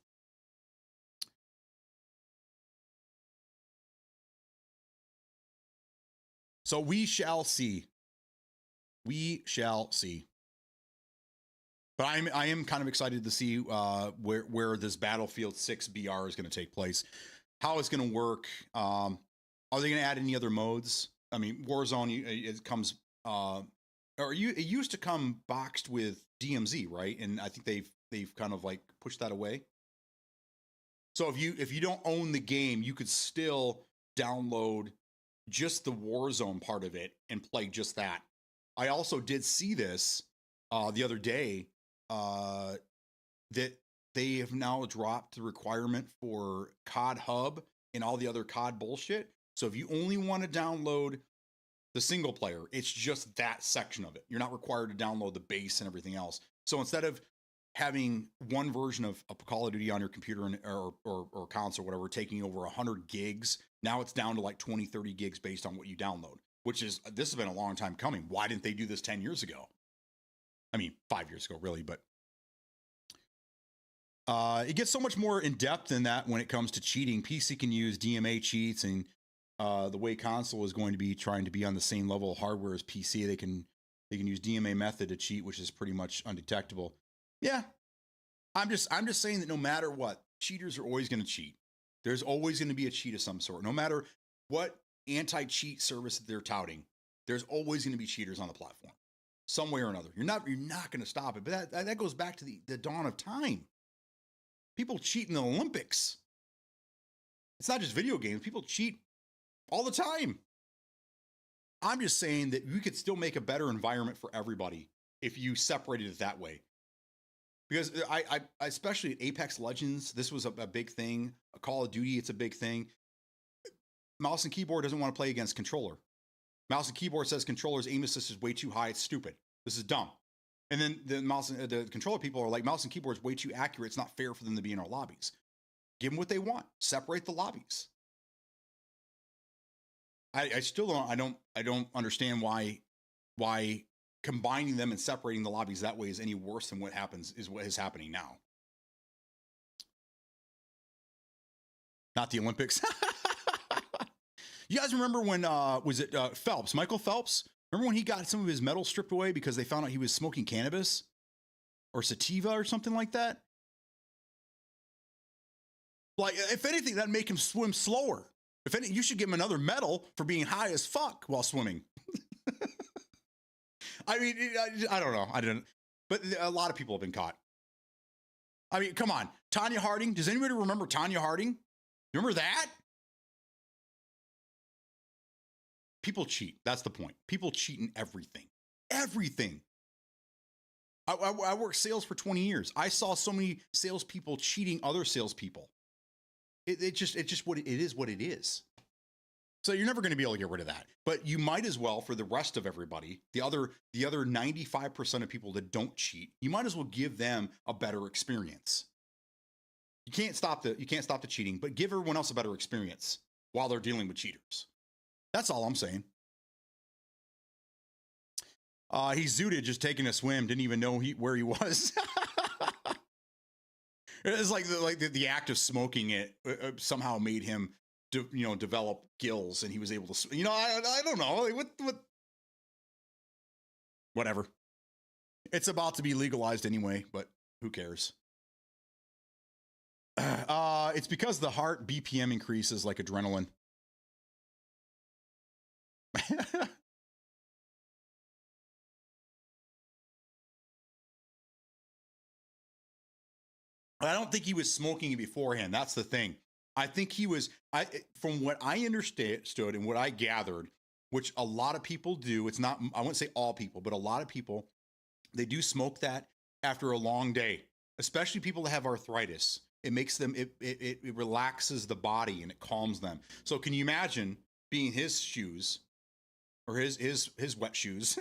So we shall see. We shall see. But I am kind of excited to see where this Battlefield 6 BR is going to take place, how it's going to work. Are they going to add any other modes? I mean, Warzone, it comes, it used to come boxed with DMZ, right? And I think they've kind of like pushed that away. So if you don't own the game, you could still download just the Warzone part of it and play just that. I also did see this the other day. That they have now dropped the requirement for COD Hub and all the other COD bullshit. So if you only want to download the single player, it's just that section of it. You're not required to download the base and everything else. So instead of having one version of Call of Duty on your computer or console or whatever, taking over 100 gigs, now it's down to like 20, 30 gigs based on what you download, this has been a long time coming. Why didn't they do this 10 years ago? I mean, 5 years ago, really, but it gets so much more in depth than that when it comes to cheating. PC can use DMA cheats, and the way console is going to be trying to be on the same level of hardware as PC, they can use DMA method to cheat, which is pretty much undetectable. Yeah, I'm just saying that no matter what, cheaters are always going to cheat. There's always going to be a cheat of some sort, no matter what anti-cheat service that they're touting. There's always going to be cheaters on the platform, some way or another. You're not going to stop it. But that goes back to the dawn of time. People cheat in the Olympics. It's not just video games. People cheat all the time. I'm just saying that you could still make a better environment for everybody if you separated it that way. Because I especially at Apex Legends, this was a big thing. A Call of Duty, it's a big thing. Mouse and keyboard doesn't want to play against controller. Mouse and keyboard says controller's aim assist is way too high. It's stupid. This is dumb. And then the controller people are like, mouse and keyboard is way too accurate. It's not fair for them to be in our lobbies. Give them what they want. Separate the lobbies. I still don't understand why combining them and separating the lobbies that way is any worse than what is happening now. Not the Olympics. You guys remember when was it Phelps, Michael Phelps? Remember when he got some of his medals stripped away because they found out he was smoking cannabis or sativa or something like that? Like, if anything, that'd make him swim slower. If any, you should give him another medal for being high as fuck while swimming. I mean, I don't know. I didn't, but a lot of people have been caught. I mean, come on. Tanya Harding. Does anybody remember Tanya Harding? Remember that? People cheat. That's the point. People cheat in everything. Everything. I worked sales for 20 years. I saw so many salespeople cheating other salespeople. It is what it is. So you're never going to be able to get rid of that. But you might as well, for the rest of everybody, the other 95% of people that don't cheat, you might as well give them a better experience. You can't stop the cheating, but give everyone else a better experience while they're dealing with cheaters. That's all I'm saying. He zooted just taking a swim, didn't even know where he was. It's like the act of smoking it somehow made him develop gills, and he was able to, I don't know, whatever. It's about to be legalized anyway, but who cares? It's because the heart BPM increases like adrenaline. I don't think he was smoking it beforehand. That's the thing. I think he was, from what I understood and what I gathered, which a lot of people do, it's not, I wouldn't say all people, but a lot of people, they do smoke that after a long day, especially people that have arthritis. It makes them, it relaxes the body and it calms them. So can you imagine being his shoes or his wet shoes,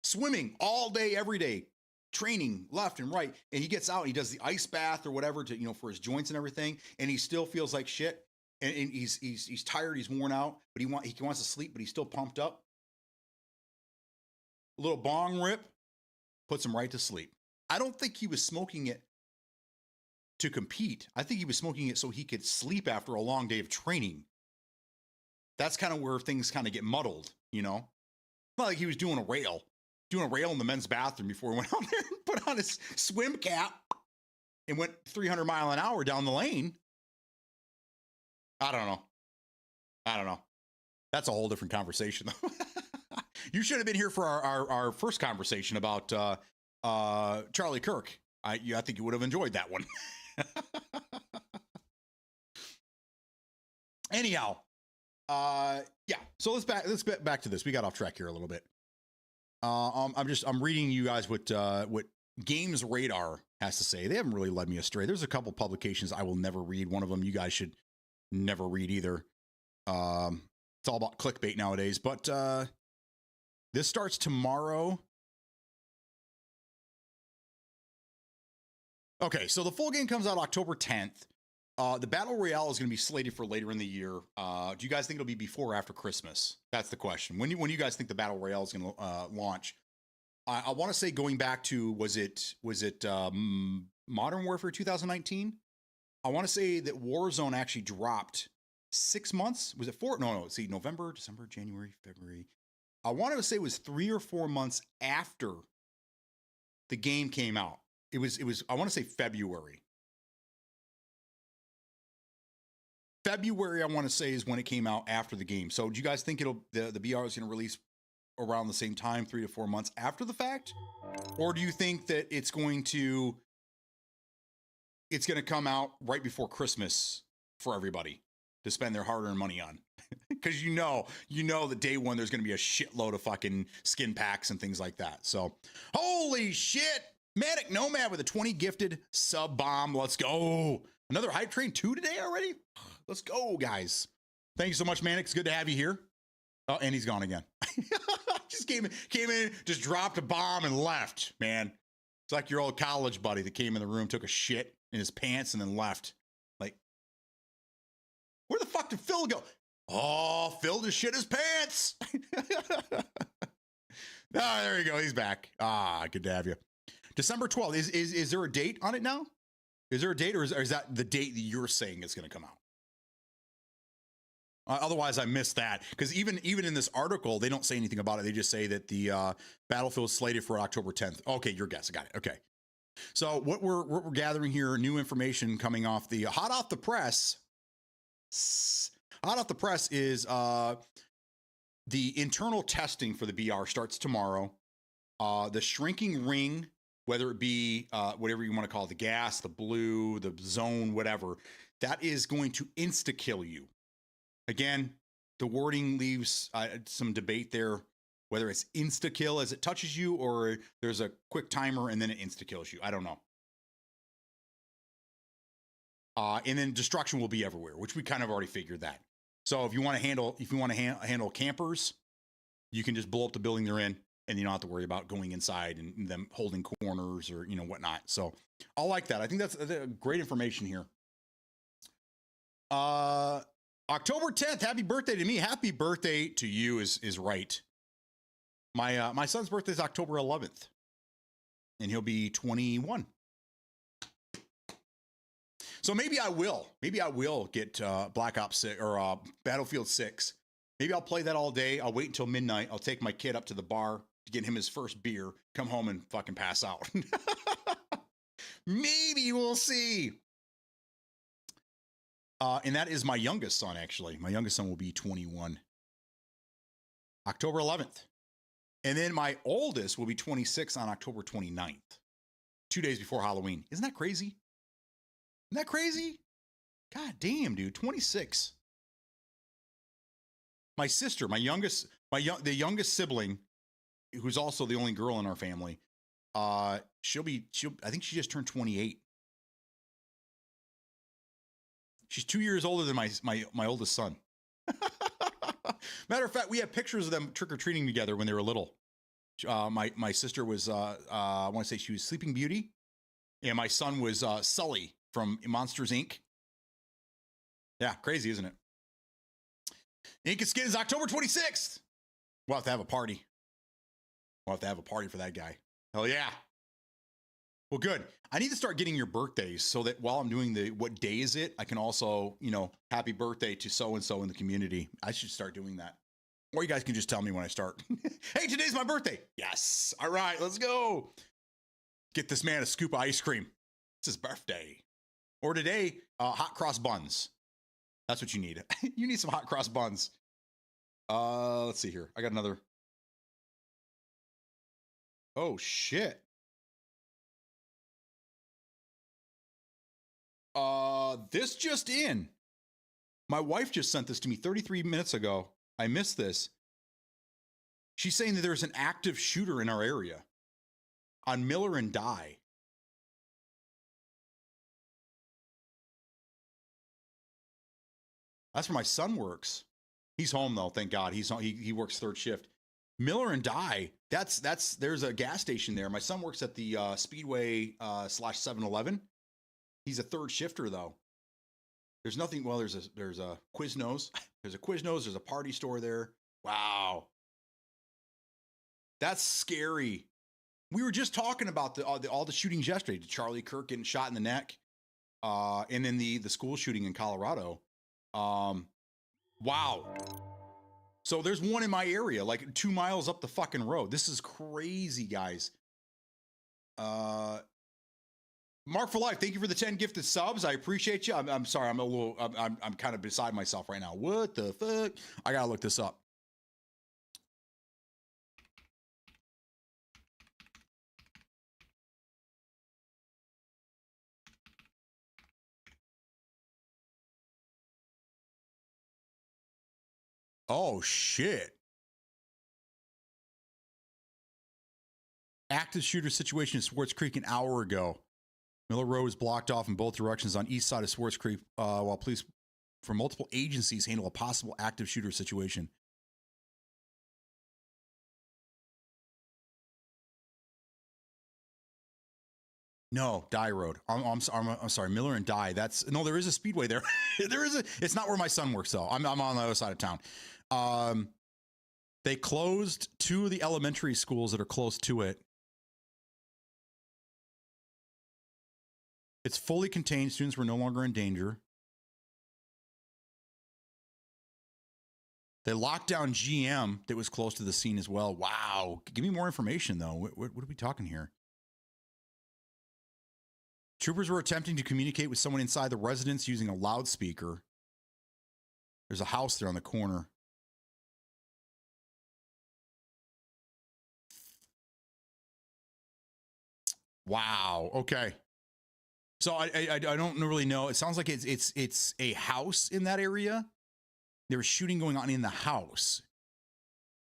swimming all day, every day, training left and right, and he gets out and he does the ice bath or whatever to for his joints and everything, and he still feels like shit, and he's tired, he's worn out, but he wants to sleep, but he's still pumped up. A little bong rip puts him right to sleep. I don't think he was smoking it to compete. I think he was smoking it so he could sleep after a long day of training. That's kind of where things kind of get muddled, Not like he was doing a rail in the men's bathroom before he went out there and put on his swim cap and went 300 mile an hour down the lane. I don't know. That's a whole different conversation, though. You should have been here for our first conversation about Charlie Kirk. I think you would have enjoyed that one. Anyhow, yeah. So let's get back to this. We got off track here a little bit. I'm reading you guys what Games Radar has to say. They haven't really led me astray. There's a couple publications I will never read. One of them you guys should never read either. It's all about clickbait nowadays. But this starts tomorrow. Okay, so the full game comes out October 10th. The Battle Royale is going to be slated for later in the year. Do you guys think it'll be before or after Christmas? That's the question. When you guys think the Battle Royale is going to launch? I want to say going back to, was it Modern Warfare 2019? I want to say that Warzone actually dropped 6 months. Was it 4? No. See, November, December, January, February. I wanted to say it was 3 or 4 months after the game came out. It was. I want to say February. February, I want to say, is when it came out after the game. So do you guys think the BR is going to release around the same time, 3 to 4 months after the fact? Or do you think that it's going to come out right before Christmas for everybody to spend their hard-earned money on? Because you know that day one there's going to be a shitload of fucking skin packs and things like that. So, holy shit! Manic Nomad with a 20 gifted sub bomb. Let's go. Another Hype Train 2 today already? Let's go, guys. Thank you so much, Manic. It's good to have you here. Oh, and he's gone again. Just came in, just dropped a bomb and left, man. It's like your old college buddy that came in the room, took a shit in his pants, and then left. Like, where the fuck did Phil go? Oh, Phil just shit his pants. Oh, there you go. He's back. Ah, good to have you. December 12th. Is there a date on it now? Is there a date, or is that the date that you're saying it's going to come out? Otherwise, I missed that, because even in this article, they don't say anything about it. They just say that the Battlefield is slated for October 10th. Okay, your guess. I got it. Okay. So what we're gathering here, new information coming off the hot off the press. Hot off the press is the internal testing for the BR starts tomorrow. The shrinking ring, whether it be whatever you want to call it, the gas, the blue, the zone, whatever, that is going to insta-kill you. Again, the wording leaves some debate there, whether it's insta-kill as it touches you or there's a quick timer and then it insta-kills you. I don't know. And then destruction will be everywhere, which we kind of already figured that. So if you want to handle campers, you can just blow up the building they're in and you don't have to worry about going inside and them holding corners or, whatnot. So I like that. I think that's great information here. October 10th, happy birthday to me. Happy birthday to you is right. My son's birthday is October 11th, and he'll be 21. So maybe I will get Black Ops 6 or Battlefield 6. Maybe I'll play that all day. I'll wait until midnight. I'll take my kid up to the bar to get him his first beer, come home and fucking pass out. Maybe we'll see. And that is my youngest son, actually. My youngest son will be 21. October 11th. And then my oldest will be 26 on October 29th. 2 days before Halloween. Isn't that crazy? Isn't that crazy? God damn, dude. 26. My sister, the youngest sibling, who's also the only girl in our family, I think she just turned 28. She's 2 years older than my oldest son. Matter of fact, we have pictures of them trick-or-treating together when they were little. My sister was, I want to say she was Sleeping Beauty, and my son was Sully from Monsters, Inc. Yeah, crazy, isn't it? Ink and Skin is October 26th. We'll have to have a party. We'll have to have a party for that guy. Hell yeah. Well, good. I need to start getting your birthdays so that while I'm doing what day is it, I can also, happy birthday to so-and-so in the community. I should start doing that. Or you guys can just tell me when I start. Hey, today's my birthday. Yes. All right, let's go. Get this man a scoop of ice cream. It's his birthday. Or today, hot cross buns. That's what you need. You need some hot cross buns. Let's see here. I got another. Oh, shit. This just in. My wife just sent this to me 33 minutes ago. I missed this. She's saying that there's an active shooter in our area on Miller and Dye. That's where my son works. He's home though, thank God. He's home. He works third shift. Miller and Dye. There's a gas station there. My son works at the Speedway / 7-Eleven. He's a third shifter though. There's nothing. Well, there's a Quiznos. There's a Quiznos. There's a party store there. Wow, that's scary. We were just talking about all the shootings yesterday. Charlie Kirk getting shot in the neck, and then the school shooting in Colorado. Wow. So there's one in my area, like 2 miles up the fucking road. This is crazy, guys. Mark for Life, thank you for the 10 gifted subs. I appreciate you. I'm sorry, I'm kind of beside myself right now. What the fuck? I gotta look this up. Oh shit. Active shooter situation in Swartz Creek an hour ago. Miller Road is blocked off in both directions on east side of Swartz Creek while police from multiple agencies handle a possible active shooter situation. No, Dye Road. I'm sorry, Miller and Dye. There is a Speedway there. It's not where my son works though. I'm on the other side of town. They closed 2 of the elementary schools that are close to it. It's fully contained. Students were no longer in danger. They locked down GM that was close to the scene as well. Wow. Give me more information, though. What are we talking here? Troopers were attempting to communicate with someone inside the residence using a loudspeaker. There's a house there on the corner. Wow. Okay. So I don't really know. It sounds like it's a house in that area. There was shooting going on in the house.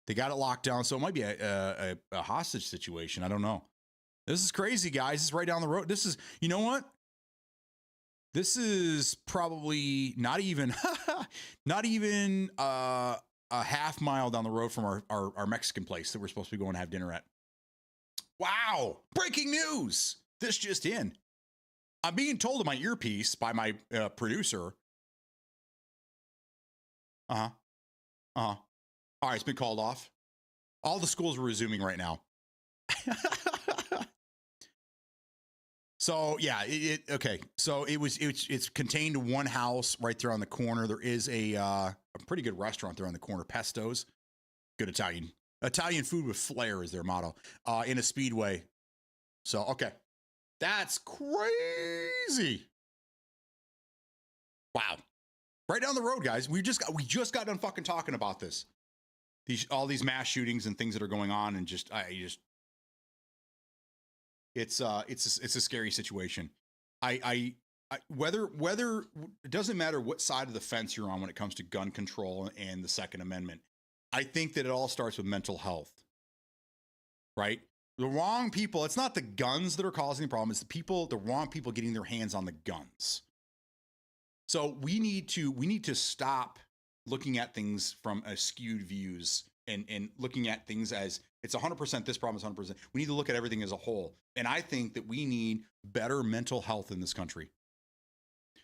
They got it locked down, so it might be a hostage situation. I don't know. This is crazy, guys. This is right down the road. This is, you know what? This is probably not even a half mile down the road from our Mexican place that we're supposed to be going to have dinner at. Wow! Breaking news! This just in. I'm being told in my earpiece by my producer. Uh-huh. Uh-huh. All right, it's been called off. All the schools are resuming right now. So yeah, okay. So it's contained to one house right there on the corner. There is a pretty good restaurant there on the corner, Pesto's. Good Italian food with flair is their motto. In a Speedway. So okay, that's crazy. Wow, right down the road, guys. We just got done fucking talking about this. All these mass shootings and things that are going on, and it's a scary situation. Whether it doesn't matter what side of the fence you're on when it comes to gun control and the Second Amendment. I think that it all starts with mental health, right? The wrong people. It's not the guns that are causing the problem. It's the wrong people getting their hands on the guns. So we need to stop looking at things from skewed views and looking at things as it's 100%, this problem is 100%. We need to look at everything as a whole. And I think that we need better mental health in this country.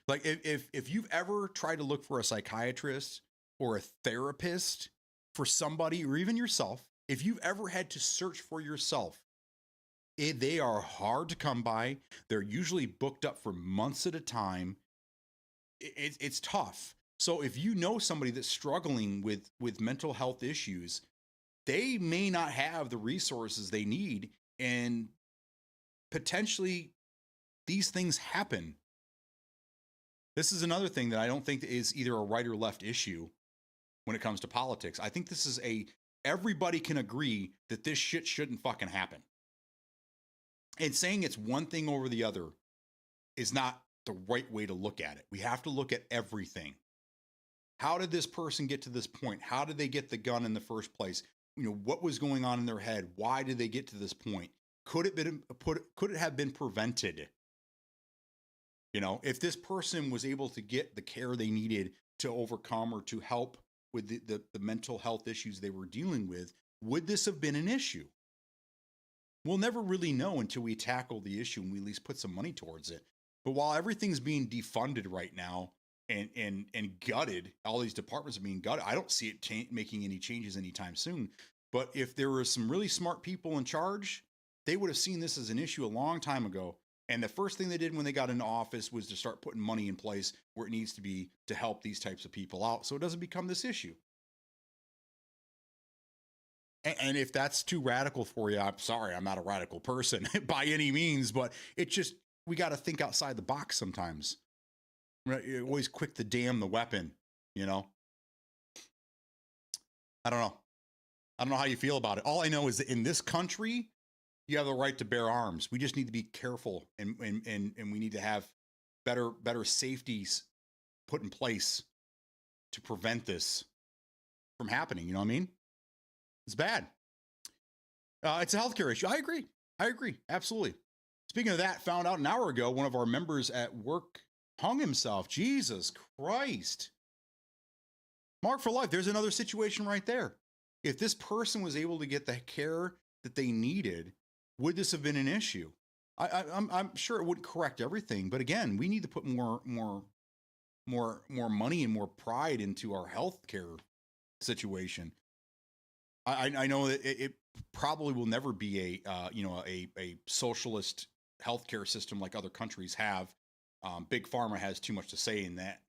Like if you've ever tried to look for a psychiatrist or a therapist for somebody, or even yourself, if you've ever had to search for yourself, they are hard to come by. They're usually booked up for months at a time. It's tough. So if you know somebody that's struggling with mental health issues, they may not have the resources they need, and potentially these things happen. This is another thing that I don't think is either a right or left issue when it comes to politics. I think this is everybody can agree that this shit shouldn't fucking happen. And saying it's one thing over the other is not the right way to look at it. We have to look at everything. How did this person get to this point? How did they get the gun in the first place? What was going on in their head? Why did they get to this point? Could it have been prevented? If this person was able to get the care they needed to overcome or to help with the mental health issues they were dealing with, would this have been an issue? We'll never really know until we tackle the issue and we at least put some money towards it. But while everything's being defunded right now and gutted, all these departments are being gutted, I don't see it making any changes anytime soon. But if there were some really smart people in charge, they would have seen this as an issue a long time ago. And the first thing they did when they got into office was to start putting money in place where it needs to be to help these types of people out so it doesn't become this issue. And if that's too radical for you, I'm sorry, I'm not a radical person by any means, but we got to think outside the box sometimes. You're always quick to damn the weapon, I don't know. I don't know how you feel about it. All I know is that in this country, you have the right to bear arms. We just need to be careful, and we need to have better safeties put in place to prevent this from happening. You know what I mean? It's bad. It's a healthcare issue. I agree. Absolutely. Speaking of that, found out an hour ago, one of our members at work hung himself. Jesus Christ. Mark for life. There's another situation right there. If this person was able to get the care that they needed, would this have been an issue? I'm sure it wouldn't correct everything, but again, we need to put more money and more pride into our healthcare situation. I know that it probably will never be a socialist healthcare system like other countries have. Big Pharma has too much to say in that,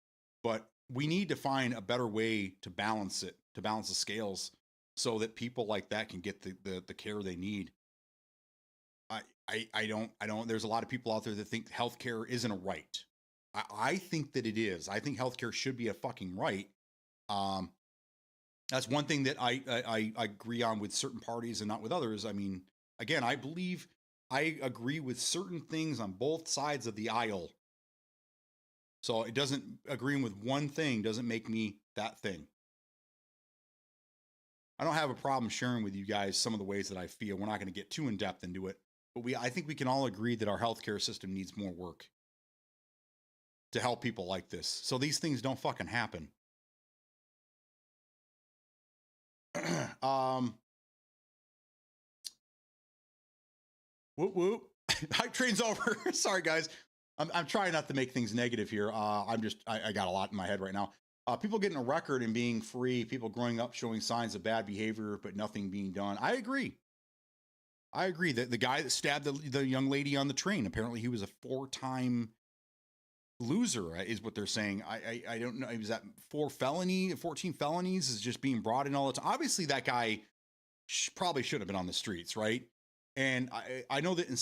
but we need to find a better way to balance the scales so that people like that can get the care they need. I don't, there's a lot of people out there that think healthcare isn't a right. I think that it is. I think healthcare should be a fucking right. That's one thing that I agree on with certain parties and not with others. I mean, again, I believe I agree with certain things on both sides of the aisle. So it doesn't agreeing with one thing doesn't make me that thing. I don't have a problem sharing with you guys some of the ways that I feel. We're not going to get too in depth into it, but I think we can all agree that our healthcare system needs more work to help people like this. So these things don't fucking happen. Whoop whoop. Hype train's over. Sorry, guys. I'm trying not to make things negative here. I got a lot in my head right now. People getting a record and being free, people growing up showing signs of bad behavior, but nothing being done. I agree. That the guy that stabbed the young lady on the train, apparently he was a 4-time loser, is what they're saying. I don't know. He was at 14 felonies is just being brought in all the time. Obviously, that guy probably should have been on the streets, right? And I know that in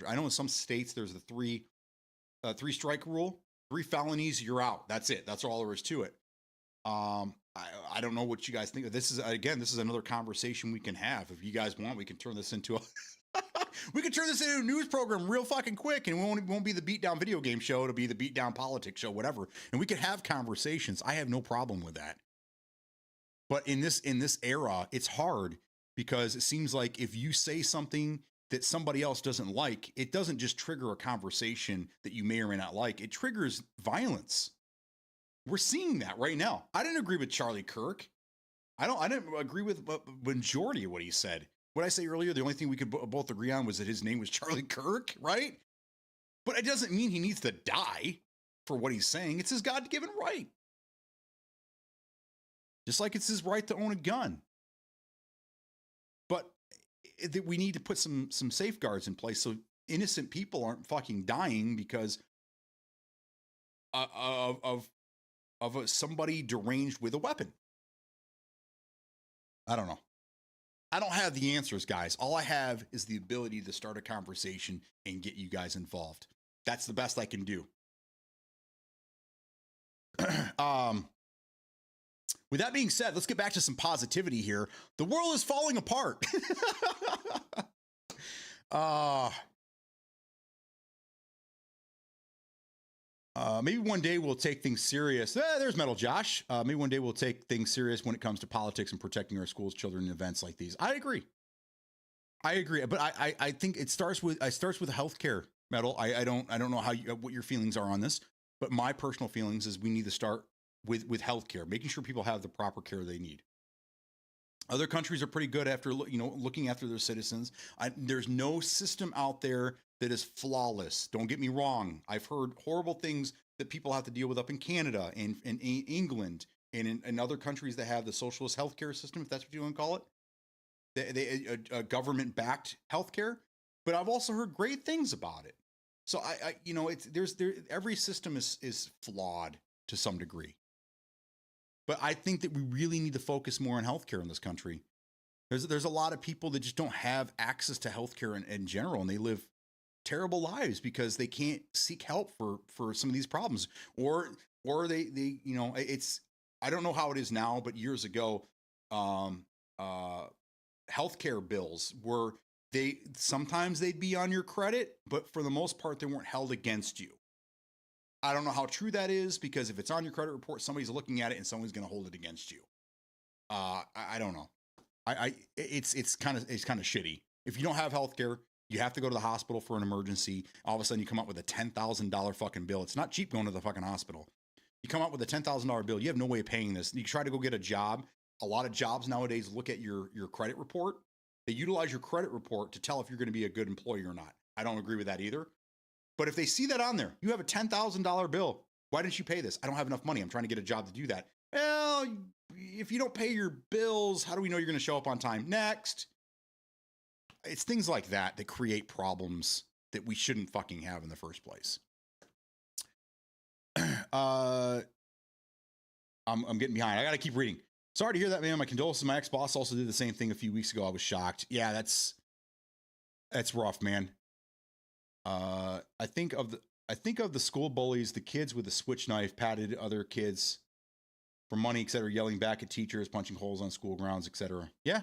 I know in some states there's the three strike rule. 3 felonies, you're out. That's it. That's all there is to it. I don't know what you guys think. This is another conversation we can have. If you guys want, we can turn this into a a news program real fucking quick, and it won't be the Beatdown video game show. It'll be the Beatdown politics show, whatever. And we could have conversations. I have no problem with that. But in this era, it's hard because it seems like if you say something that somebody else doesn't like, it doesn't just trigger a conversation that you may or may not like. It triggers violence. We're seeing that right now. I didn't agree with Charlie Kirk. I didn't agree with majority of what he said. What I say earlier, the only thing we could both agree on was that his name was Charlie Kirk, right? But it doesn't mean he needs to die for what he's saying. It's his God-given right. Just like it's his right to own a gun. But we need to put some safeguards in place so innocent people aren't fucking dying because of somebody deranged with a weapon. I don't know. I don't have the answers, guys. All I have is the ability to start a conversation and get you guys involved. That's the best I can do. With that being said, let's get back to some positivity here. The world is falling apart. Maybe one day we'll take things serious. There's Metal Josh. Maybe one day we'll take things serious when it comes to politics and protecting our schools, children, and events like these. I agree. But I think it starts with healthcare, Metal. I don't know what your feelings are on this, but my personal feelings is we need to start with healthcare, making sure people have the proper care they need. Other countries are pretty good after looking after their citizens. There's no system out there that is flawless. Don't get me wrong. I've heard horrible things that people have to deal with up in Canada and in England and in other countries that have the socialist healthcare system, if that's what you want to call it, a government-backed healthcare. But I've also heard great things about it. So every system is flawed to some degree. But I think that we really need to focus more on healthcare in this country. There's a lot of people that just don't have access to healthcare in general, and they live terrible lives because they can't seek help for some of these problems, or they it's, I don't know how it is now, but years ago, healthcare bills were sometimes they'd be on your credit, but for the most part they weren't held against you. I don't know how true that is, because if it's on your credit report, somebody's looking at it and someone's going to hold it against you. I don't know. It's kind of shitty. If you don't have healthcare, you have to go to the hospital for an emergency. All of a sudden you come up with a $10,000 fucking bill. It's not cheap going to the fucking hospital. You come up with a $10,000 bill. You have no way of paying this. You try to go get a job. A lot of jobs nowadays look at your credit report. They utilize your credit report to tell if you're going to be a good employee or not. I don't agree with that either. But if they see that on there, you have a $10,000 bill. Why didn't you pay this? I don't have enough money. I'm trying to get a job to do that. Well, if you don't pay your bills, how do we know you're going to show up on time? Next. It's things like that that create problems that we shouldn't fucking have in the first place. I'm getting behind. I got to keep reading. Sorry to hear that, man. My condolences. My ex-boss also did the same thing a few weeks ago. I was shocked. Yeah, that's rough, man. I think of the school bullies, the kids with the switch knife patted other kids for money, etc., yelling back at teachers, punching holes on school grounds, etc. Yeah.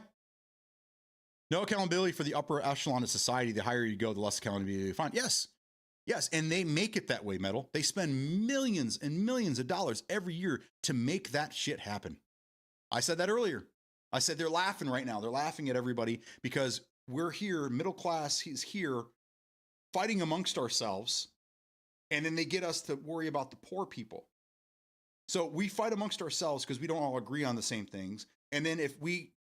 No accountability for the upper echelon of society. The higher you go, the less accountability you find. Yes. Yes. And they make it that way, Metal. They spend millions and millions of dollars every year to make that shit happen. I said that earlier. I said they're laughing right now. They're laughing at everybody because we're here, middle class is here, fighting amongst ourselves, and then they get us to worry about the poor people. So we fight amongst ourselves because we don't all agree on the same things. And then if we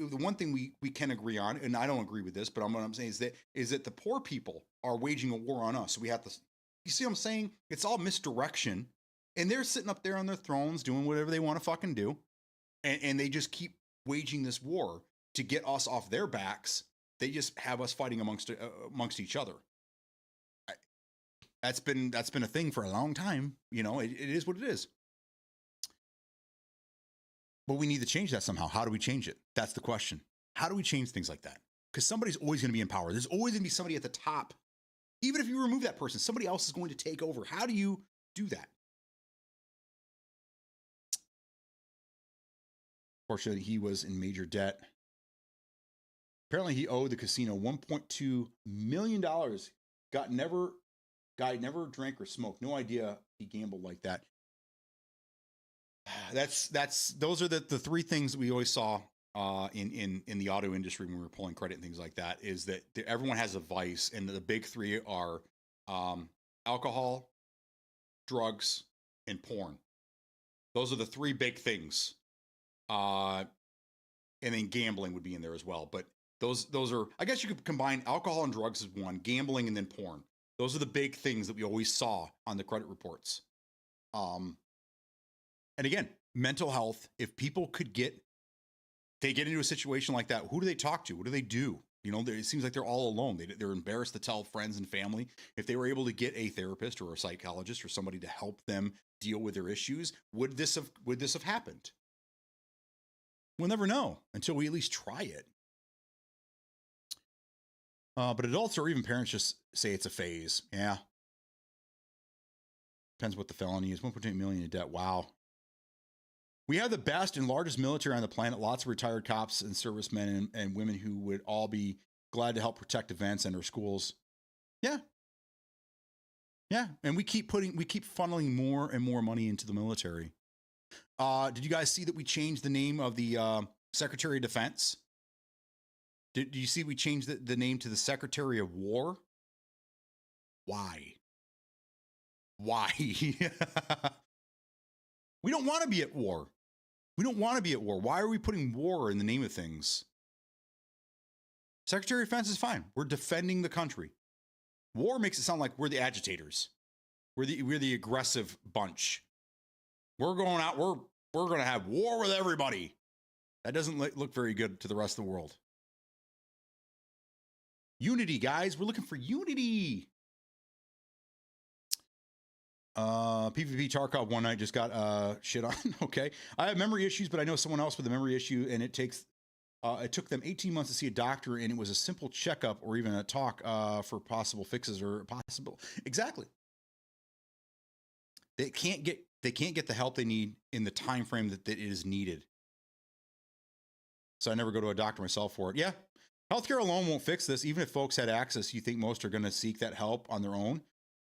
the one thing we can agree on, and I don't agree with this, but what I'm saying is that the poor people are waging a war on us. So we have to, you see what I'm saying? It's all misdirection, and they're sitting up there on their thrones doing whatever they want to fucking do, and they just keep waging this war to get us off their backs. They just have us fighting amongst each other. That's been a thing for a long time. You know, it is what it is. But we need to change that somehow. How do we change it? That's the question. How do we change things like that? Because somebody's always going to be in power. There's always going to be somebody at the top. Even if you remove that person, somebody else is going to take over. How do you do that? Fortunately, he was in major debt. Apparently, he owed the casino $1.2 million. Guy never drank or smoked. No idea he gambled like that. Those are the three things that we always saw in the auto industry when we were pulling credit and things like that, is that everyone has a vice, and the big three are alcohol, drugs, and porn. Those are the three big things. And then gambling would be in there as well. But those are, I guess you could combine alcohol and drugs as one, gambling and then porn. Those are the big things that we always saw on the credit reports. And again, mental health, if people they get into a situation like that, who do they talk to? What do they do? You know, it seems like they're all alone. They're embarrassed to tell friends and family. If they were able to get a therapist or a psychologist or somebody to help them deal with their issues, would this have happened? We'll never know until we at least try it. But adults or even parents just say it's a phase. Yeah. Depends what the felony is. 1.8 million in debt. Wow. We have the best and largest military on the planet. Lots of retired cops and servicemen and women who would all be glad to help protect events and our schools. Yeah. Yeah. And we keep funneling more and more money into the military. Did you guys see that we changed the name of the Secretary of Defense? Did you see we changed the name to the Secretary of War? Why? Why? We don't want to be at war. We don't want to be at war. Why are we putting war in the name of things? Secretary of Defense is fine. We're defending the country. War makes it sound like we're the agitators. We're the aggressive bunch. We're going out. We're going to have war with everybody. That doesn't look very good to the rest of the world. Unity, guys. We're looking for unity. PvP Tarkov one night just got shit on. Okay. I have memory issues, but I know someone else with a memory issue, and it took them 18 months to see a doctor, and it was a simple checkup or even a talk for possible fixes or possible. Exactly. They can't get the help they need in the time frame that it is needed. So I never go to a doctor myself for it. Yeah. Healthcare alone won't fix this. Even if folks had access, you think most are going to seek that help on their own.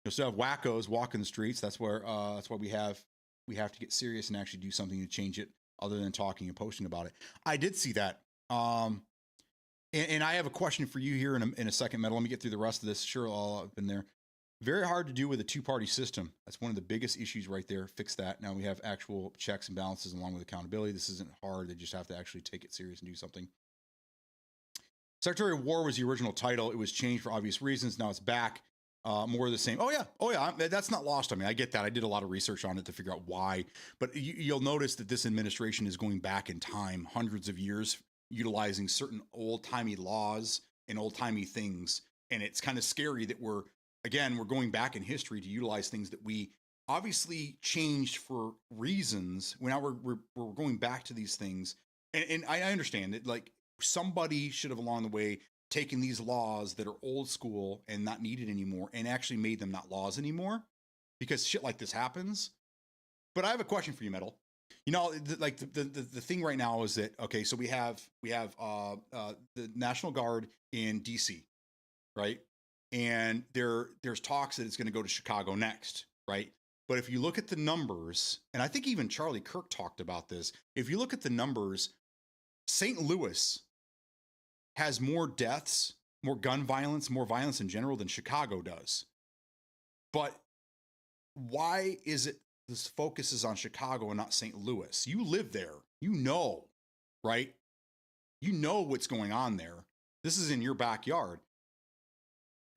You'll still have wackos walking the streets. That's why we have to get serious and actually do something to change it, other than talking and posting about it. I did see that. And I have a question for you here in a second, Metal. Let me get through the rest of this. Sure, I'll up in there. Very hard to do with a two-party system. That's one of the biggest issues right there. Fix that. Now we have actual checks and balances along with accountability. This isn't hard. They just have to actually take it serious and do something. Secretary of War was the original title. It was changed for obvious reasons. Now it's back. More of the same. Oh yeah. That's not lost on me. I get that. I did a lot of research on it to figure out why. But you'll notice that this administration is going back in time, hundreds of years, utilizing certain old-timey laws and old-timey things. And it's kind of scary that we're going back in history to utilize things that we obviously changed for reasons. Now we're going back to these things. And I understand that, like, somebody should have along the way taken these laws that are old school and not needed anymore and actually made them not laws anymore, because shit like this happens. But I have a question for you, Metal. You know, the thing right now is that, okay, so we have the National Guard in DC, right? And there's talks that it's going to go to Chicago next, right? But if you look at the numbers, and I think even Charlie Kirk talked about this, if you look at the numbers, St. Louis has more deaths, more gun violence, more violence in general than Chicago does. But why is it this focus is on Chicago and not St. Louis? You live there, you know, right? You know what's going on there. This is in your backyard.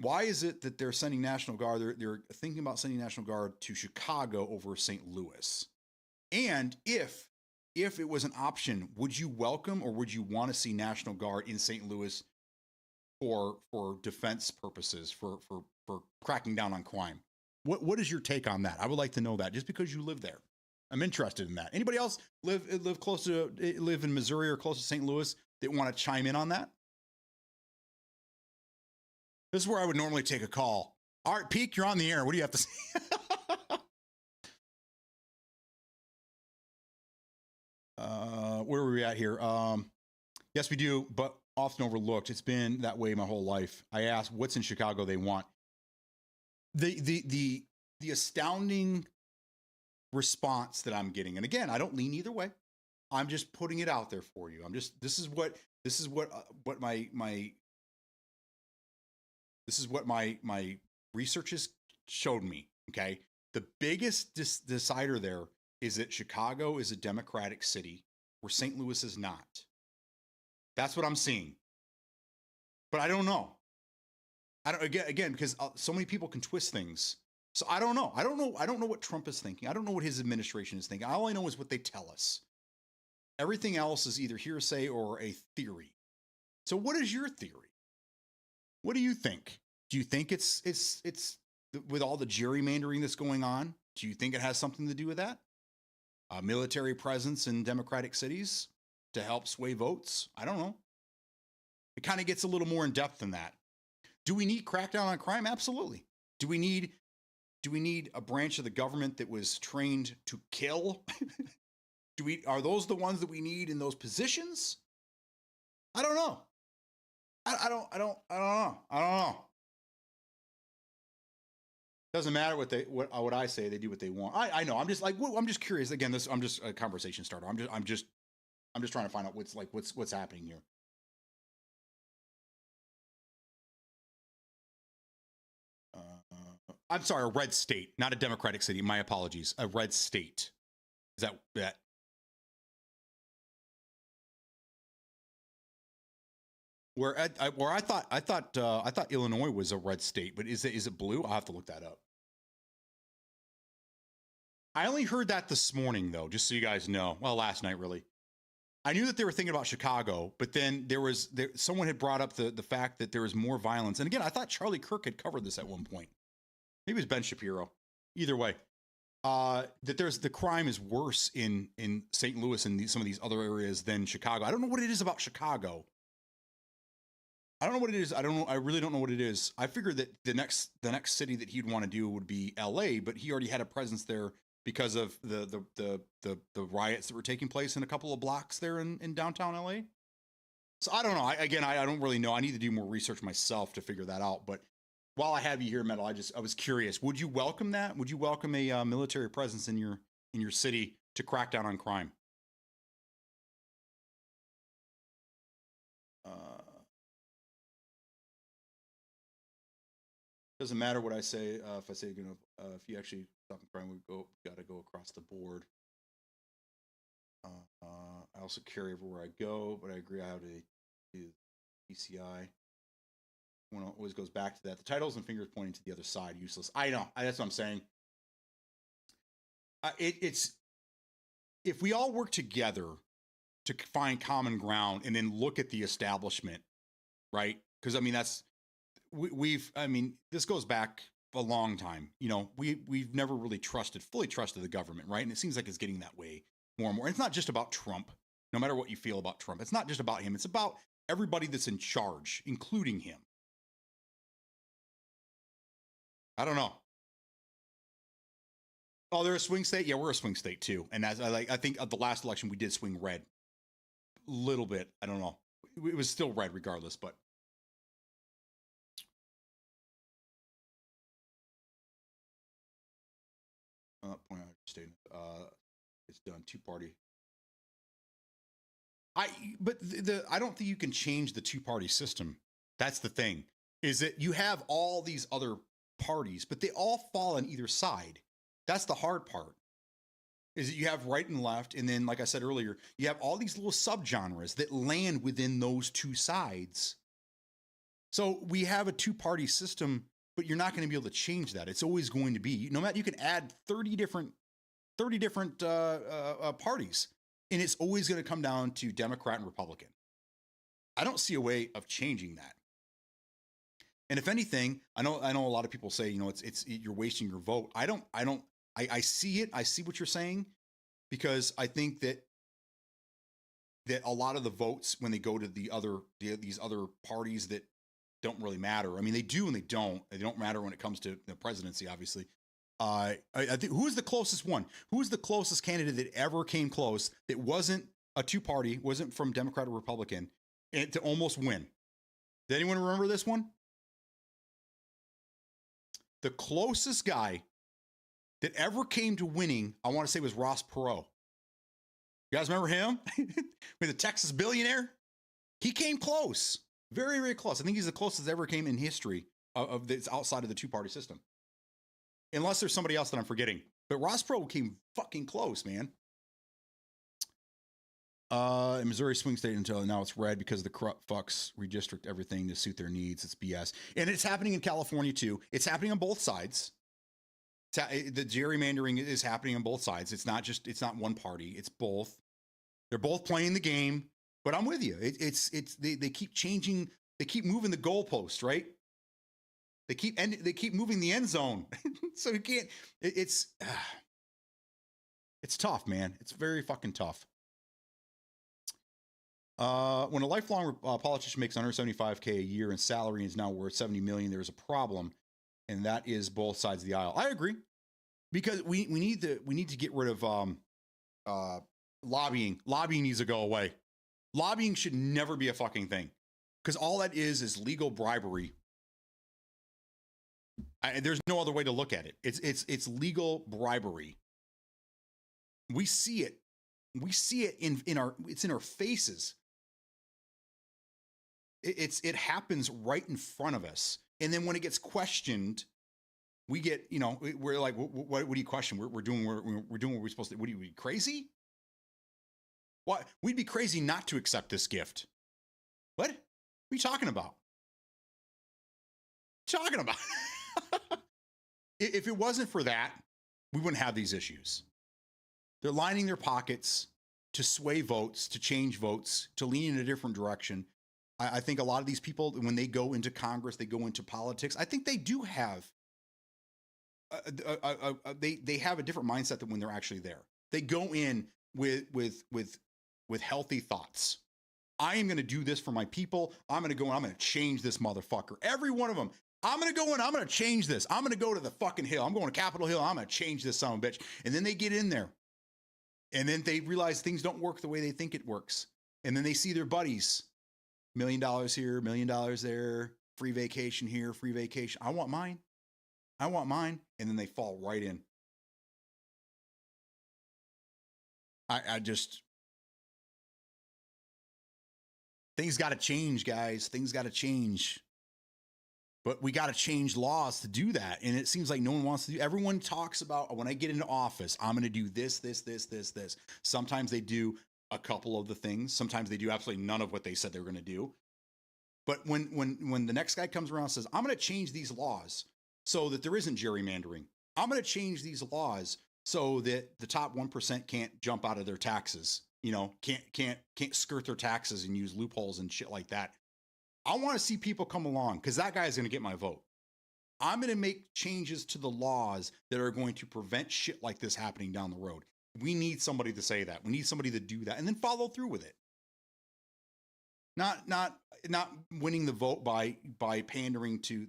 Why is it that they're sending National Guard? They're thinking about sending National Guard to Chicago over St. Louis. And if it was an option, would you welcome or would you want to see National Guard in St. Louis for defense purposes, for cracking down on crime? What is your take on that? I would like to know that, just because you live there. I'm interested in that. Anybody else live in Missouri or close to St. Louis that want to chime in on that? This is where I would normally take a call. All right, Peak, you're on the air. What do you have to say? Where are we at here? Yes, we do, but often overlooked. It's been that way my whole life. I asked, what's in Chicago they want? The astounding response that I'm getting, and again, I don't lean either way. I'm just putting it out there for you. This is what my research has showed me. Okay, the biggest decider there is that Chicago is a Democratic city where St. Louis is not. That's what I'm seeing. But I don't know. Again, because so many people can twist things. So I don't know. I don't know what Trump is thinking. I don't know what his administration is thinking. All I know is what they tell us. Everything else is either hearsay or a theory. So what is your theory? What do you think? Do you think it's with all the gerrymandering that's going on? Do you think it has something to do with that? Military presence in Democratic cities to help sway votes? I don't know. It kind of gets a little more in depth than that. Do we need crackdown on crime? Absolutely. Do we need a branch of the government that was trained to kill? Are those the ones that we need in those positions? I don't know. I don't know. Doesn't matter what I say. They do what they want. I know. I'm just curious. Again, I'm just a conversation starter. I'm just trying to find out what's happening here. I'm sorry, a red state, not a Democratic city. My apologies. A red state. Is that? Where I thought Illinois was a red state, but is it blue? I'll have to look that up. I only heard that this morning, though, just so you guys know. Well, last night, really. I knew that they were thinking about Chicago, but then someone had brought up the fact that there was more violence. And again, I thought Charlie Kirk had covered this at one point. Maybe it was Ben Shapiro. Either way, that the crime is worse in St. Louis and some of these other areas than Chicago. I don't know what it is about Chicago. I don't know what it is. I really don't know what it is. I figured that the next city that he'd want to do would be LA, but he already had a presence there because of the riots that were taking place in a couple of blocks there in downtown LA. So I don't know. I don't really know. I need to do more research myself to figure that out. But while I have you here, Metal, I was curious. Would you welcome that? Would you welcome a military presence in your city to crack down on crime? Doesn't matter what I say. If I say, if you actually stop crime, we got to go across the board. I also carry everywhere I go, but I agree I have to PCI. One always goes back to that. The titles and fingers pointing to the other side, useless. I know. That's what I'm saying. It's if we all work together to find common ground and then look at the establishment, right? Because I mean this goes back a long time. We've never really fully trusted the government, right? And it seems like it's getting that way more and more. And it's not just about Trump. No matter what you feel about Trump, it's not just about him. It's about everybody that's in charge, including him. I don't know. Oh, they're a swing state? Yeah, we're a swing state too. And I think of the last election we did swing red. A little bit. I don't know. It was still red regardless, but point out statement. It's done. Two-party. I don't think you can change the two-party system. That's the thing. Is that you have all these other parties, but they all fall on either side. That's the hard part. is that you have right and left, and then, like I said earlier, you have all these little subgenres that land within those two sides. So we have a two-party system, but you're not going to be able to change that. It's always going to be, no matter, you can add 30 different parties, and it's always going to come down to Democrat and Republican. I don't see a way of changing that. And if anything, I know a lot of people say, it's you're wasting your vote. I see it. I see what you're saying, because I think that a lot of the votes, when they go to these other parties that don't really matter. I mean, they do and they don't. They don't matter when it comes to the presidency, obviously. I think, who is the closest one? Who is the closest candidate that ever came close that wasn't a two-party, wasn't from Democrat or Republican, and to almost win? Does anyone remember this one? The closest guy that ever came to winning, I want to say, was Ross Perot. You guys remember him? With the Texas billionaire? He came close. Very, very close. I think he's the closest that ever came in history of this outside of the two-party system. Unless there's somebody else that I'm forgetting. But Ross Perot came fucking close, man. In Missouri swing state until now it's red because the corrupt fucks redistrict everything to suit their needs. It's BS. And it's happening in California too. It's happening on both sides. The gerrymandering is happening on both sides. It's not one party. It's both. They're both playing the game. But I'm with you. They keep changing. They keep moving the goalpost, right? They keep moving the end zone. So you can't. It's tough, man. It's very fucking tough. When a lifelong politician makes $175K a year in salary and is now worth $70 million, there's a problem, and that is both sides of the aisle. I agree, because we need to get rid of lobbying. Lobbying needs to go away. Lobbying should never be a fucking thing, because all that is legal bribery. There's no other way to look at it. It's legal bribery. We see it. We see it in our faces. It happens right in front of us. And then when it gets questioned, we get, we're like, what do you question? We're doing what we're supposed to. What are you crazy? What? We'd be crazy not to accept this gift. What are you talking about? If it wasn't for that, we wouldn't have these issues. They're lining their pockets to sway votes, to change votes, to lean in a different direction. I think a lot of these people, when they go into Congress, they go into politics, I think they do have they have a different mindset than when they're actually there. They go in with healthy thoughts. I am going to do this for my people. I'm going to go and I'm going to change this motherfucker. Every one of them. I'm going to go in. I'm going to change this. I'm going to go to the fucking Hill. I'm going to Capitol Hill. I'm going to change this son of a bitch. And then they get in there. And then they realize things don't work the way they think it works. And then they see their buddies. $1 million here, $1 million there, free vacation here, free vacation. I want mine. And then they fall right in. I just, things got to change, guys. Things got to change. But we got to change laws to do that. And it seems like no one wants to do. Everyone talks about, when I get into office, I'm going to do this. Sometimes they do a couple of the things. Sometimes they do absolutely none of what they said they were going to do. But when the next guy comes around and says, I'm going to change these laws so that there isn't gerrymandering. I'm going to change these laws so that the top 1% can't jump out of their taxes. Can't skirt their taxes and use loopholes and shit like that. I want to see people come along, because that guy is going to get my vote. I'm going to make changes to the laws that are going to prevent shit like this happening down the road. We need somebody to say that. We need somebody to do that and then follow through with it. Not winning the vote by pandering to,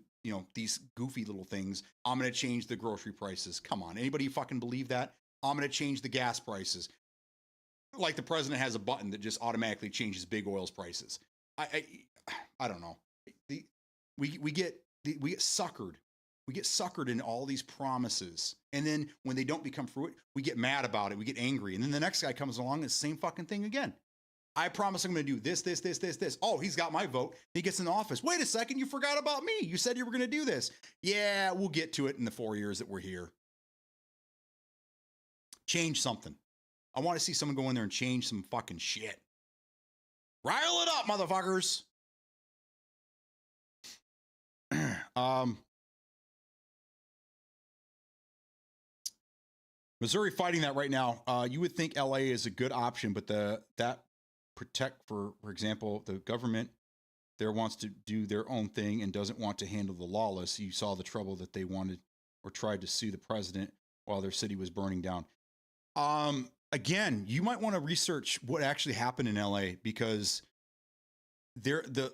these goofy little things. I'm going to change the grocery prices. Come on. Anybody fucking believe that? I'm going to change the gas prices. Like the president has a button that just automatically changes big oil's prices. I don't know. We get suckered. We get suckered in all these promises. And then when they don't become fruit, we get mad about it. We get angry. And then the next guy comes along and it's the same fucking thing again. I promise I'm going to do this. Oh, he's got my vote. He gets in the office. Wait a second. You forgot about me. You said you were going to do this. Yeah, we'll get to it in the 4 years that we're here. Change something. I want to see someone go in there and change some fucking shit. Rile it up, motherfuckers. Missouri fighting that right now. You would think LA is a good option, but that protect, for example, the government there wants to do their own thing and doesn't want to handle the lawless. You saw the trouble that they wanted or tried to sue the president while their city was burning down. Again, you might want to research what actually happened in LA, because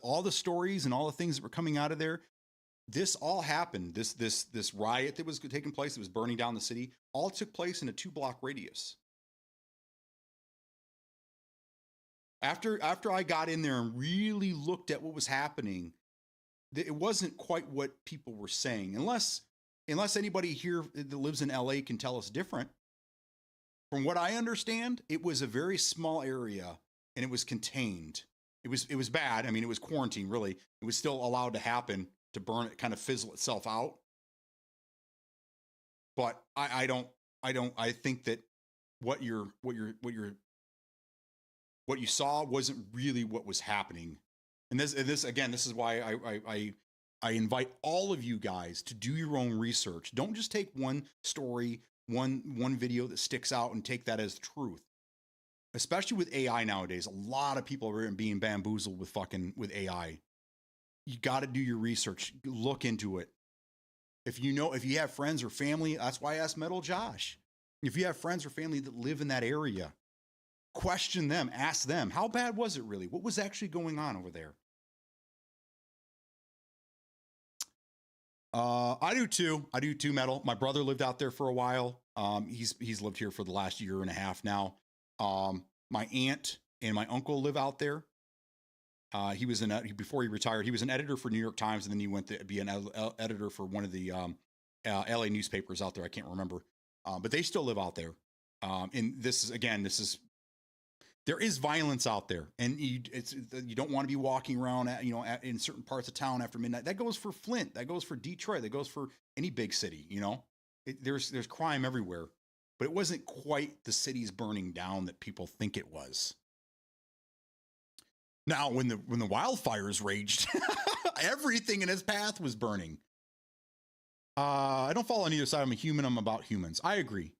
all the stories and all the things that were coming out of there, this all happened. This riot that was taking place, that was burning down the city, all took place in a 2-block radius. After I got in there and really looked at what was happening, it wasn't quite what people were saying. Unless anybody here that lives in LA can tell us different. From what I understand, it was a very small area and it was contained. It was bad. I mean, it was quarantine, really. It was still allowed to happen, to burn it, kind of fizzle itself out. But I think that what you saw wasn't really what was happening. And this is why I invite all of you guys to do your own research. Don't just take one story, one video that sticks out and take that as truth. Especially with AI nowadays, a lot of people are being bamboozled with AI. You got to do your research, look into it. If you have friends or family, that's why I asked Metal Josh. If you have friends or family that live in that area, question them, ask them, how bad was it really? What was actually going on over there? I do too, Metal. My brother lived out there for a while. He's lived here for the last year and a half now. My aunt and my uncle live out there. He was before he retired, he was an editor for New York Times, and then he went to be an editor for one of the LA newspapers out there. I can't remember, but they still live out there. And there is violence out there, and you don't want to be walking around in certain parts of town after midnight. That goes for Flint, that goes for Detroit, that goes for any big city. There's crime everywhere, but it wasn't quite the cities burning down that people think it was. Now, when the wildfires raged, everything in its path was burning. I don't fall on either side. I'm a human. I'm about humans. I agree.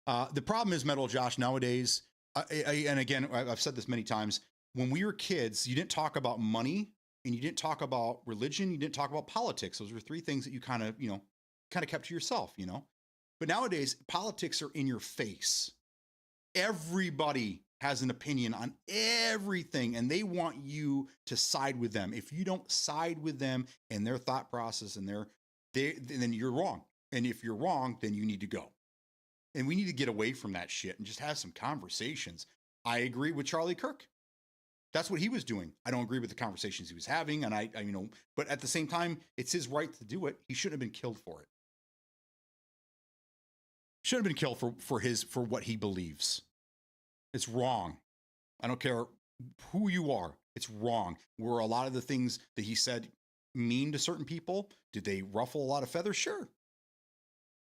The problem is, Metal Josh, nowadays, and again, I've said this many times, when we were kids, you didn't talk about money, and you didn't talk about religion, you didn't talk about politics. Those were 3 things that you kind of kept to yourself, But nowadays, politics are in your face. Everybody has an opinion on everything, and they want you to side with them. If you don't side with them and their thought process and then you're wrong. And if you're wrong, then you need to go. And we need to get away from that shit and just have some conversations. I agree with Charlie Kirk. That's what he was doing. I don't agree with the conversations he was having, and but at the same time, it's his right to do it. He shouldn't have been killed for it. Shouldn't have been killed for what he believes. It's wrong. I don't care who you are. It's wrong. Were a lot of the things that he said mean to certain people? Did they ruffle a lot of feathers? Sure.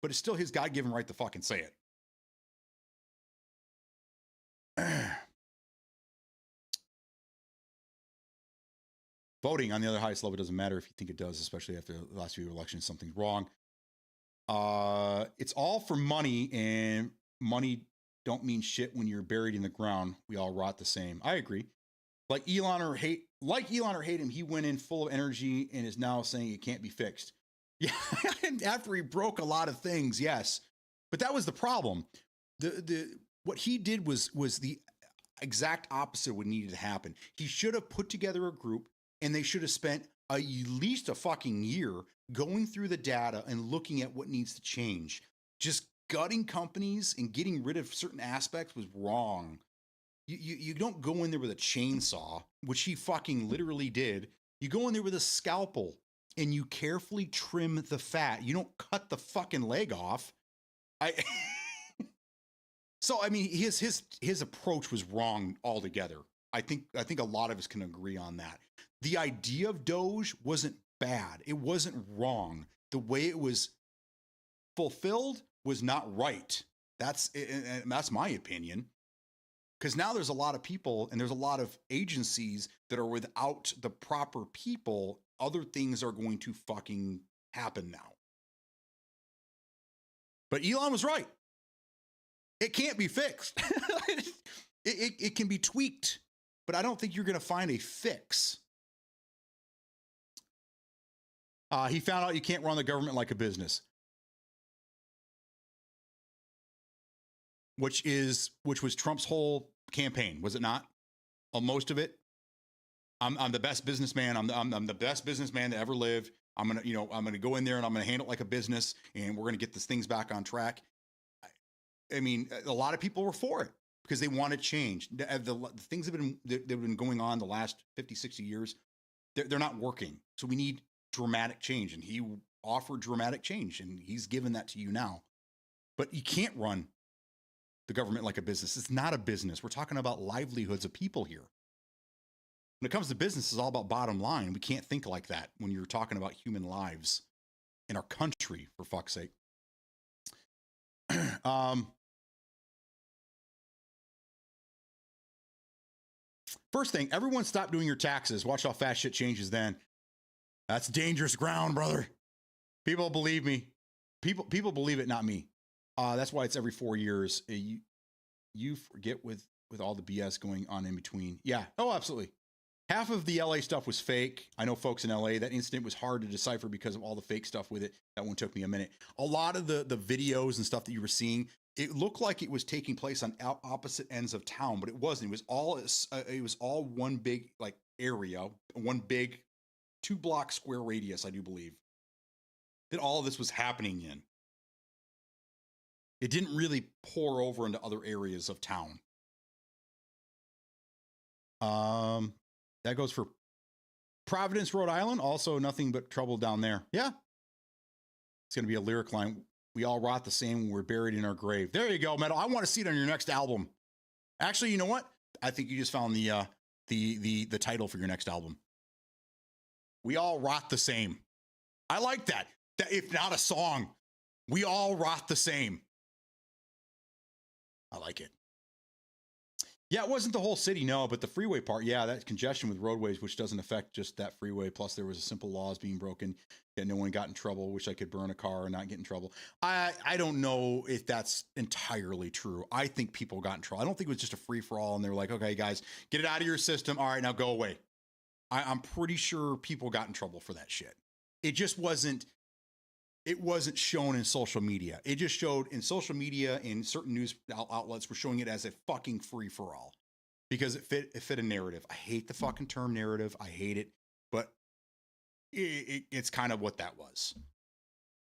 But it's still his God-given right to fucking say it. Voting on the other highest level doesn't matter if you think it does, especially after the last few elections, something's wrong. It's all for money, and money don't mean shit when you're buried in the ground. We all rot the same. I agree. Like Elon or hate him, he went in full of energy and is now saying it can't be fixed. Yeah, and after he broke a lot of things, yes. But that was the problem. What he did was the exact opposite of what needed to happen. He should have put together a group, and they should have spent at least a fucking year going through the data and looking at what needs to change. Just gutting companies and getting rid of certain aspects was wrong. You don't go in there with a chainsaw, which he fucking literally did. You go in there with a scalpel and you carefully trim the fat. You don't cut the fucking leg off. So I mean, his approach was wrong altogether. I think a lot of us can agree on that. The idea of Doge wasn't bad. It wasn't wrong. The way it was fulfilled was not right. That's my opinion. Because now there's a lot of people and there's a lot of agencies that are without the proper people. Other things are going to fucking happen now. But Elon was right. It can't be fixed. it can be tweaked, but I don't think you're going to find a fix. He found out you can't run the government like a business, which was Trump's whole campaign, was it not? Most of it. I'm the best businessman. I'm the best businessman that ever lived. I'm gonna go in there and I'm gonna handle it like a business, and we're gonna get these things back on track. I mean, a lot of people were for it because they want to change. The things that have been going on the last 50, 60 years, they're not working. So we need dramatic change, and he offered dramatic change, and he's given that to you now. But you can't run the government like a business. It's not a business. We're talking about livelihoods of people here. When it comes to business, it's all about bottom line. We can't think like that when you're talking about human lives in our country, for fuck's sake. First thing, everyone stop doing your taxes. Watch how fast shit changes then. That's dangerous ground, brother. People believe me. People believe it, not me. That's why it's every 4 years. You forget with all the BS going on in between. Yeah. Oh, absolutely. Half of the LA stuff was fake. I know folks in LA, that incident was hard to decipher because of all the fake stuff with it. That one took me a minute. A lot of the videos and stuff that you were seeing, it looked like it was taking place on opposite ends of town, but it wasn't. It was all one big like area, one big 2-block square radius, I do believe, that all of this was happening in. It didn't really pour over into other areas of town. That goes for Providence, Rhode Island. Also nothing but trouble down there. Yeah. It's going to be a lyric line. We all rot the same when we're buried in our grave. There you go, Metal. I want to see it on your next album. Actually, you know what? I think you just found the title for your next album. We all rot the same. I like that. If not a song, we all rot the same. I like it. Yeah, it wasn't the whole city, no, but the freeway part, yeah, that congestion with roadways, which doesn't affect just that freeway. Plus, there was a simple laws being broken, and no one got in trouble. Wish I could burn a car and not get in trouble. I don't know if that's entirely true. I think people got in trouble. I don't think it was just a free for all, and they were like, okay, guys, get it out of your system. All right, now go away. I'm pretty sure people got in trouble for that shit. It just wasn't. It wasn't shown in social media. It just showed in social media, and certain news outlets were showing it as a fucking free for all because it fit a narrative. I hate the fucking term narrative. I hate it, but it's kind of what that was.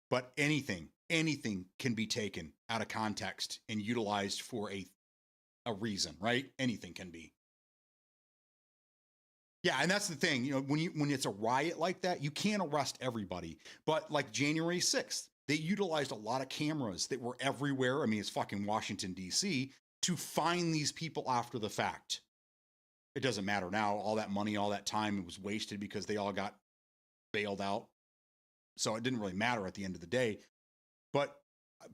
But anything can be taken out of context and utilized for a reason, right? Anything can be. Yeah, and that's the thing. You know, when it's a riot like that, you can't arrest everybody. But like January 6th, they utilized a lot of cameras that were everywhere. I mean, it's fucking Washington, D.C. to find these people after the fact. It doesn't matter now. All that money, all that time was wasted because they all got bailed out. So it didn't really matter at the end of the day. But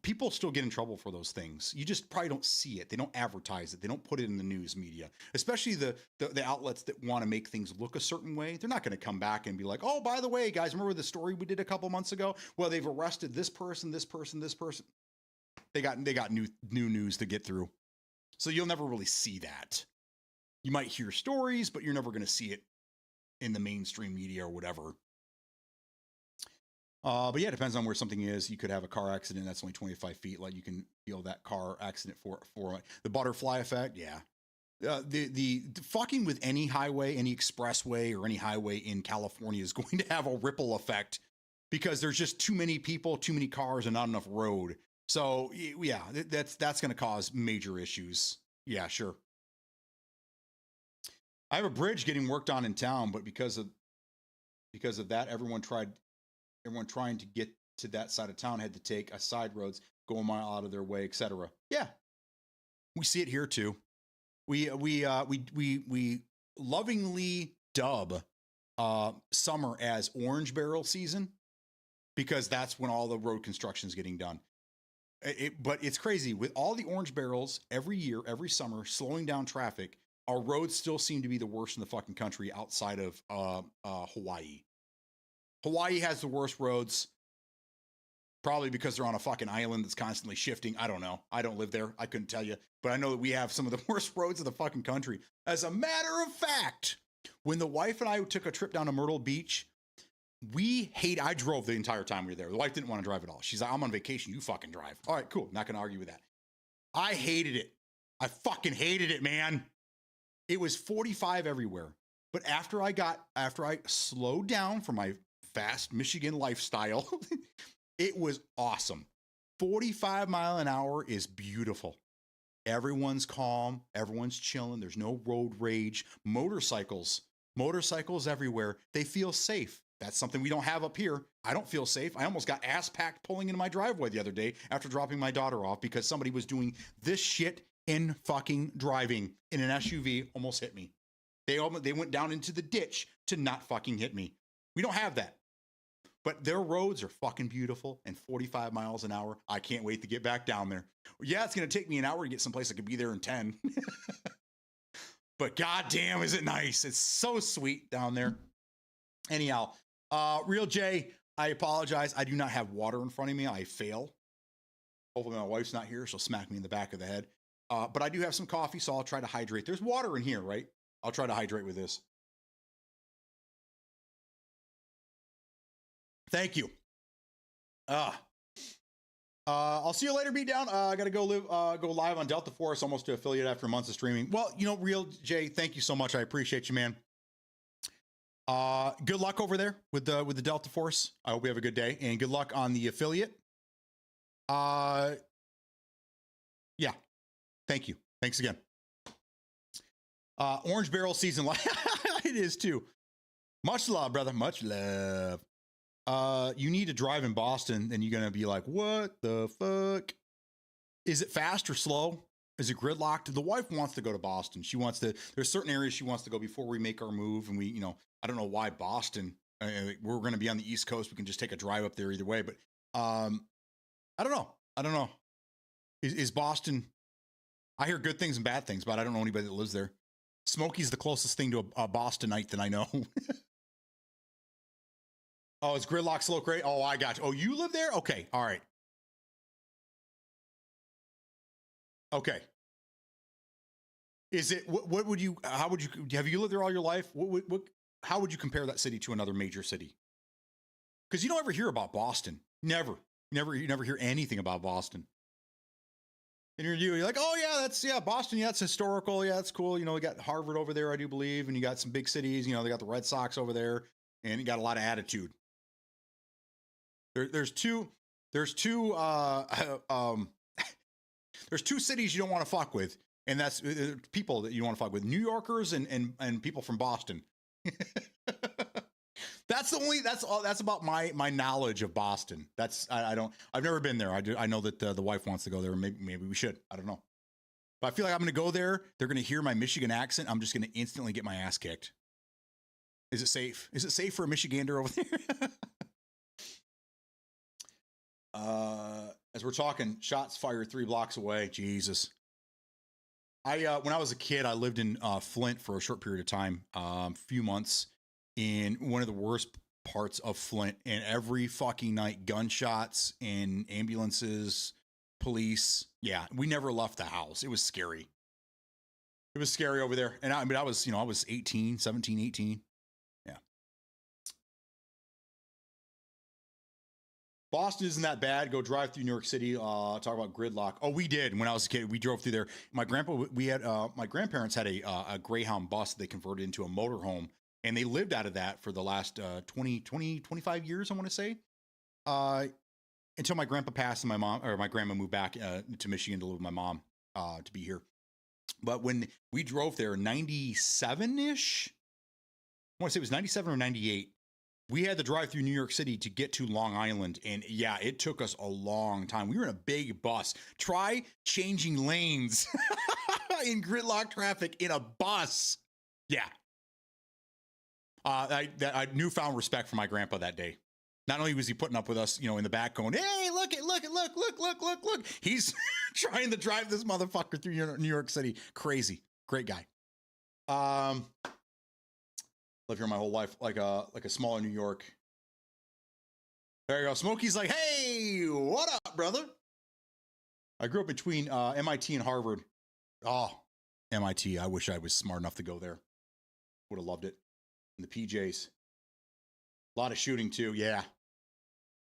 people still get in trouble for those things. You just probably don't see it. They don't advertise it. They don't put it in the news media, especially the outlets that want to make things look a certain way. They're not going to come back and be like, oh, by the way, guys, remember the story we did a couple months ago? Well, they've arrested this person, this person, this person. They got new news to get through. So you'll never really see that. You might hear stories, but you're never going to see it in the mainstream media or whatever. But yeah, it depends on where something is. You could have a car accident that's only 25 feet. Like you can feel that car accident for the butterfly effect. Yeah. The fucking with any highway, any expressway or any highway in California is going to have a ripple effect because there's just too many people, too many cars and not enough road. So yeah, that's going to cause major issues. Yeah, sure. I have a bridge getting worked on in town, but because of that, everyone trying to get to that side of town had to take a side roads, go a mile out of their way, etc. Yeah, we see it here too. We lovingly dub summer as orange barrel season because that's when all the road construction is getting done. But it's crazy with all the orange barrels every year, every summer, slowing down traffic. Our roads still seem to be the worst in the fucking country outside of Hawaii. Hawaii has the worst roads, probably because they're on a fucking island that's constantly shifting. I don't know. I don't live there. I couldn't tell you. But I know that we have some of the worst roads in the fucking country. As a matter of fact, when the wife and I took a trip down to Myrtle Beach, I drove the entire time we were there. The wife didn't want to drive at all. She's like, I'm on vacation. You fucking drive. All right, cool. Not going to argue with that. I hated it. I fucking hated it, man. It was 45 everywhere. But after I slowed down for my fast Michigan lifestyle, it was awesome. 45 mile an hour is beautiful. Everyone's calm. Everyone's chilling. There's no road rage. Motorcycles everywhere. They feel safe. That's something we don't have up here. I don't feel safe. I almost got ass packed pulling into my driveway the other day after dropping my daughter off because somebody was doing this shit in fucking driving in an SUV, almost hit me. They went down into the ditch to not fucking hit me. We don't have that. But their roads are fucking beautiful and 45 miles an hour. I can't wait to get back down there. Yeah, it's going to take me an hour to get someplace I could be there in 10. But goddamn, is it nice. It's so sweet down there. Anyhow, Real J, I apologize. I do not have water in front of me. I fail. Hopefully my wife's not here. She'll smack me in the back of the head. But I do have some coffee, so I'll try to hydrate. There's water in here, right? I'll try to hydrate with this. Thank you. I'll see you later, BEATDOWN. I got to go live on Delta Force, almost to affiliate after months of streaming. Well, Real J, thank you so much. I appreciate you, man. Good luck over there with the Delta Force. I hope you have a good day, and good luck on the affiliate. Yeah. Thank you. Thanks again. Orange Barrel season. It is too. Much love, brother. Much love. You need to drive in Boston, and you're going to be like, what the fuck? Is it fast or slow? Is it gridlocked? The wife wants to go to Boston. There's certain areas she wants to go before we make our move. And I don't know why Boston. We're going to be on the East Coast. We can just take a drive up there either way. But I don't know. Is Boston? I hear good things and bad things, but I don't know anybody that lives there. Smokey's the closest thing to a Bostonite that I know. Oh, is gridlock slow great? Oh, I got you. Oh, you live there? Okay. All right. Okay. Is it, have you lived there all your life? How would you compare that city to another major city? Because you don't ever hear about Boston. Never. You never hear anything about Boston. And you're like, oh yeah, Boston. Yeah, it's historical. Yeah, it's cool. We got Harvard over there, I do believe. And you got some big cities, they got the Red Sox over there, and you got a lot of attitude. There's two cities you don't want to fuck with, and that's people that you want to fuck with: New Yorkers and people from Boston. That's about my knowledge of Boston. I've never been there. I know that the wife wants to go there. Maybe we should. I don't know, but I feel like I'm going to go there. They're going to hear my Michigan accent. I'm just going to instantly get my ass kicked. Is it safe? Is it safe for a Michigander over there? As we're talking, shots fired 3 blocks away. Jesus. When I was a kid, I lived in Flint for a short period of time, few months, in one of the worst parts of Flint. And every fucking night, gunshots and ambulances, police. Yeah, we never left the house. It was scary. It was scary over there. And I was 17, 18. Boston isn't that bad. Go drive through New York City. Talk about gridlock. Oh, we did. When I was a kid, we drove through there. My grandparents had a Greyhound bus they converted into a motorhome, and they lived out of that for the last 25 years, I want to say. Until my grandpa passed and my grandma moved back to Michigan to live with my mom to be here. But when we drove there, 97-ish, I want to say it was 97 or 98. We had to drive through New York City to get to Long Island. And yeah, it took us a long time. We were in a big bus. Try changing lanes in gridlock traffic in a bus. Yeah. I newfound respect for my grandpa that day. Not only was he putting up with us, in the back going, hey, look. He's trying to drive this motherfucker through New York City. Crazy. Great guy. Lived here my whole life, like a smaller New York. There you go. Smokey's like, hey, what up, brother? I grew up between MIT and Harvard. Oh, MIT. I wish I was smart enough to go there. Would have loved it. And the PJs. A lot of shooting too. Yeah.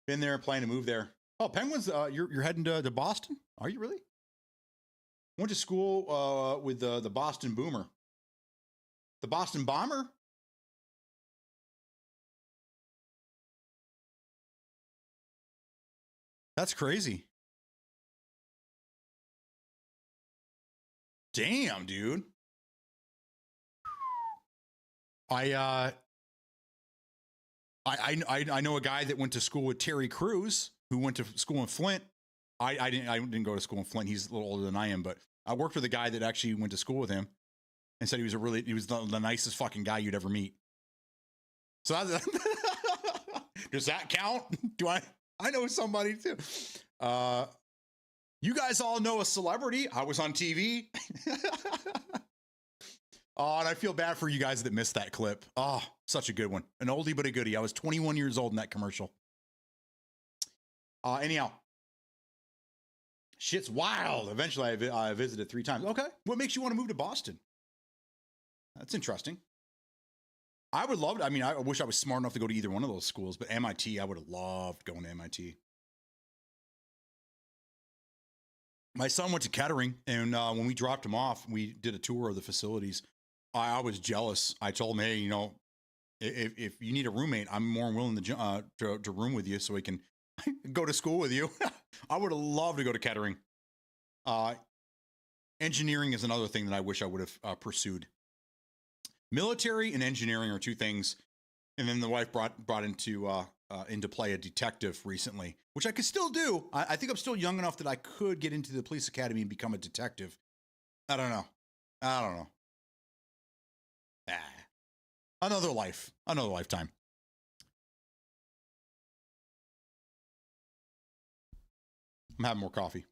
Been there, planning to move there. Oh, Penguins, you're heading to Boston? Are you really? Went to school with the Boston Boomer. The Boston Bomber? That's crazy. Damn, dude. I know a guy that went to school with Terry Crews, who went to school in Flint. I didn't go to school in Flint. He's a little older than I am, but I worked with a guy that actually went to school with him and said he was the nicest fucking guy you'd ever meet. So does that count? Do I know somebody too? You guys all know a celebrity. I was on TV. Oh, and I feel bad for you guys that missed that clip. Oh, such a good one. An oldie but a goodie. I was 21 years old in that commercial. Anyhow, shit's wild. Eventually, I visited 3 times. Okay. What makes you want to move to Boston? That's interesting. I would love to. I mean, I wish I was smart enough to go to either one of those schools, but MIT, I would have loved going to MIT. My son went to Kettering, and when we dropped him off, we did a tour of the facilities. I was jealous. I told him, hey, if you need a roommate, I'm more willing to room with you so we can go to school with you. I would have loved to go to Kettering. Engineering is another thing that I wish I would have pursued. Military and engineering are 2 things. And then the wife brought into play a detective recently, which I could still do. I think I'm still young enough that I could get into the police academy and become a detective. I don't know. Another lifetime. I'm having more coffee.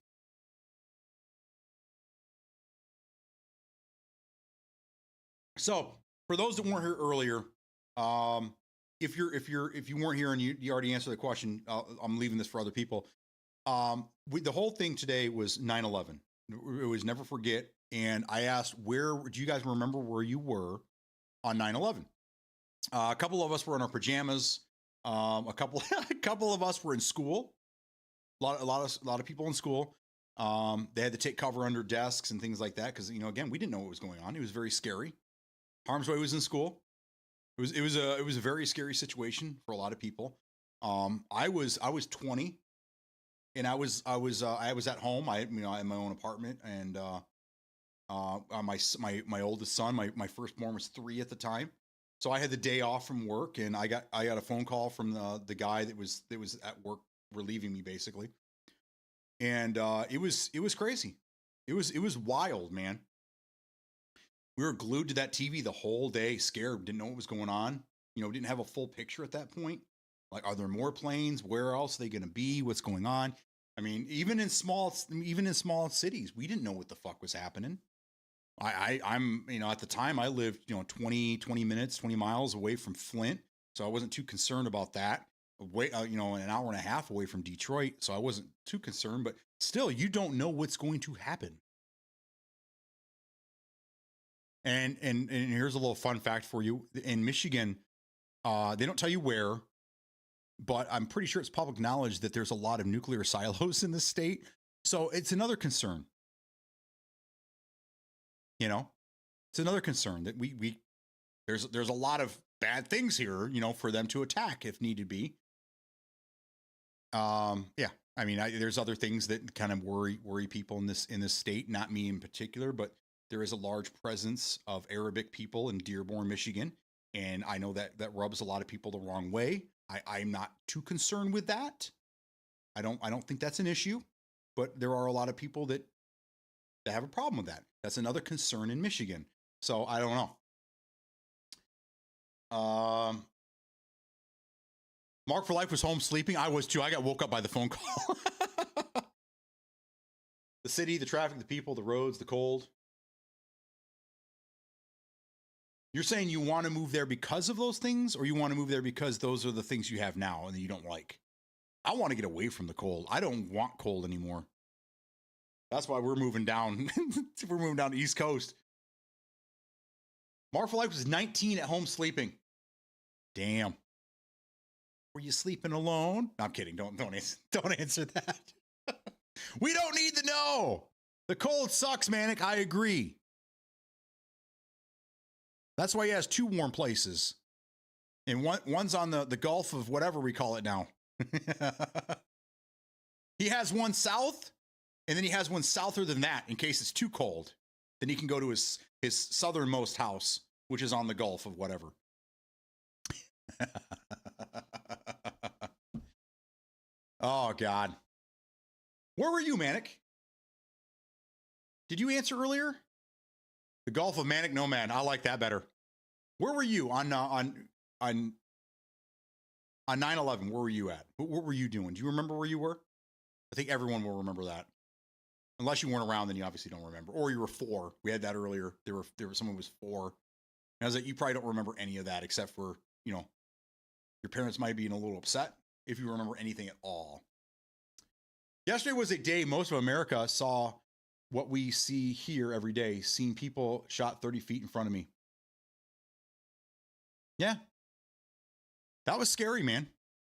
So for those that weren't here earlier, if you weren't here and you already answered the question, I'm leaving this for other people. The whole thing today was 9/11. It was never forget. And I asked, do you guys remember where you were on 9/11? A couple of us were in our pajamas. A couple of us were in school. A lot of people in school. They had to take cover under desks and things like that because again, we didn't know what was going on. It was very scary. Harm's Way was in school. It was a very scary situation for a lot of people. I was 20, and I was at home. I had my own apartment, and my oldest son, my firstborn, was 3 at the time. So I had the day off from work, and I got a phone call from the guy that was at work relieving me basically, and it was crazy. It was wild, man. We were glued to that TV the whole day, scared, didn't know what was going on. Didn't have a full picture at that point. Like, are there more planes? Where else are they going to be? What's going on? I mean, even in small cities, we didn't know what the fuck was happening. I'm at the time I lived 20 minutes, 20 miles away from Flint, so I wasn't too concerned about that. An hour and a half away from Detroit, so I wasn't too concerned. But still, you don't know what's going to happen. And here's a little fun fact for you. In Michigan, they don't tell you where, but I'm pretty sure it's public knowledge that there's a lot of nuclear silos in the state. So it's another concern. It's another concern that there's a lot of bad things here, for them to attack if needed be. Yeah. I mean, there's other things that kind of worry people in this state, not me in particular, but there is a large presence of Arabic people in Dearborn, Michigan, and I know that rubs a lot of people the wrong way. I'm not too concerned with that. I don't think that's an issue, but there are a lot of people that have a problem with that. That's another concern in Michigan. So I don't know. Mark for Life was home sleeping. I was too. I got woke up by the phone call. The city, the traffic, the people, the roads, the cold. You're saying you want to move there because of those things, or you want to move there because those are the things you have now and that you don't like? I want to get away from the cold. I don't want cold anymore. That's why we're moving down. We're moving down to East Coast. Mark for Life was 19 at home sleeping. Damn. Were you sleeping alone? No, I'm kidding. Don't answer that. We don't need to know. The cold sucks, Manic. I agree. That's why he has two warm places. And one's on the Gulf of whatever we call it now. He has one south, and then he has one souther than that in case it's too cold. Then he can go to his southernmost house, which is on the Gulf of whatever. Oh, God. Where were you, Manic? Did you answer earlier? The Gulf of Manic Nomad. I like that better. Where were you on 9/11? Where were you at? What were you doing? Do you remember where you were? I think everyone will remember that. Unless you weren't around, then you obviously don't remember. Or you were 4. We had that earlier. There were someone was 4. And I was like, you probably don't remember any of that except for, your parents might be a little upset if you remember anything at all. Yesterday was a day most of America saw what we see here every day, seeing people shot 30 feet in front of me. Yeah. That was scary, man.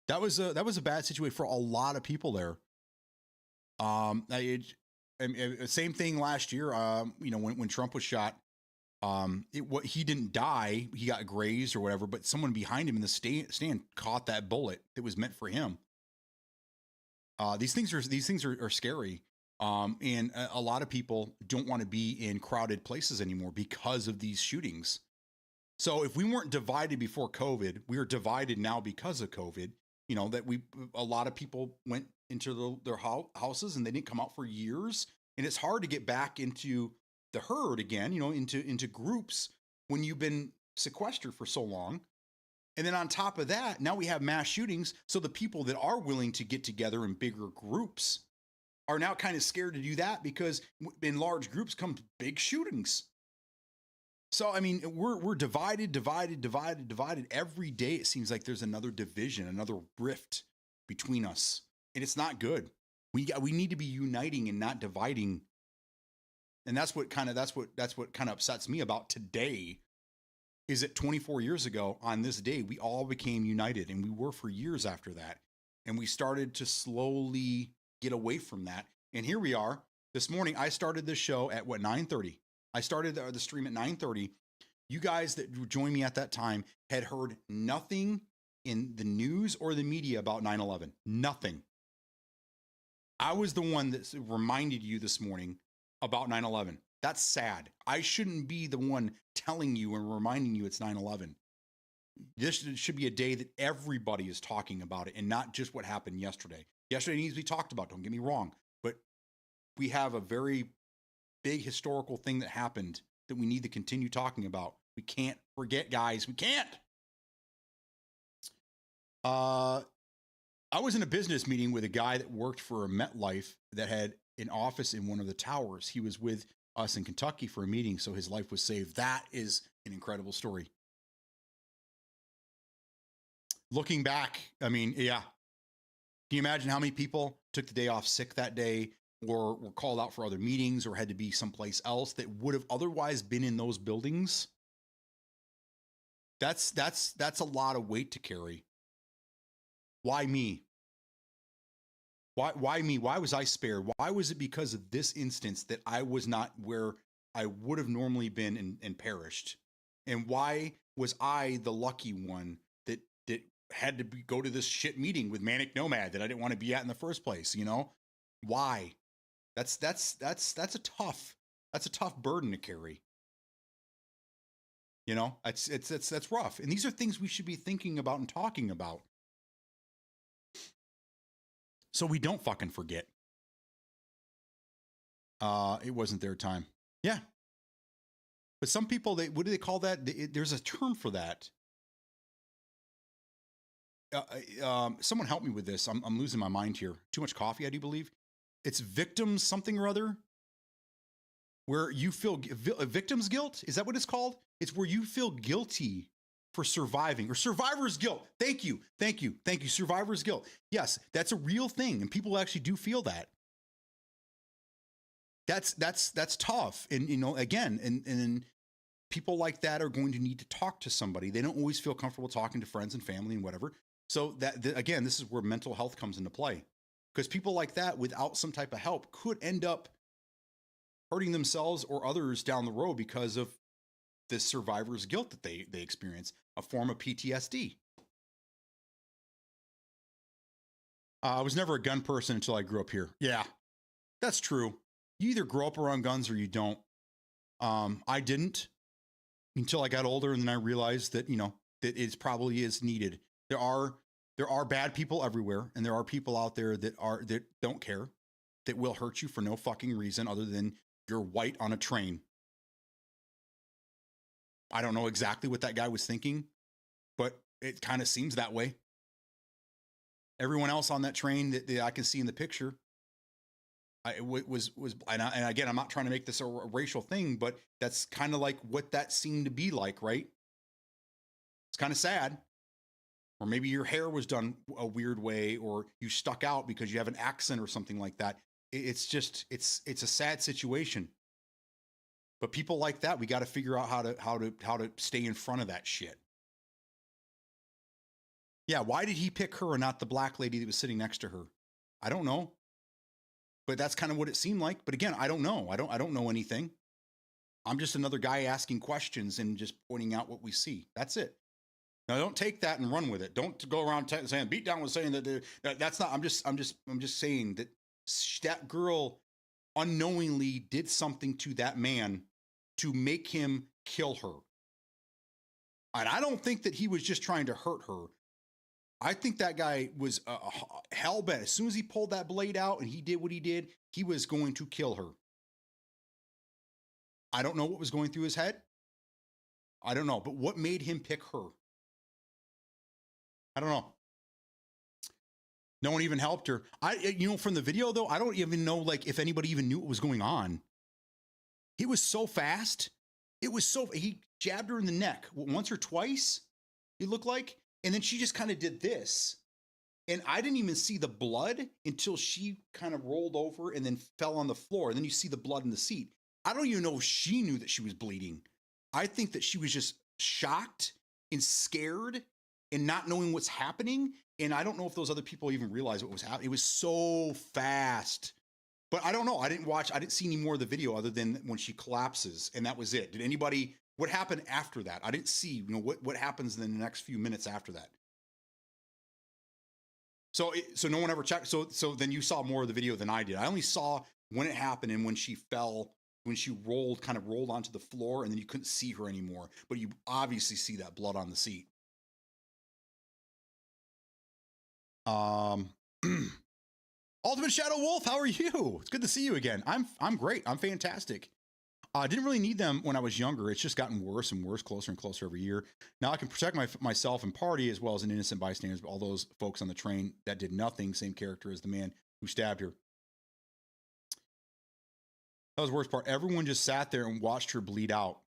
That was a bad situation for a lot of people there. Same thing last year. When Trump was shot, he didn't die. He got grazed or whatever, but someone behind him in the stand caught that bullet that was meant for him. These things are scary. And a lot of people don't want to be in crowded places anymore because of these shootings. So if we weren't divided before COVID, we are divided now because of COVID. A lot of people went into their houses and they didn't come out for years. And it's hard to get back into the herd again, into groups when you've been sequestered for so long. And then on top of that, now we have mass shootings. So the people that are willing to get together in bigger groups are now kind of scared to do that because in large groups come big shootings. So, I mean, we're divided every day. It seems like there's another division, another rift between us, and it's not good. We need to be uniting and not dividing. And that's what kind of upsets me about today is that 24 years ago on this day, we all became united, and we were for years after that. And we started to slowly get away from that. And here we are. This morning, I started this show at 9:30. I started the stream at 9:30. You guys that joined me at that time had heard nothing in the news or the media about 9/11. Nothing. I was the one that reminded you this morning about 9/11. That's sad. I shouldn't be the one telling you and reminding you it's 9/11. This should be a day that everybody is talking about it and not just what happened yesterday. Yesterday needs to be talked about, don't get me wrong, but we have a very big historical thing that happened that we need to continue talking about. We can't forget, guys. We can't. I was in a business meeting with a guy that worked for a MetLife that had an office in one of the towers. He was with us in Kentucky for a meeting, so his life was saved. That is an incredible story. Looking back, I mean, yeah. Can you imagine how many people took the day off sick that day or were called out for other meetings or had to be someplace else that would have otherwise been in those buildings? That's a lot of weight to carry. Why me? Why me? Why was I spared? Why was it because of this instance that I was not where I would have normally been and perished? And why was I the lucky one that had to go to this shit meeting with Manic Nomad that I didn't want to be at in the first place? Why? That's a tough burden to carry. That's rough. And these are things we should be thinking about and talking about. So we don't fucking forget. It wasn't their time. Yeah. But some people, what do they call that? There's a term for that. someone help me with this. I'm losing my mind here. Too much coffee, I do believe. It's victims something or other, where you feel victim's guilt. Is that what it's called? It's where you feel guilty for surviving, or survivor's guilt. Thank you. Survivor's guilt. Yes, that's a real thing, and people actually do feel that. That's tough. And again, and people like that are going to need to talk to somebody. They don't always feel comfortable talking to friends and family and whatever. So again, this is where mental health comes into play, because people like that, without some type of help, could end up hurting themselves or others down the road because of this survivor's guilt that they experience, a form of PTSD. I was never a gun person until I grew up here. Yeah, that's true. You either grow up around guns or you don't. I didn't until I got older, and then I realized that that it probably is needed. There are bad people everywhere, and there are people out there that don't care, that will hurt you for no fucking reason other than you're white on a train. I don't know exactly what that guy was thinking, but it kind of seems that way. Everyone else on that train that I can see in the picture, and again, I'm not trying to make this a racial thing, but that's kind of like what that seemed to be like, right? It's kind of sad. Or maybe your hair was done a weird way, or you stuck out because you have an accent or something like that. It's a sad situation. But people like that, we got to figure out how to stay in front of that shit. Yeah, why did he pick her and not the black lady that was sitting next to her? I don't know. But that's kind of what it seemed like. But again, I don't know. I don't know anything. I'm just another guy asking questions and just pointing out what we see. That's it. Now, don't take that and run with it. Don't go around saying BEATDOWN was saying that that's not. I'm just saying that that girl unknowingly did something to that man to make him kill her. And I don't think that he was just trying to hurt her. I think that guy was hell bent. As soon as he pulled that blade out and he did what he did, he was going to kill her. I don't know what was going through his head. I don't know. But what made him pick her? I don't know. No one even helped her. From the video though, I don't even know if anybody even knew what was going on. He was so fast. He jabbed her in the neck once or twice, it looked like. And then she just kind of did this. And I didn't even see the blood until she kind of rolled over and then fell on the floor. And then you see the blood in the seat. I don't even know if she knew that she was bleeding. I think that she was just shocked and scared and not knowing what's happening. And I don't know if those other people even realized what was happening. It was so fast. But I don't know. I didn't see any more of the video other than when she collapses, and that was it. What happened after that? I didn't see, what happens in the next few minutes after that. So no one ever checked. So then you saw more of the video than I did. I only saw when it happened and when she fell, when she rolled onto the floor, and then you couldn't see her anymore. But you obviously see that blood on the seat. Ultimate Shadow Wolf, how are you? It's good to see you again. I'm great. I'm fantastic. I didn't really need them when I was younger. It's just gotten worse and worse, closer and closer every year. Now I can protect myself and party as well as an innocent bystander. All those folks on the train that did nothing, same character as the man who stabbed her. That was the worst part. Everyone just sat there and watched her bleed out.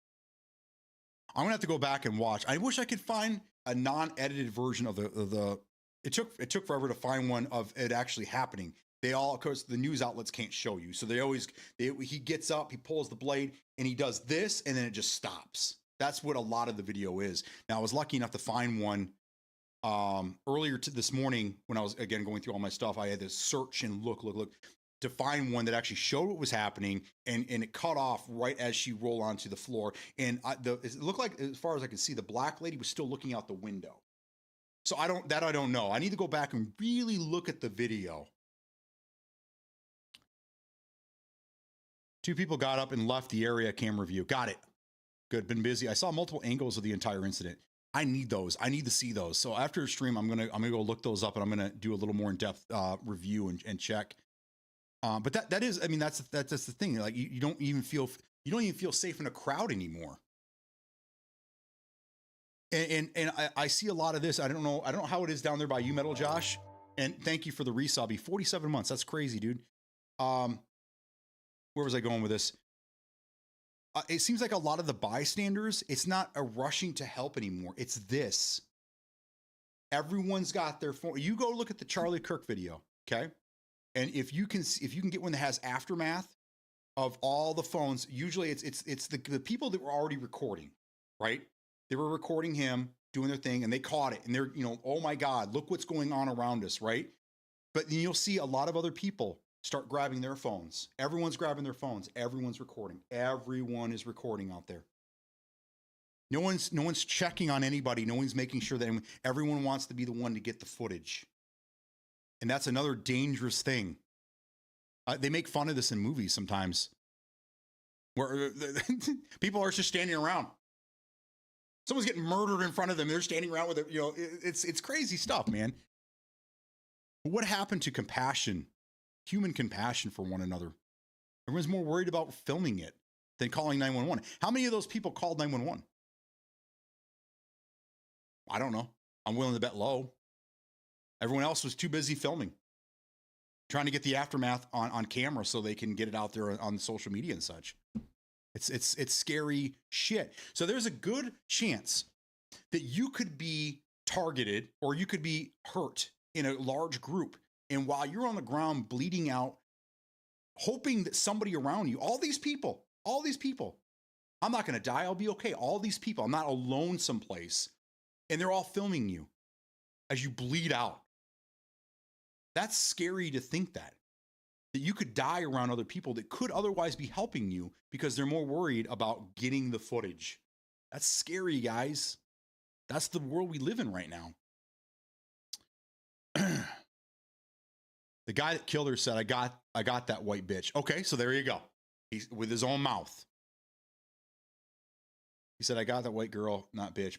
I'm gonna have to go back and watch. I wish I could find a non-edited version of the. It took forever to find one of it actually happening. Of course, the news outlets can't show you. So he gets up, he pulls the blade, and he does this, and then it just stops. That's what a lot of the video is. Now, I was lucky enough to find one earlier this morning when I was, again, going through all my stuff. I had to search and look to find one that actually showed what was happening, and it cut off right as she rolled onto the floor. And it looked like, as far as I could see, the black lady was still looking out the window. So I don't know. I need to go back and really look at the video. 2 people got up and left the area camera view. Got it. Good. Been busy. I saw multiple angles of the entire incident. I need those. I need to see those. So after the stream, I'm gonna go look those up, and I'm gonna do a little more in depth review and check. But that is, I mean, that's the thing. Like you don't even feel safe in a crowd anymore. I see a lot of this. I don't know how it is down there by you, Metal Josh. And thank you for the resubby. 47 months. That's crazy, dude. Where was I going with this? It seems like a lot of the bystanders, it's not a rushing to help anymore. It's this. Everyone's got their phone. You go look at the Charlie Kirk video, okay? And if you can get one that has aftermath of all the phones, usually it's the people that were already recording, right? They were recording him doing their thing and they caught it and they're, oh my God, look what's going on around us, right? But then you'll see a lot of other people start grabbing their phones. Everyone's grabbing their phones. Everyone's recording. Everyone is recording out there. No one's checking on anybody. No one's making sure that everyone wants to be the one to get the footage. And that's another dangerous thing. They make fun of this in movies sometimes where people are just standing around. Someone's getting murdered in front of them. They're standing around with it. It's crazy stuff, man. What happened to compassion, human compassion for one another? Everyone's more worried about filming it than calling 911. How many of those people called 911? I don't know. I'm willing to bet low. Everyone else was too busy filming, trying to get the aftermath on camera so they can get it out there on social media and such. It's scary shit. So there's a good chance that you could be targeted or you could be hurt in a large group. And while you're on the ground bleeding out, hoping that somebody around you, all these people, I'm not going to die. I'll be okay. All these people, I'm not alone someplace. And they're all filming you as you bleed out. That's scary to think that you could die around other people that could otherwise be helping you because they're more worried about getting the footage. That's scary, guys. That's the world we live in right now. The guy that killed her said, I got that white bitch. Okay, so there you go. He's with his own mouth. He said, I got that white girl, not bitch,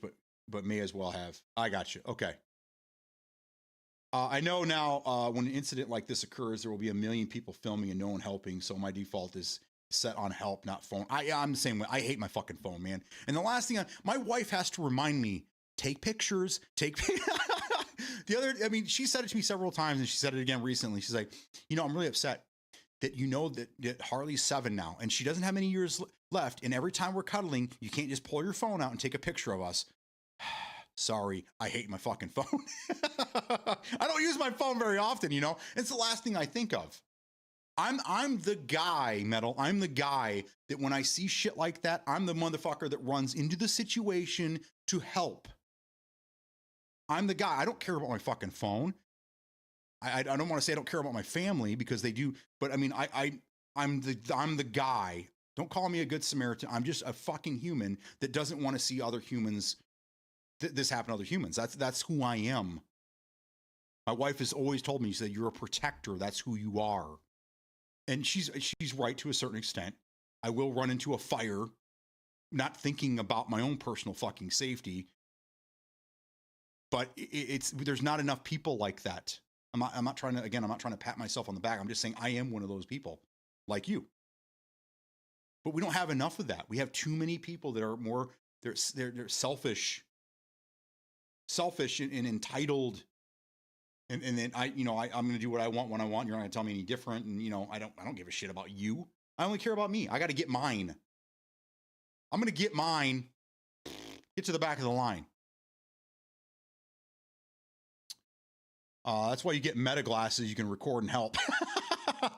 but may as well have. I got you. Okay. I know now when an incident like this occurs, there will be a million people filming and no one helping. So my default is set on help, not phone. I'm the same way. I hate my fucking phone, man. And the last thing, my wife has to remind me, take pictures, she said it to me several times and she said it again recently. She's like, I'm really upset that that Harley's 7 now and she doesn't have many years left. And every time we're cuddling, you can't just pull your phone out and take a picture of us. Sorry, I hate my fucking phone. I don't use my phone very often, It's the last thing I think of. I'm the guy, Metal. I'm the guy that when I see shit like that, I'm the motherfucker that runs into the situation to help. I'm the guy. I don't care about my fucking phone. I don't want to say I don't care about my family because they do, but I mean, I'm the guy. Don't call me a good Samaritan. I'm just a fucking human that doesn't want to see other humans this happen to other humans. That's who I am. My wife has always told me, she said, you're a protector. That's who you are. And she's right to a certain extent. I will run into a fire, not thinking about my own personal fucking safety. But there's not enough people like that. I'm not trying to pat myself on the back. I'm just saying I am one of those people like you. But we don't have enough of that. We have too many people that are more, they're selfish and entitled, and then I'm going to do what I want when I want. You're not going to tell me any different, and I don't give a shit about you. I only care about me. I got to get mine. I'm going to get mine. Get to the back of the line. That's why you get meta glasses. You can record and help.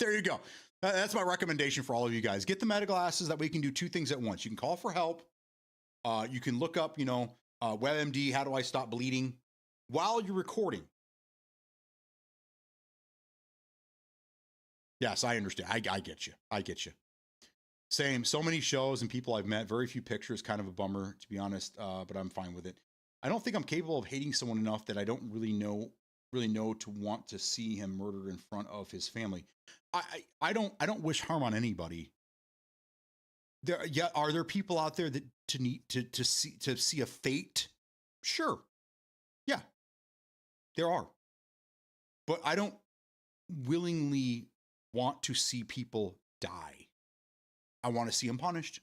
There you go. That's my recommendation for all of you guys. Get the meta glasses. That way you can do two things at once. You can call for help. You can look up, WebMD, how do I stop bleeding while you're recording? Yes, I understand. I get you. I get you. Same. So many shows and people I've met, very few pictures, kind of a bummer, to be honest, but I'm fine with it. I don't think I'm capable of hating someone enough that I don't really know to want to see him murdered in front of his family. I don't wish harm on anybody. Are there people out there that need to see a fate? Sure. Yeah. There are. But I don't willingly want to see people die. I want to see them punished.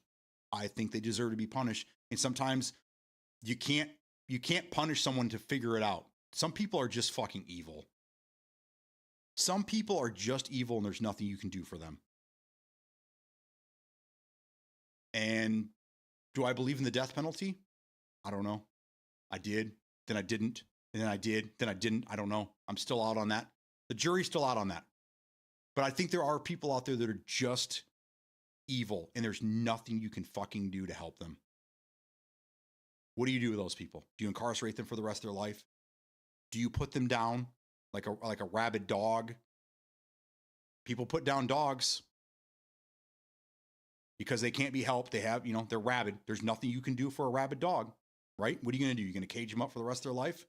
I think they deserve to be punished. And sometimes you can't you can't punish someone to figure it out. Some people are just fucking evil. Some people are just evil and there's nothing you can do for them. And do I believe in the death penalty? I don't know. I did, then I didn't, and then I did, then I didn't. I don't know. I'm still out on that. The jury's still out on that. But I think there are people out there that are just evil and there's nothing you can fucking do to help them. What do you do with those people? Do you incarcerate them for the rest of their life? Do you put them down like a rabid dog? People put down dogs because they can't be helped. They have, they're rabid. There's nothing you can do for a rabid dog, right? What are you going to do? You're going to cage them up for the rest of their life?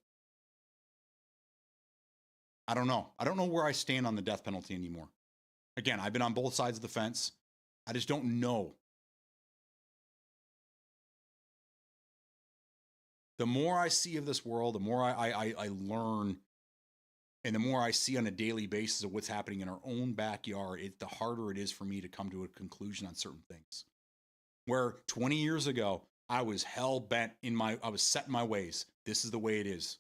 I don't know. I don't know where I stand on the death penalty anymore. Again, I've been on both sides of the fence. I just don't know. The more I see of this world, the more I learn, and the more I see on a daily basis of what's happening in our own backyard, the harder it is for me to come to a conclusion on certain things. Where 20 years ago, I was hell bent I was set in my ways. This is the way it is.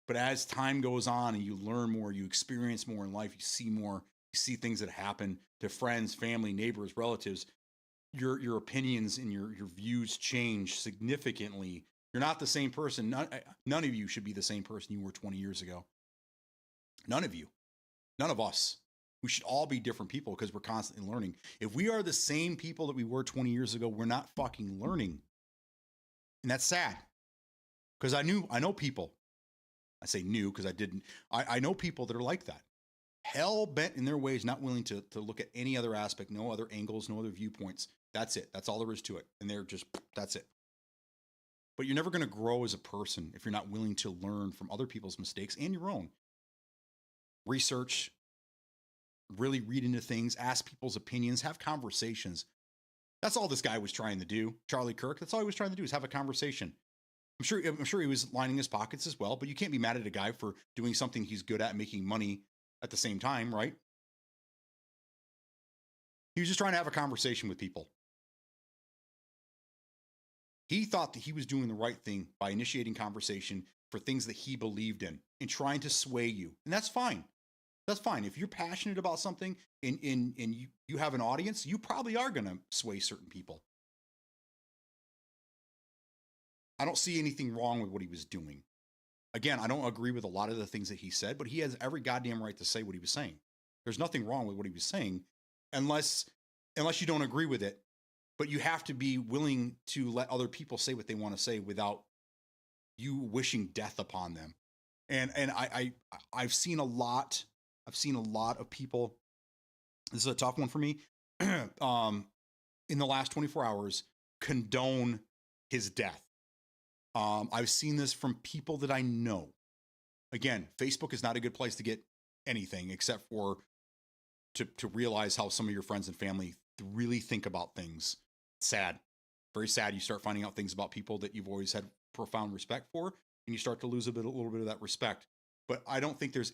But as time goes on and you learn more, you experience more in life, you see more, you see things that happen to friends, family, neighbors, relatives, your opinions and your views change significantly. You're not the same person. None of you should be the same person you were 20 years ago. None of you. None of us. We should all be different people because we're constantly learning. If we are the same people that we were 20 years ago, we're not fucking learning. And that's sad. Because I know people. I say new because I didn't. I know people that are like that. Hell bent in their ways, not willing to look at any other aspect, no other angles, no other viewpoints. That's it. That's all there is to it. And they're just, that's it. But you're never going to grow as a person if you're not willing to learn from other people's mistakes and your own. Research, really read into things, ask people's opinions, have conversations. That's all this guy was trying to do. Charlie Kirk, that's all he was trying to do is have a conversation. I'm sure he was lining his pockets as well, but you can't be mad at a guy for doing something he's good at, making money at the same time, right? He was just trying to have a conversation with people. He thought that he was doing the right thing by initiating conversation for things that he believed in and trying to sway you. And that's fine. That's fine. If you're passionate about something and you have an audience, you probably are going to sway certain people. I don't see anything wrong with what he was doing. Again, I don't agree with a lot of the things that he said, but he has every goddamn right to say what he was saying. There's nothing wrong with what he was saying unless you don't agree with it. But you have to be willing to let other people say what they want to say without you wishing death upon them. And I've seen a lot of people. This is a tough one for me. In the last 24 hours, condone his death. I've seen this from people that I know. Again, Facebook is not a good place to get anything except for to realize how some of your friends and family really think about things. Sad, very sad. You start finding out things about people that you've always had profound respect for, and you start to lose a little bit of that respect. But I don't think there's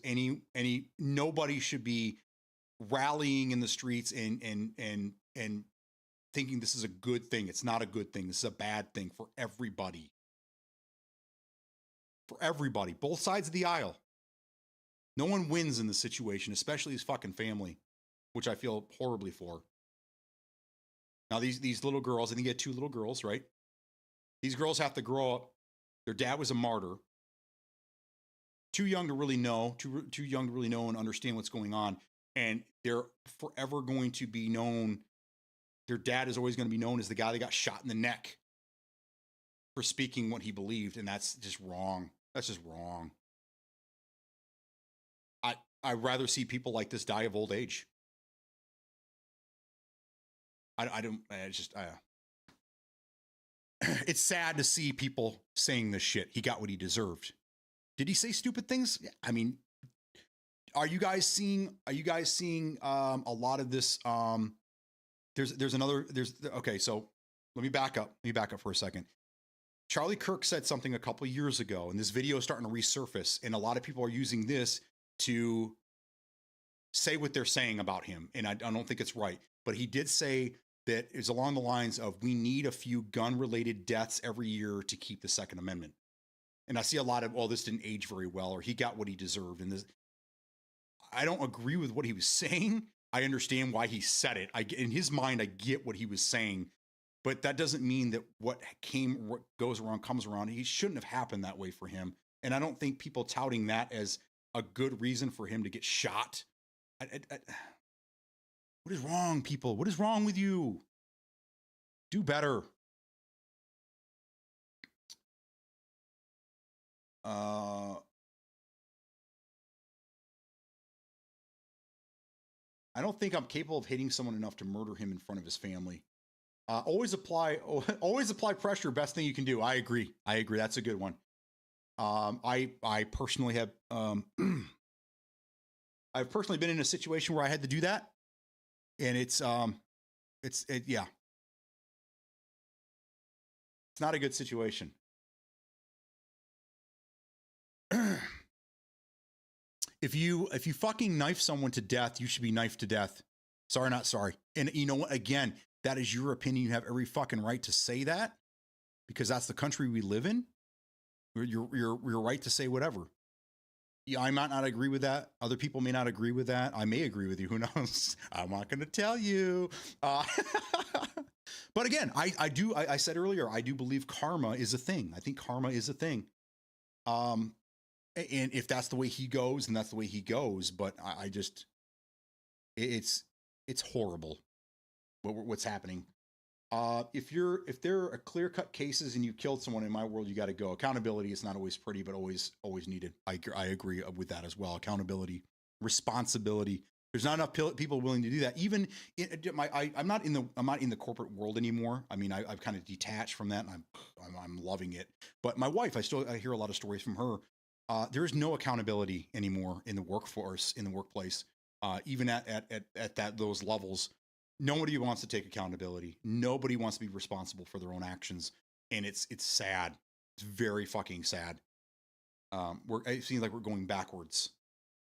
nobody should be rallying in the streets and thinking this is a good thing. It's not a good thing. This is a bad thing for everybody. For everybody, both sides of the aisle. No one wins in this situation, especially his fucking family, which I feel horribly for. Now, these little girls, I think he had 2 little girls, right? These girls have to grow up. Their dad was a martyr. Too young to really know, too young to really know and understand what's going on. And they're forever going to be known. Their dad is always going to be known as the guy that got shot in the neck for speaking what he believed. And that's just wrong. That's just wrong. I'd rather see people like this die of old age. It's sad to see people saying this shit. He got what he deserved. Did he say stupid things? I mean, are you guys seeing a lot of this? Okay, so let me back up for a second. Charlie Kirk said something a couple years ago, and this video is starting to resurface, and a lot of people are using this to say what they're saying about him, and I don't think it's right. But he did say that is along the lines of, we need a few gun-related deaths every year to keep the Second Amendment. And I see a lot of, well, this didn't age very well, or he got what he deserved. And this, I don't agree with what he was saying. I understand why he said it. In his mind, I get what he was saying, but that doesn't mean that what goes around comes around. He shouldn't have happened that way for him. And I don't think people touting that as a good reason for him to get shot. What is wrong, people? What is wrong with you? Do better. I don't think I'm capable of hating someone enough to murder him in front of his family. Always apply pressure. Best thing you can do. I agree. That's a good one. I personally have, I've personally been in a situation where I had to do that, and yeah, it's not a good situation. If you fucking knife someone to death, you should be knifed to death. Sorry, not sorry. And you know what? Again, that is your opinion. You have every fucking right to say that, because that's the country we live in. You're right to say whatever. Yeah, I might not agree with that. Other people may not agree with that. I may agree with you. Who knows? I'm not going to tell you. But again, I said earlier, I do believe karma is a thing. I think karma is a thing. And if that's the way he goes, then that's the way he goes. But I just, it's horrible what's happening. If there are clear cut cases and you killed someone, in my world, you got to go. Accountability is not always pretty, but always needed. I agree with that as well. Accountability, responsibility. There's not enough people willing to do that. Even I'm not in the corporate world anymore. I mean, I've kind of detached from that, and I'm loving it. But my wife, I hear a lot of stories from her. There is no accountability anymore in the workforce, in the workplace, even at those levels. Nobody wants to take accountability. Nobody wants to be responsible for their own actions, and it's sad. It's very fucking sad. It seems like we're going backwards,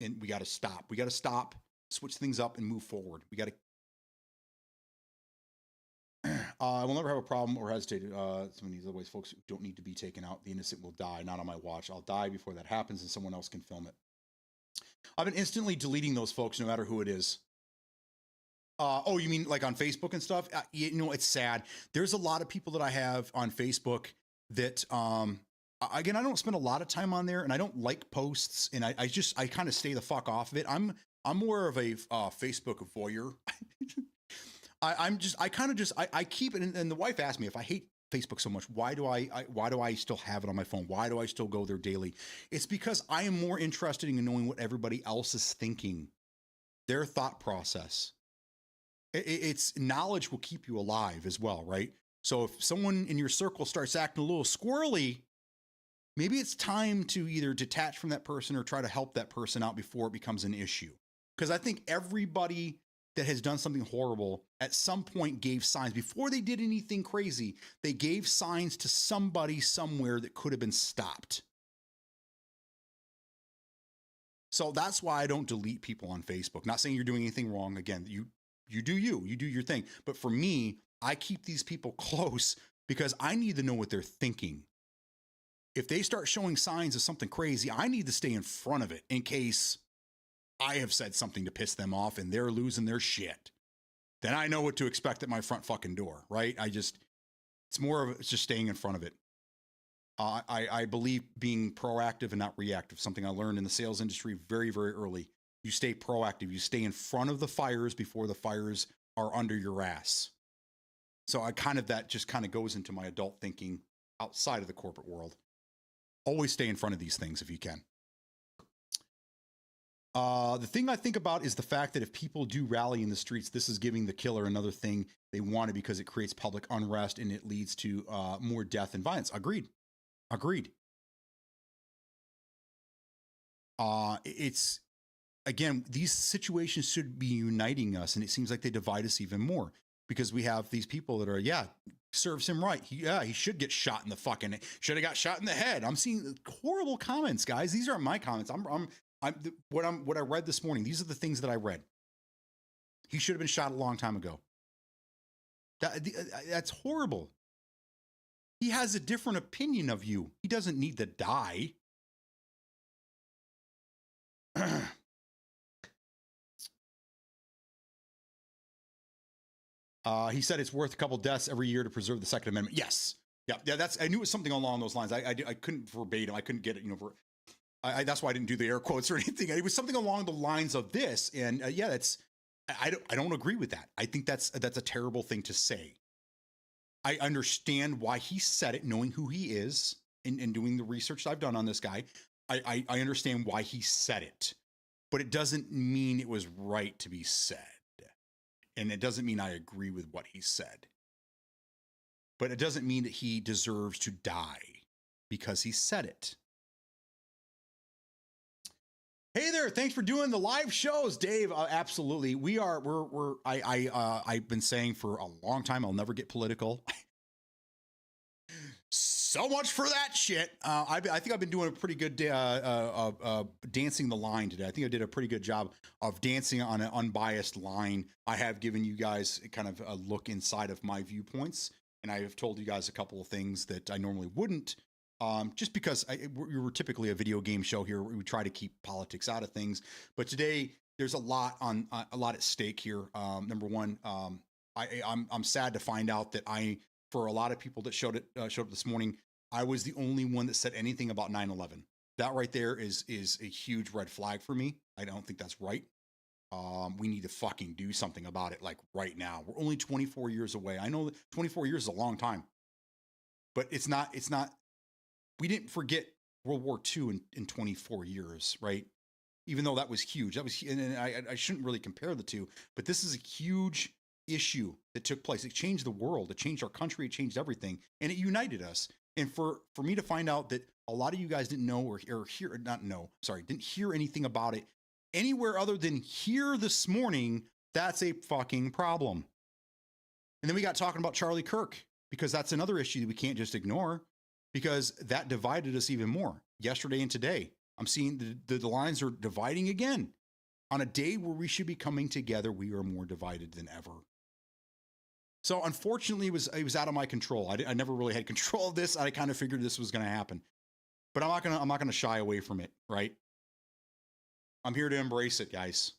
and we got to stop. We got to stop, switch things up, and move forward. We got to. I will never have a problem or hesitate. Some of these other ways, folks don't need to be taken out. The innocent will die, not on my watch. I'll die before that happens, and someone else can film it. I've been instantly deleting those folks, no matter who it is. Oh, you mean like on Facebook and stuff? You know, it's sad. There's a lot of people that I have on Facebook that, again, I don't spend a lot of time on there, and I don't like posts, and I kind of stay the fuck off of it. I'm more of a Facebook voyeur. I keep it, and the wife asked me if I hate Facebook so much, why do I still have it on my phone? Why do I still go there daily? It's because I am more interested in knowing what everybody else is thinking, their thought process. It's knowledge will keep you alive as well, right? So if someone in your circle starts acting a little squirrely, maybe it's time to either detach from that person or try to help that person out before it becomes an issue. Because I think everybody that has done something horrible at some point gave signs before they did anything crazy. They gave signs to somebody somewhere that could have been stopped. So that's why I don't delete people on Facebook. Not saying you're doing anything wrong. Again, you do your thing. But for me, I keep these people close because I need to know what they're thinking. If they start showing signs of something crazy, I need to stay in front of it in case I have said something to piss them off and they're losing their shit. Then I know what to expect at my front fucking door, right? It's just staying in front of it. I believe being proactive and not reactive, something I learned in the sales industry very, very early. You stay proactive. You stay in front of the fires before the fires are under your ass. So that just kind of goes into my adult thinking outside of the corporate world. Always stay in front of these things if you can. The thing I think about is the fact that if people do rally in the streets, this is giving the killer another thing they wanted because it creates public unrest and it leads to more death and violence. Agreed. It's, again, these situations should be uniting us, and it seems like they divide us even more because we have these people that are, serves him right. He should get shot in the fucking, should have got shot in the head. I'm seeing horrible comments, guys. These aren't my comments. What I read this morning. These are the things that I read. He should have been shot a long time ago. That's horrible. He has a different opinion of you. He doesn't need to die. He said it's worth a couple deaths every year to preserve the Second Amendment. Yes. Yeah, that's. I knew it was something along those lines. I couldn't verbatim. I couldn't get it. That's why I didn't do the air quotes or anything. It was something along the lines of this. And yeah, that's. I don't agree with that. I think that's a terrible thing to say. I understand why he said it, knowing who he is and doing the research I've done on this guy. I understand why he said it, but it doesn't mean it was right to be said. And it doesn't mean I agree with what he said. But it doesn't mean that he deserves to die because he said it. Hey there, thanks for doing the live shows, Dave. Absolutely. I've been saying for a long time, I'll never get political. So much for that shit. I think I've been doing a pretty good dancing the line today. I think I did a pretty good job of dancing on an unbiased line. I have given you guys kind of a look inside of my viewpoints, and I have told you guys a couple of things that I normally wouldn't, just because we were typically a video game show here. We try to keep politics out of things, but today there's a lot at stake here. Number one, I'm sad to find out that for a lot of people that showed up this morning, I was the only one that said anything about 9/11. That right there is a huge red flag for me. I don't think that's right. We need to fucking do something about it, like right now. We're only 24 years away. I know that 24 years is a long time, but it's not. We didn't forget World War II in 24 years, right? Even though that was huge. And I shouldn't really compare the two, but this is a huge issue that took place. It changed the world. It changed our country. It changed everything, and it united us. And for me to find out that a lot of you guys didn't know didn't hear anything about it anywhere other than here this morning, that's a fucking problem. And then we got talking about Charlie Kirk, because that's another issue that we can't just ignore, because that divided us even more yesterday and today. I'm seeing the lines are dividing again. On a day where we should be coming together, we are more divided than ever. So unfortunately, it was out of my control. I never really had control of this. I kind of figured this was going to happen, but I'm not gonna shy away from it. Right? I'm here to embrace it, guys.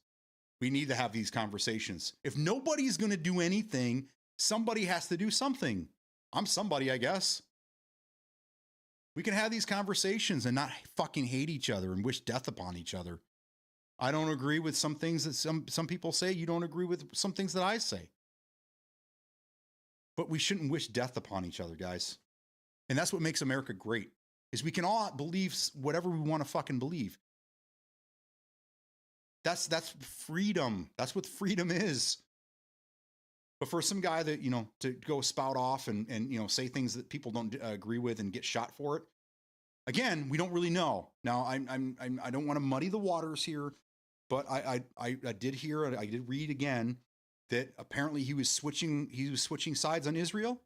We need to have these conversations. If nobody's going to do anything, somebody has to do something. I'm somebody, I guess. We can have these conversations and not fucking hate each other and wish death upon each other. I don't agree with some things that some people say. You don't agree with some things that I say. But we shouldn't wish death upon each other, guys. And that's what makes America great, is we can all believe whatever we want to fucking believe. That's freedom. That's what freedom is. But for some guy that, to go spout off and say things that people don't agree with and get shot for it, again, we don't really know. Now, I don't want to muddy the waters here, but I did hear, I did read again that apparently he was switching sides on Israel,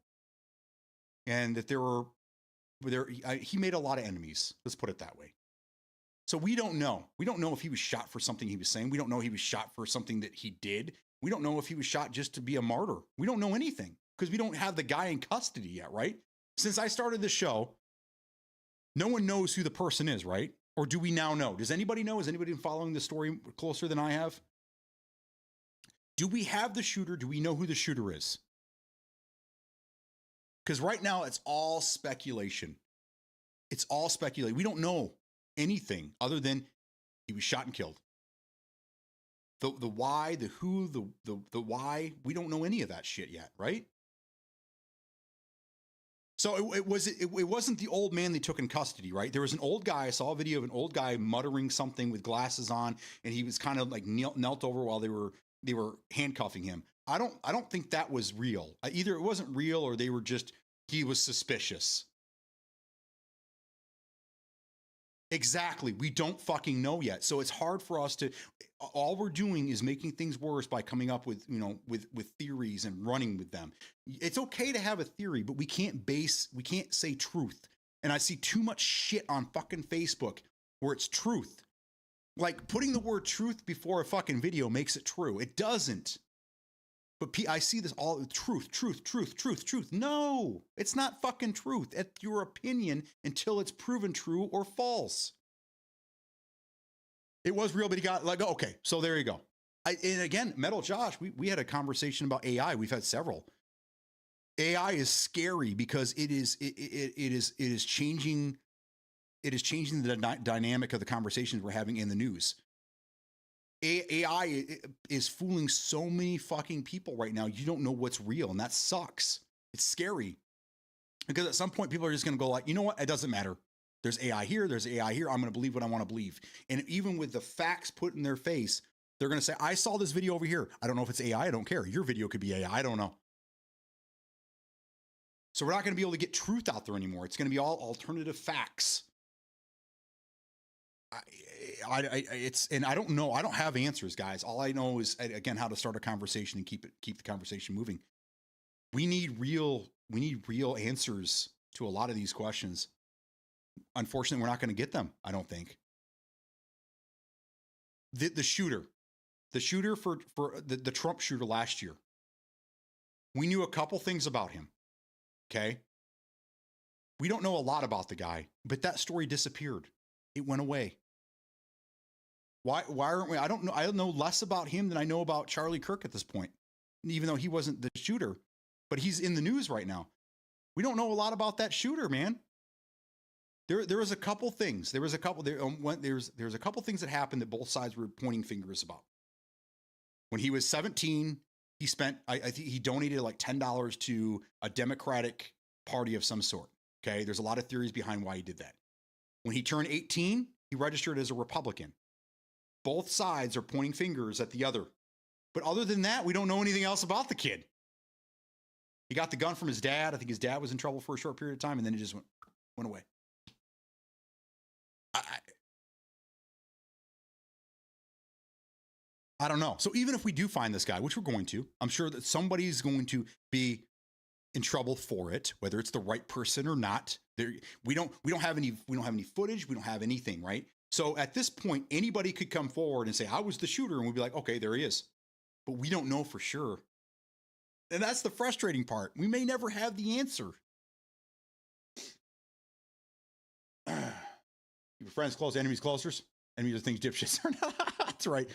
and that he made a lot of enemies. Let's put it that way. So we don't know. We don't know if he was shot for something he was saying. We don't know if he was shot for something that he did. We don't know if he was shot just to be a martyr. We don't know anything because we don't have the guy in custody yet, right? Since I started the show, no one knows who the person is, right? Or do we now know? Does anybody know? Is anybody following the story closer than I have? Do we have the shooter? Do we know who the shooter is? Because right now it's all speculation. It's all speculation. We don't know anything other than he was shot and killed. The why, the who, the why, we don't know any of that shit yet, right? So it wasn't the old man they took in custody, right? There was an old guy. I saw a video of an old guy muttering something with glasses on, and he was kind of like knelt over while they were handcuffing him. I don't think that was real. Either it wasn't real or he was suspicious. Exactly. We don't fucking know yet. So it's hard for us all we're doing is making things worse by coming up with, with theories and running with them. It's okay to have a theory, but we can't say truth. And I see too much shit on fucking Facebook where it's truth. Like putting the word truth before a fucking video makes it true. It doesn't. But I see this all truth. No, it's not fucking truth. It's your opinion until it's proven true or false. It was real, but he got let go. Okay, so there you go. And again, Metal Josh, we had a conversation about AI. We've had several. AI is scary because it is changing the dynamic of the conversations we're having in the news. AI is fooling so many fucking people right now. You don't know what's real, and that sucks. It's scary because at some point people are just going to go like, you know what? It doesn't matter. There's AI here. There's AI here. I'm going to believe what I want to believe. And even with the facts put in their face, they're going to say, I saw this video over here. I don't know if it's AI. I don't care. Your video could be AI. I don't know. So we're not going to be able to get truth out there anymore. It's going to be all alternative facts. And I don't know. I don't have answers, guys. All I know is, again, how to start a conversation and keep the conversation moving. We need real answers to a lot of these questions. Unfortunately, we're not going to get them, I don't think. The shooter for the Trump shooter last year, we knew a couple things about him. Okay. We don't know a lot about the guy, but that story disappeared. It went away. Why aren't we? I don't know. I know less about him than I know about Charlie Kirk at this point, even though he wasn't the shooter, but he's in the news right now. We don't know a lot about that shooter, man. There was a couple things. There was a couple things that happened that both sides were pointing fingers about. When he was 17, he spent, I think he donated like $10 to a Democratic party of some sort. Okay. There's a lot of theories behind why he did that. When he turned 18, he registered as a Republican. Both sides are pointing fingers at the other. But other than that, we don't know anything else about the kid. He got the gun from his dad. I think his dad was in trouble for a short period of time, and then it just went away. I don't know. So even if we do find this guy, which we're going to, I'm sure that somebody's going to be in trouble for it, whether it's the right person or not. We don't have any footage. We don't have anything, right? So at this point, anybody could come forward and say, I was the shooter. And we'd be like, okay, there he is. But we don't know for sure. And that's the frustrating part. We may never have the answer. Your friends close, enemies closers. Enemies are things dipshits are not. That's right.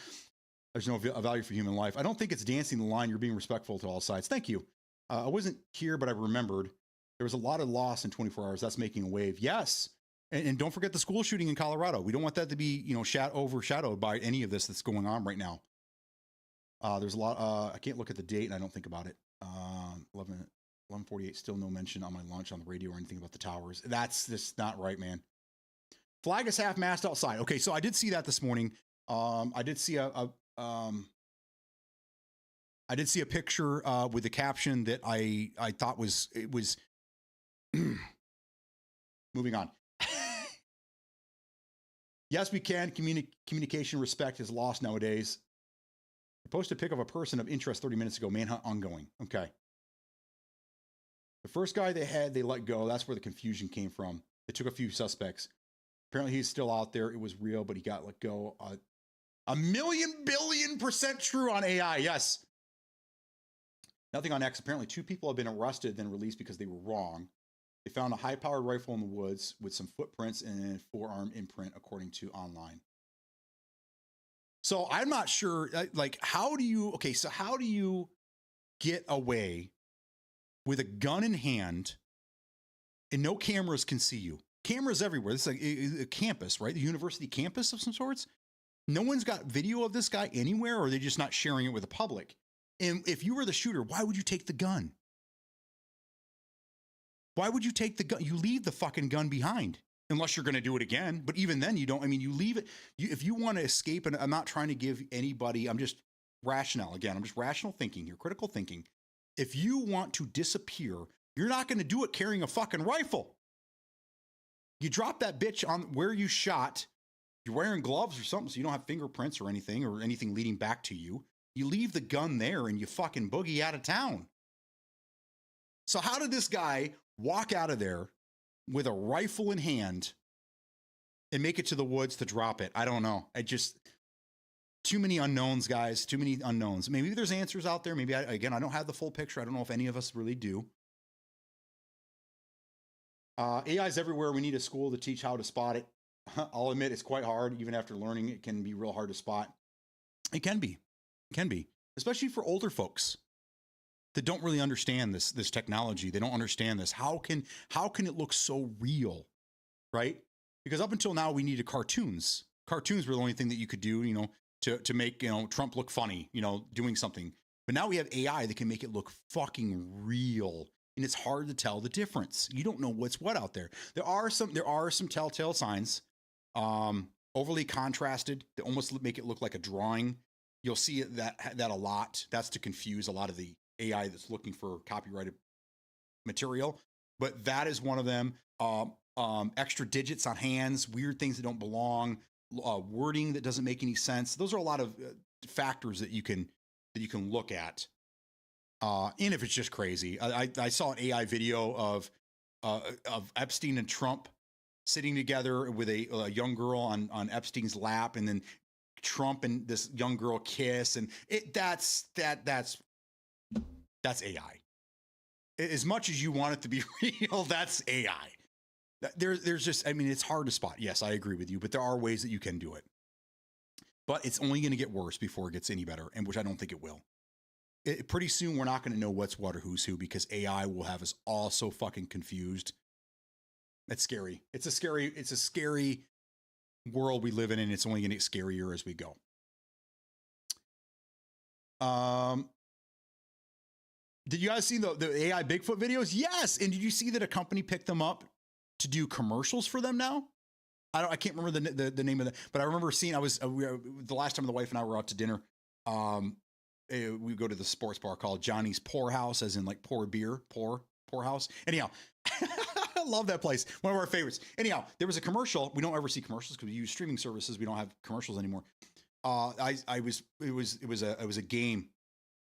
There's no value for human life. I don't think it's dancing the line. You're being respectful to all sides. Thank you. I wasn't here, but I remembered there was a lot of loss in 24 hours. That's making a wave. Yes. And don't forget the school shooting in Colorado. We don't want that to be, overshadowed by any of this that's going on right now. There's a lot. I can't look at the date and I don't think about it. 11:48, still no mention on my launch on the radio or anything about the towers. That's just not right, man. Flag is half mast outside. Okay, so I did see that this morning. I did see a picture with a caption that I thought was moving on. Yes, we can. Communication respect is lost nowadays. I posted a pic of a person of interest 30 minutes ago. Manhunt ongoing. Okay. The first guy they let go. That's where the confusion came from. They took a few suspects. Apparently he's still out there. It was real, but he got let go. 1,000,000,000,000% true on AI. Yes. Nothing on X. Apparently 2 people have been arrested, then released because they were wrong. They found a high-powered rifle in the woods with some footprints and a forearm imprint, according to online. So I'm not sure, how do you get away with a gun in hand and no cameras can see you? Cameras everywhere. This is like a campus, right? The university campus of some sorts. No one's got video of this guy anywhere, or are they just not sharing it with the public? And if you were the shooter, why would you take the gun? Why would you take the gun? You leave the fucking gun behind unless you're going to do it again. But even then you don't, you leave it. If you want to escape, and I'm not trying to give anybody, I'm just rational. Again, I'm just rational thinking here, critical thinking. If you want to disappear, you're not going to do it carrying a fucking rifle. You drop that bitch on where you shot. You're wearing gloves or something so you don't have fingerprints or anything leading back to you. You leave the gun there and you fucking boogie out of town. So how did this guy walk out of there with a rifle in hand and make it to the woods to drop it? I don't know. Too many unknowns, guys. Too many unknowns. Maybe there's answers out there. Maybe again, I don't have the full picture. I don't know if any of us really do. AI is everywhere. We need a school to teach how to spot it. I'll admit it's quite hard. Even after learning, it can be real hard to spot. It can be, especially for older folks that don't really understand this technology. They don't understand this. How can it look so real, right? Because up until now, we needed cartoons. Cartoons were the only thing that you could do, to make, Trump look funny, doing something. But now we have AI that can make it look fucking real. And it's hard to tell the difference. You don't know what's what out there. There are some telltale signs, overly contrasted that almost make it look like a drawing. You'll see that a lot. That's to confuse a lot of the AI that's looking for copyrighted material. But that is one of them. Extra digits on hands, weird things that don't belong, wording that doesn't make any sense. Those are a lot of factors that you can look at. And if it's just crazy, I saw an AI video of Epstein and Trump sitting together with a young girl on Epstein's lap, and then Trump and this young girl kiss, and that's AI. As much as you want it to be real, that's AI. There's just, it's hard to spot. Yes, I agree with you, but there are ways that you can do it. But it's only going to get worse before it gets any better, and which I don't think it will. Pretty soon, we're not going to know what's what or who's who, because AI will have us all so fucking confused. That's scary. It's a scary world we live in, and it's only going to get scarier as we go. Did you guys see the AI Bigfoot videos? Yes. And did you see that a company picked them up to do commercials for them now? I can't remember the name of that, but I remember seeing, the last time the wife and I were out to dinner, we go to the sports bar called Johnny's Pour House, as in like pour beer, pour house. Anyhow, I love that place. One of our favorites. Anyhow, there was a commercial. We don't ever see commercials because we use streaming services. We don't have commercials anymore. It was a game.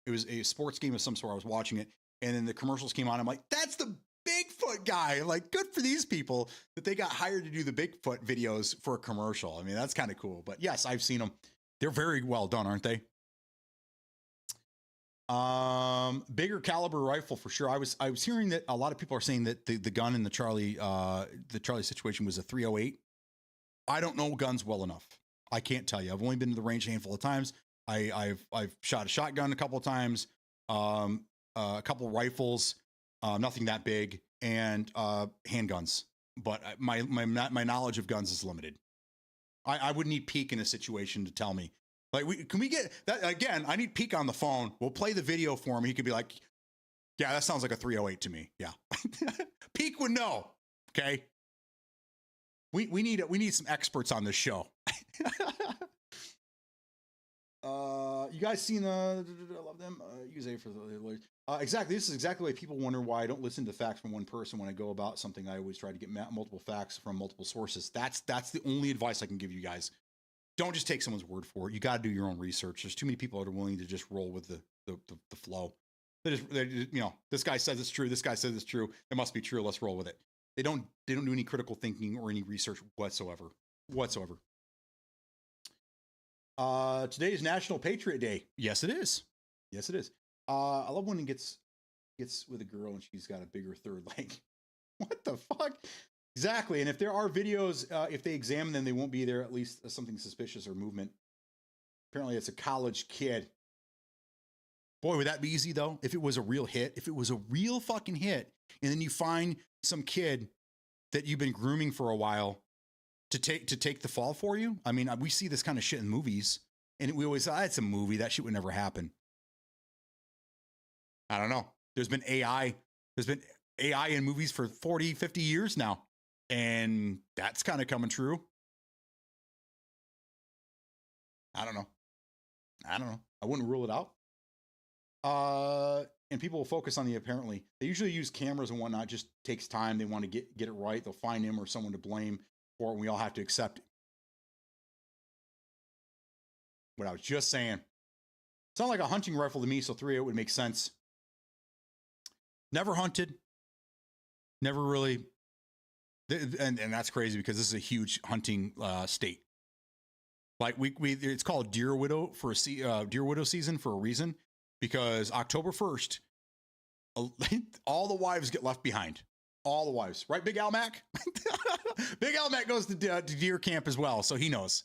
It was a sports game of some sort. I was watching it, and then the commercials came on. I'm like, that's the Bigfoot guy. I'm like, good for these people that they got hired to do the Bigfoot videos for a commercial. I mean, that's kind of cool. But yes, I've seen them. They're very well done, aren't they? Bigger caliber rifle for sure. I was hearing that a lot of people are saying that the gun in the Charlie situation was a 308. I don't know guns well enough. I can't tell you. I've only been to the range a handful of times. I've shot a shotgun a couple of times, a couple of rifles, nothing that big, and handguns. But my knowledge of guns is limited. I would need Peak in a situation to tell me. Like, can we get that again? I need Peak on the phone. We'll play the video for him. He could be like, "Yeah, that sounds like a 308 to me." Yeah, Peak would know. Okay, we need some experts on this show. You guys seen I love them. Use A for the lawyers. Exactly. This is exactly why people wonder why I don't listen to facts from one person when I go about something. I always try to get multiple facts from multiple sources. That's the only advice I can give you guys. Don't just take someone's word for it. You got to do your own research. There's too many people that are willing to just roll with the flow. They just, this guy says it's true. This guy says it's true. It must be true. Let's roll with it. They don't do any critical thinking or any research whatsoever. Today is National Patriot Day. Yes, it is. Yes, it is. I love when it gets with a girl and she's got a bigger third leg. What the fuck? Exactly. And if there are videos, if they examine them, they won't be there, at least something suspicious or movement. Apparently it's a college kid. Boy, would that be easy though? If it was a real hit, if it was a real fucking hit, and then you find some kid that you've been grooming for a while to take the fall for you. I mean, we see this kind of shit in movies, and we always say, it's a movie. That shit would never happen. I don't know. There's been AI in movies for 40, 50 years now. And that's kind of coming true. I don't know. I wouldn't rule it out. And people will focus on the apparently. They usually use cameras and whatnot. Just takes time. They want to get it right. They'll find him or someone to blame for it, and we all have to accept it. What I was just saying. Sounds like a hunting rifle to me, so 308 would make sense. Never hunted. Never really. And that's crazy because this is a huge hunting state. Like it's called Deer Widow Deer Widow season for a reason, because October 1st, all the wives get left behind. All the wives, right? Big Al Mac. Big Al Mac goes to deer camp as well, so he knows.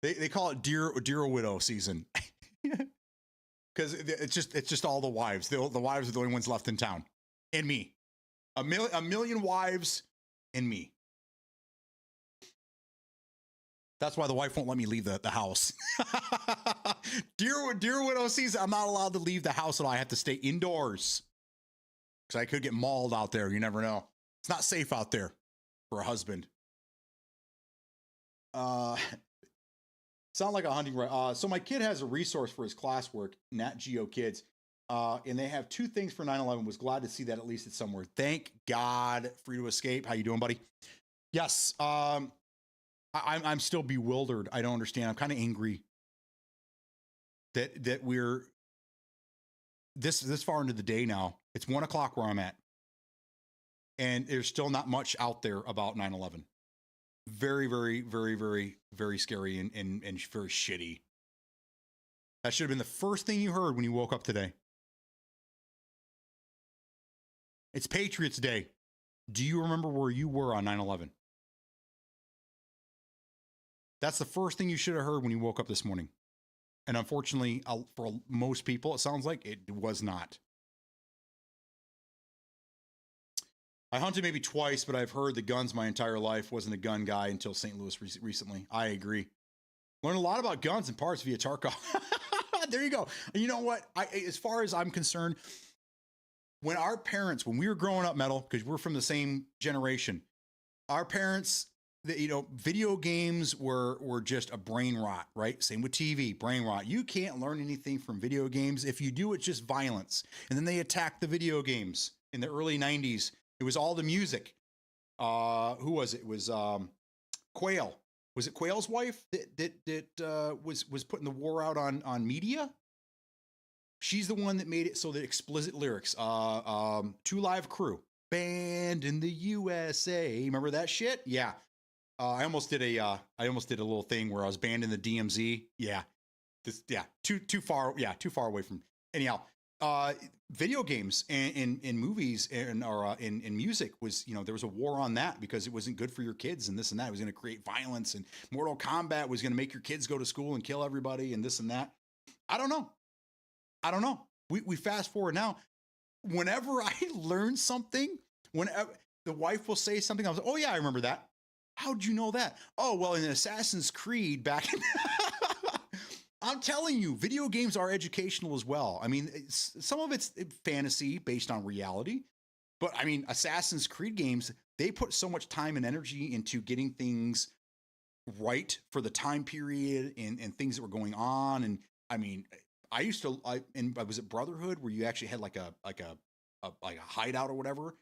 They call it Deer Widow season, because it's just all the wives. The wives are the only ones left in town, and me. A million wives and me. That's why the wife won't let me leave the house. Deer Widow season, I'm not allowed to leave the house at all. I have to stay indoors because I could get mauled out there. You never know. It's not safe out there for a husband. Sound like a hunting right. So my kid has a resource for his classwork, Nat Geo Kids. And they have 2 things for 9/11. Was glad to see that at least it's somewhere. Thank God. Free to Escape. How you doing, buddy? Yes. I'm still bewildered. I don't understand. I'm kind of angry that we're this far into the day now. It's 1 o'clock where I'm at, and there's still not much out there about 9/11. Very, very, very, very, very scary and very shitty. That should have been the first thing you heard when you woke up today. It's Patriots Day. Do you remember where you were on 9/11? That's the first thing you should have heard when you woke up this morning. And unfortunately, for most people, it sounds like it was not. I hunted maybe twice, but I've heard the guns my entire life. Wasn't a gun guy until St. Louis recently. I agree. Learned a lot about guns and parts via Tarkov. There you go. You know what? As far as I'm concerned, when we were growing up, Metal, because we're from the same generation, our parents, video games were just a brain rot, right? Same with TV, brain rot. You can't learn anything from video games. If you do, it's just violence. And then they attacked the video games in the early 90s. It was all the music. Who was it? It was Quail. Was it Quail's wife that was putting the war out on media? She's the one that made it so that explicit lyrics. 2 Live Crew, banned in the USA. Remember that shit? Yeah. I almost did a little thing where I was banned in the DMZ. Yeah. Too far away from. Anyhow, video games and movies and in music was, there was a war on that because it wasn't good for your kids and this and that. It was going to create violence, and Mortal Kombat was going to make your kids go to school and kill everybody and this and that. I don't know. We fast forward now. Whenever I learn something, whenever the wife will say something, I was like, oh yeah, I remember that. How'd you know that? Oh, well, in Assassin's Creed back in I'm telling you, video games are educational as well. I mean, some of it's fantasy based on reality, but I mean, Assassin's Creed games, they put so much time and energy into getting things right for the time period and things that were going on. And I mean, I was at Brotherhood where you actually had like a hideout or whatever.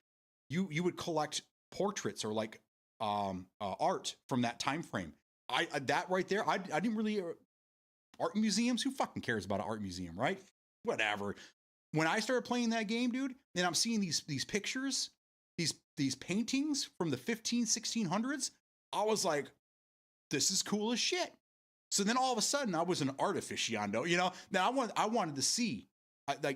You would collect portraits or like art from that time frame. That right there, I didn't really art museums. Who fucking cares about an art museum, right? Whatever. When I started playing that game, dude, and I'm seeing these pictures, these paintings from the 1600s, I was like, this is cool as shit. So then all of a sudden, I was an art aficionado. Now I wanted to see,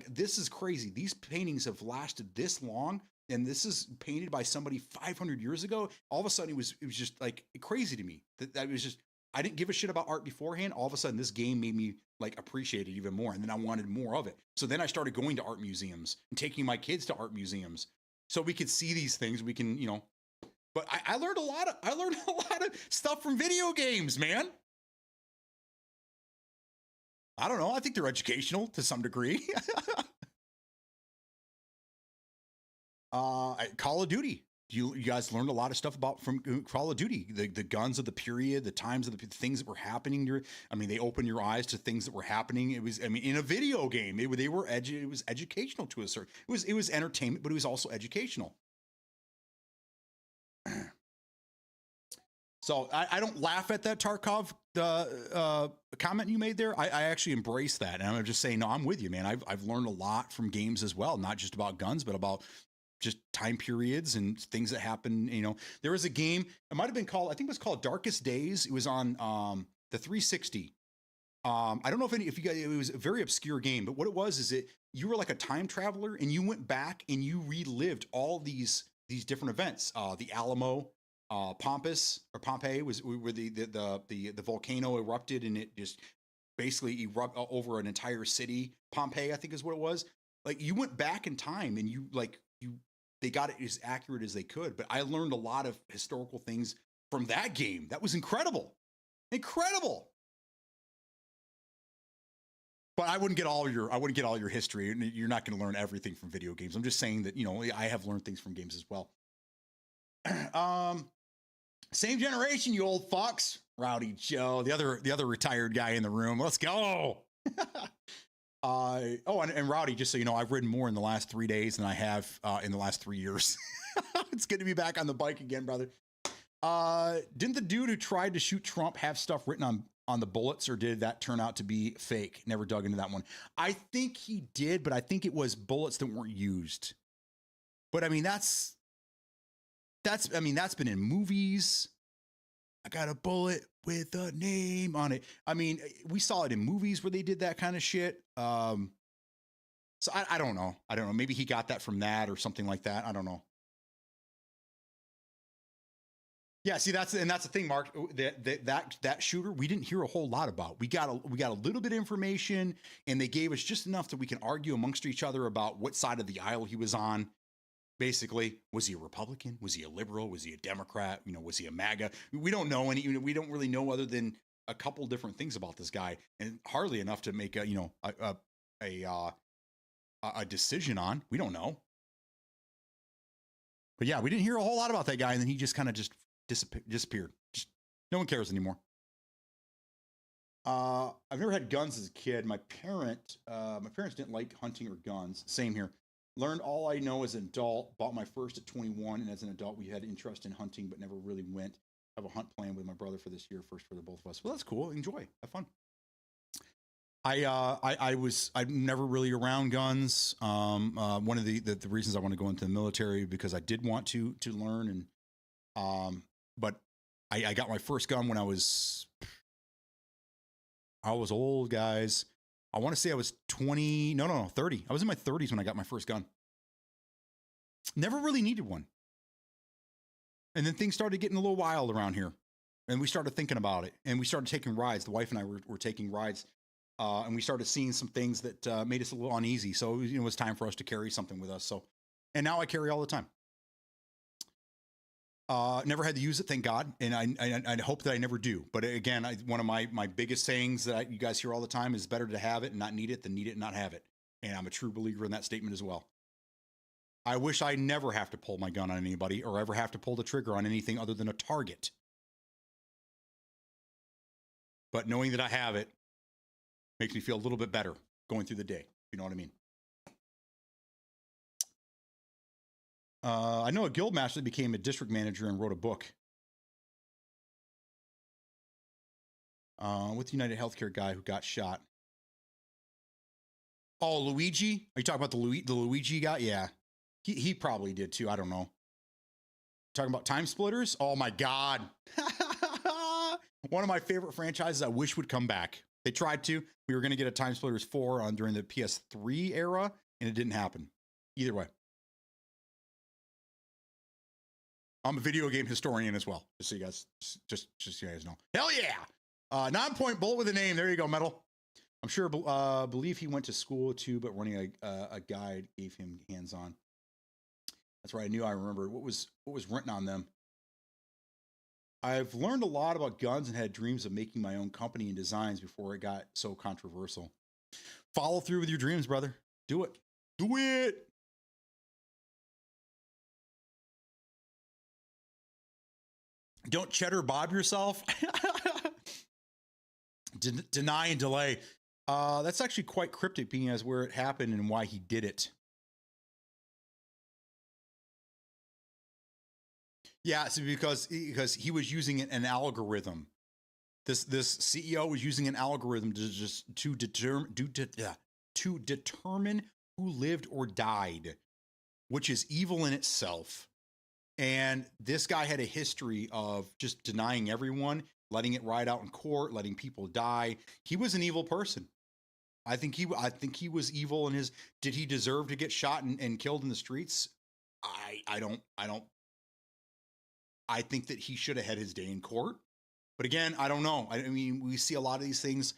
this is crazy. These paintings have lasted this long, and this is painted by somebody 500 years ago. All of a sudden, it was just like crazy to me. That was just, I didn't give a shit about art beforehand. All of a sudden, this game made me like appreciate it even more, and then I wanted more of it. So then I started going to art museums and taking my kids to art museums so we could see these things. We can, But I learned a lot of stuff from video games, man. I don't know. I think they're educational to some degree. Call of Duty. You guys learned a lot of stuff from Call of Duty, the guns of the period, the times of the things that were happening. They opened your eyes to things that were happening. It was, in a video game, it was educational to a certain. It was entertainment, but it was also educational. So I don't laugh at that Tarkov comment you made there. I actually embrace that, and I'm just saying, no, I'm with you, man. I've learned a lot from games as well, not just about guns, but about just time periods and things that happen. There was a game. It might have been called. I think it was called Darkest Days. It was on the 360. I don't know if you guys, it was a very obscure game, but what it was is you were like a time traveler and you went back and you relived all these different events. The Alamo, Pompeii was where the volcano erupted and it just basically erupted over an entire city. Pompeii, I think, is what it was. Like you went back in time and they got it as accurate as they could. But I learned a lot of historical things from that game. That was incredible, incredible. But I wouldn't get all your history, and you're not going to learn everything from video games. I'm just saying that I have learned things from games as well. Same generation, you old fucks. Rowdy Joe, the other retired guy in the room. Let's go. And Rowdy, just so you know, I've ridden more in the last 3 days than I have in the last 3 years. It's good to be back on the bike again, brother. Didn't the dude who tried to shoot Trump have stuff written on the bullets, or did that turn out to be fake? Never dug into that one. I think he did, but I think it was bullets that weren't used. But I mean, that's been in movies. I got a bullet with a name on it. I mean, we saw it in movies where they did that kind of shit. So I don't know. I don't know. Maybe he got that from that or something like that. I don't know. Yeah, see, that's the thing, Mark. That shooter, we didn't hear a whole lot about. We got a little bit of information, and they gave us just enough that we can argue amongst each other about what side of the aisle he was on. Basically, was he a Republican? Was he a liberal? Was he a Democrat? Was he a MAGA? We don't know any. We don't really know other than a couple different things about this guy, and hardly enough to make a decision on. We don't know. But yeah, we didn't hear a whole lot about that guy, and then he just kind of disappeared. Just no one cares anymore. I've never had guns as a kid. My parents didn't like hunting or guns. Same here. Learned all I know as an adult. Bought my first at 21, and as an adult, we had interest in hunting, but never really went. Have a hunt plan with my brother for this year. First for the both of us. Well, that's cool. Enjoy. Have fun. I'm never really around guns. One of the reasons I want to go into the military because I did want to learn and but I got my first gun when I was old, guys. I want to say I was 20. No, 30. I was in my 30s when I got my first gun. Never really needed one. And then things started getting a little wild around here. And we started thinking about it. And we started taking rides. The wife and I were taking rides. And we started seeing some things that made us a little uneasy. So it was time for us to carry something with us. And now I carry all the time. Never had to use it, thank God, and I hope that I never do. But again, one of my biggest sayings that you guys hear all the time is better to have it and not need it than need it and not have it. And I'm a true believer in that statement as well. I wish I never have to pull my gun on anybody or ever have to pull the trigger on anything other than a target. But knowing that I have it makes me feel a little bit better going through the day. You know what I mean? I know a guild master that became a district manager and wrote a book. With the United Healthcare guy who got shot. Oh, Luigi? Are you talking about the Luigi guy? Yeah. He probably did too. I don't know. Talking about Time Splitters? Oh my God. One of my favorite franchises I wish would come back. They tried to. We were going to get a Time Splitters 4 during the PS3 era, and it didn't happen. Either way. I'm a video game historian as well, just so you guys, just so you guys know. Hell yeah! 9-point bullet with a name. There you go, Metal. I'm sure. Believe he went to school too, but running a guide gave him hands-on. That's right. I remembered what was written on them. I've learned a lot about guns and had dreams of making my own company and designs before it got so controversial. Follow through with your dreams, brother. Do it. Do it. Don't cheddar bob yourself. Deny and delay. That's actually quite cryptic, being as where it happened and why he did it. Yeah, so because he was using an algorithm. This CEO was using an algorithm to determine who lived or died, which is evil in itself. And this guy had a history of just denying everyone. letting it ride out in court, letting people die. He was an evil person. I think he was evil in his. Did he deserve to get shot and killed in the streets? I don't. I think that he should have had his day in court. But again, I don't know. I mean, we see a lot of these things.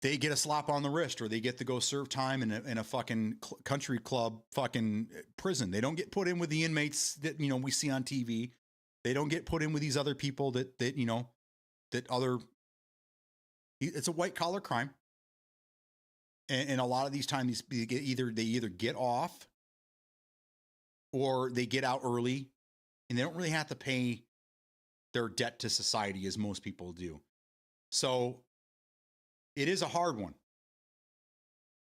They get a slap on the wrist, or they get to go serve time in a fucking country club fucking prison. They don't get put in with the inmates that, you know, we see on TV. They don't get put in with these other people that you know, that other. It's a white collar crime. And a lot of these times, they either get off, or they get out early, and they don't really have to pay their debt to society as most people do. So it is a hard one.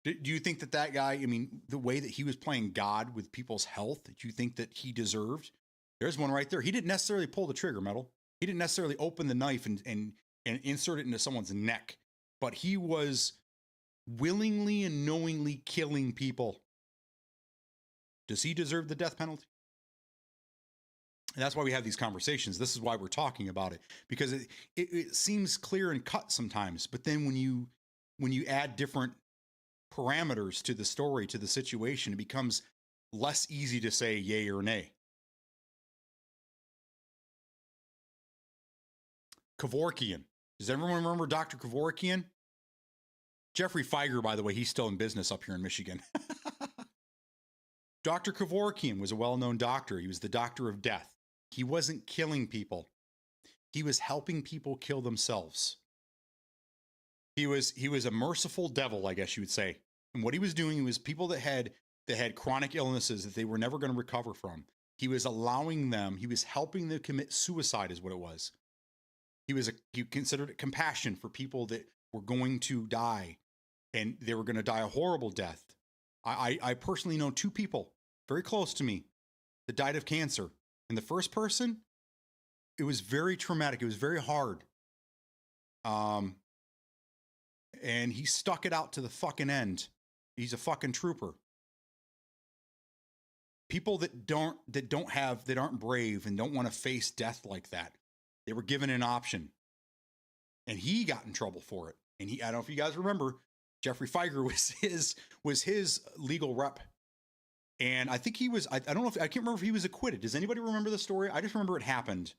Do you think that guy, I mean, the way that he was playing God with people's health, do you think that he deserved? There's one right there. He didn't necessarily pull the trigger, Metal. He didn't necessarily open the knife and insert it into someone's neck, but he was willingly and knowingly killing people. Does he deserve the death penalty? And that's why we have these conversations. This is why we're talking about it, because it seems clear and cut sometimes. But then when you add different parameters to the story, to the situation, it becomes less easy to say yay or nay. Kevorkian. Does everyone remember Dr. Kevorkian? Jeffrey Feiger, by the way, he's still in business up here in Michigan. Dr. Kevorkian was a well-known doctor. He was the doctor of death. He wasn't killing people. He was helping people kill themselves. He was a merciful devil, I guess you would say. And what he was doing was people that had chronic illnesses that they were never going to recover from. He was allowing them, he was helping them commit suicide is what it was. He considered it compassion for people that were going to die, and they were going to die a horrible death. I personally know two people very close to me that died of cancer. And the first person, it was very traumatic. It was very hard. And he stuck it out to the fucking end. He's a fucking trooper. People that aren't brave and don't want to face death like that, they were given an option. And he got in trouble for it. And I don't know if you guys remember, Jeffrey Feiger was his legal rep. And I think he was, I don't know if, I can't remember if he was acquitted. Does anybody remember the story? I just remember it happened.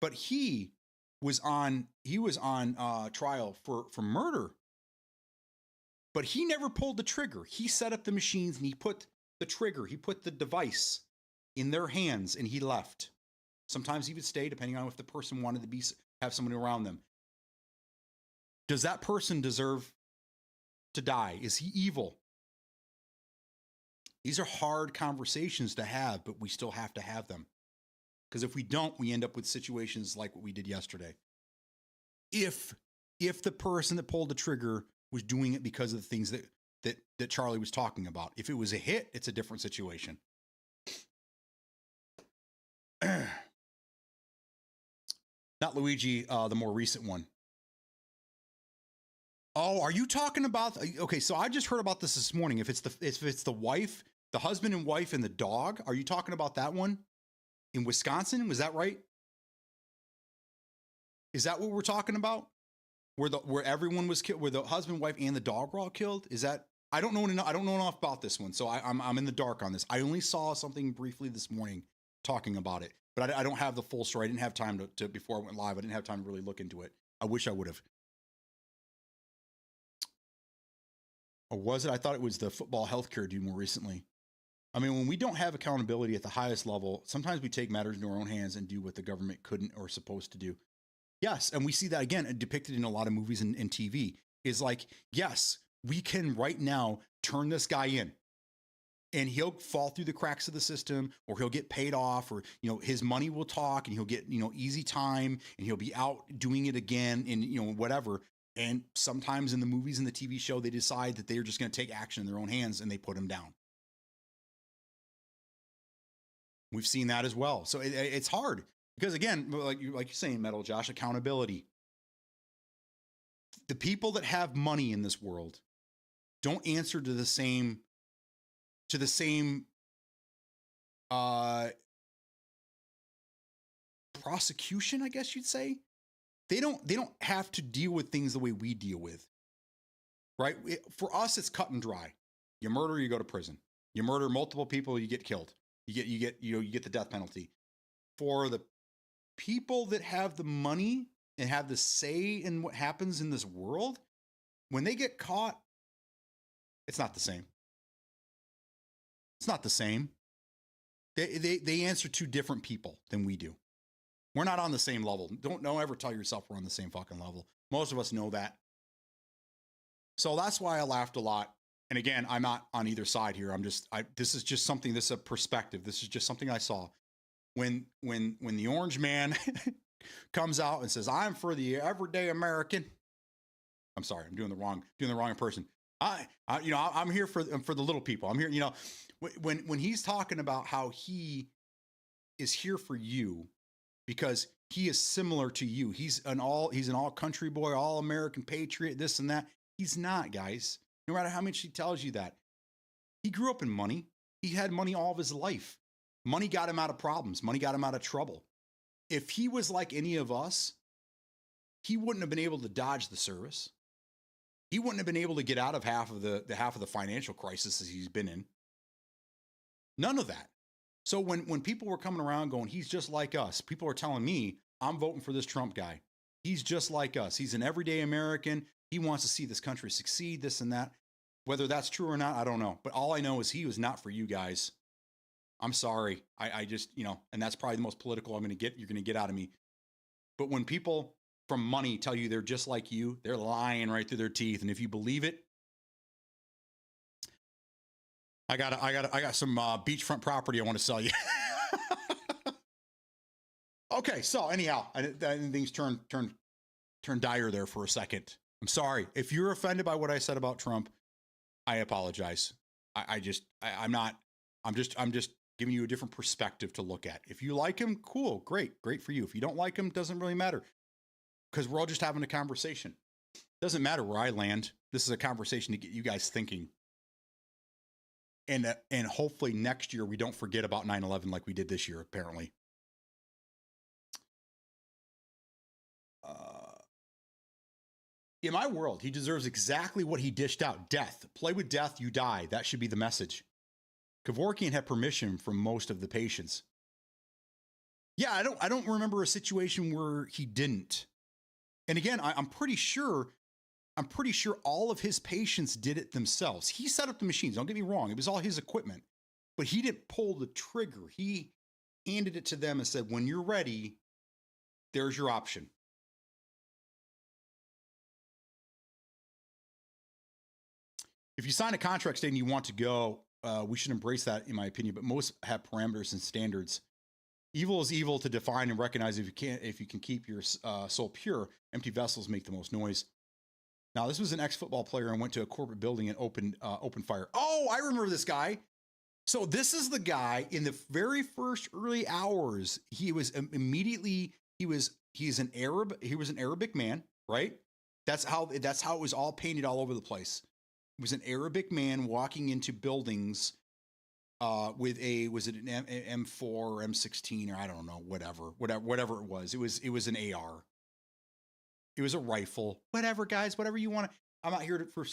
But he was on trial for murder. But he never pulled the trigger. He set up the machines and he put the device in their hands and he left. Sometimes he would stay depending on if the person wanted to have somebody around them. Does that person deserve to die? Is he evil? These are hard conversations to have, but we still have to have them. Because if we don't, we end up with situations like what we did yesterday. If the person that pulled the trigger was doing it because of the things that Charlie was talking about. If it was a hit, it's a different situation. Not Luigi, the more recent one. Oh, are you talking about? Okay, so I just heard about this morning. If it's the wife, the husband and wife and the dog, are you talking about that one in Wisconsin? Was that right? Is that what we're talking about? Where everyone was killed, where the husband, wife, and the dog were all killed? Is that? I don't know enough about this one, so I'm in the dark on this. I only saw something briefly this morning talking about it, but I don't have the full story. I didn't have time to before I went live. I didn't have time to really look into it. I wish I would have. Or was it? I thought it was the football healthcare dude more recently. I mean, when we don't have accountability at the highest level, sometimes we take matters into our own hands and do what the government couldn't or supposed to do. Yes, and we see that again depicted in a lot of movies and TV. Is like, yes, we can right now turn this guy in, and he'll fall through the cracks of the system, or he'll get paid off, or his money will talk, and he'll get easy time, and he'll be out doing it again, and whatever. And sometimes in the movies and the TV show, they decide that they're just going to take action in their own hands, and they put him down. We've seen that as well. So it's hard because, again, like you're saying, Metal Josh, accountability. The people that have money in this world don't answer to the same prosecution, I guess you'd say. they don't have to deal with things the way we deal with, right? For us, it's cut and dry. You murder, you go to prison. You murder multiple people, you get killed. You get the death penalty. For the people that have the money and have the say in what happens in this world, when they get caught, it's not the same. It's not the same. They answer to different people than we do. We're not on the same level. Don't ever tell yourself we're on the same fucking level. Most of us know that. So that's why I laughed a lot. And again, I'm not on either side here. This is just something, this is a perspective. This is just something I saw. When the orange man comes out and says, I'm for the everyday American. I'm sorry, I'm doing the wrong person. I'm here for the little people. I'm here, when he's talking about how he is here for you because he is similar to you. He's an all country boy, all American patriot, this and that. He's not, guys. No matter how much he tells you that. He grew up in money. He had money all of his life. Money got him out of problems. Money got him out of trouble. If he was like any of us, he wouldn't have been able to dodge the service. He wouldn't have been able to get out of half of the financial crisis he's been in. None of that. So when people were coming around going, he's just like us, people are telling me, I'm voting for this Trump guy. He's just like us. He's an everyday American. He wants to see this country succeed, this and that. Whether that's true or not, I don't know. But all I know is he was not for you guys. I'm sorry. I just, and that's probably the most political you're going to get out of me. But when people from money tell you they're just like you, they're lying right through their teeth. And if you believe it, I got some beachfront property I want to sell you. Okay, so anyhow, things turned dire there for a second. I'm sorry if you're offended by what I said about Trump. I apologize. I'm just giving you a different perspective to look at. If you like him, cool, great for you. If you don't like him, doesn't really matter because we're all just having a conversation. Doesn't matter where I land. This is a conversation to get you guys thinking. And hopefully next year we don't forget about 9/11 like we did this year, apparently. In my world, he deserves exactly what he dished out. Death. Play with death, you die. That should be the message. Kevorkian had permission from most of the patients. Yeah, I don't remember a situation where he didn't. And again, I'm pretty sure all of his patients did it themselves. He set up the machines. Don't get me wrong. It was all his equipment. But he didn't pull the trigger. He handed it to them and said, when you're ready, there's your option. If you sign a contract stating you want to go, we should embrace that, in my opinion. But most have parameters and standards. Evil is evil to define and recognize. If you can keep your soul pure, empty vessels make the most noise. Now, this was an ex-football player and went to a corporate building and opened fire. Oh, I remember this guy. So this is the guy in the very first early hours. He was immediately he was an Arabic man, right? That's how it was all painted all over the place. It was an Arabic man walking into buildings with was it an M4 or M16 or I don't know, whatever it was. It was an AR. It was a rifle. Whatever, guys, whatever you want to. I'm not here for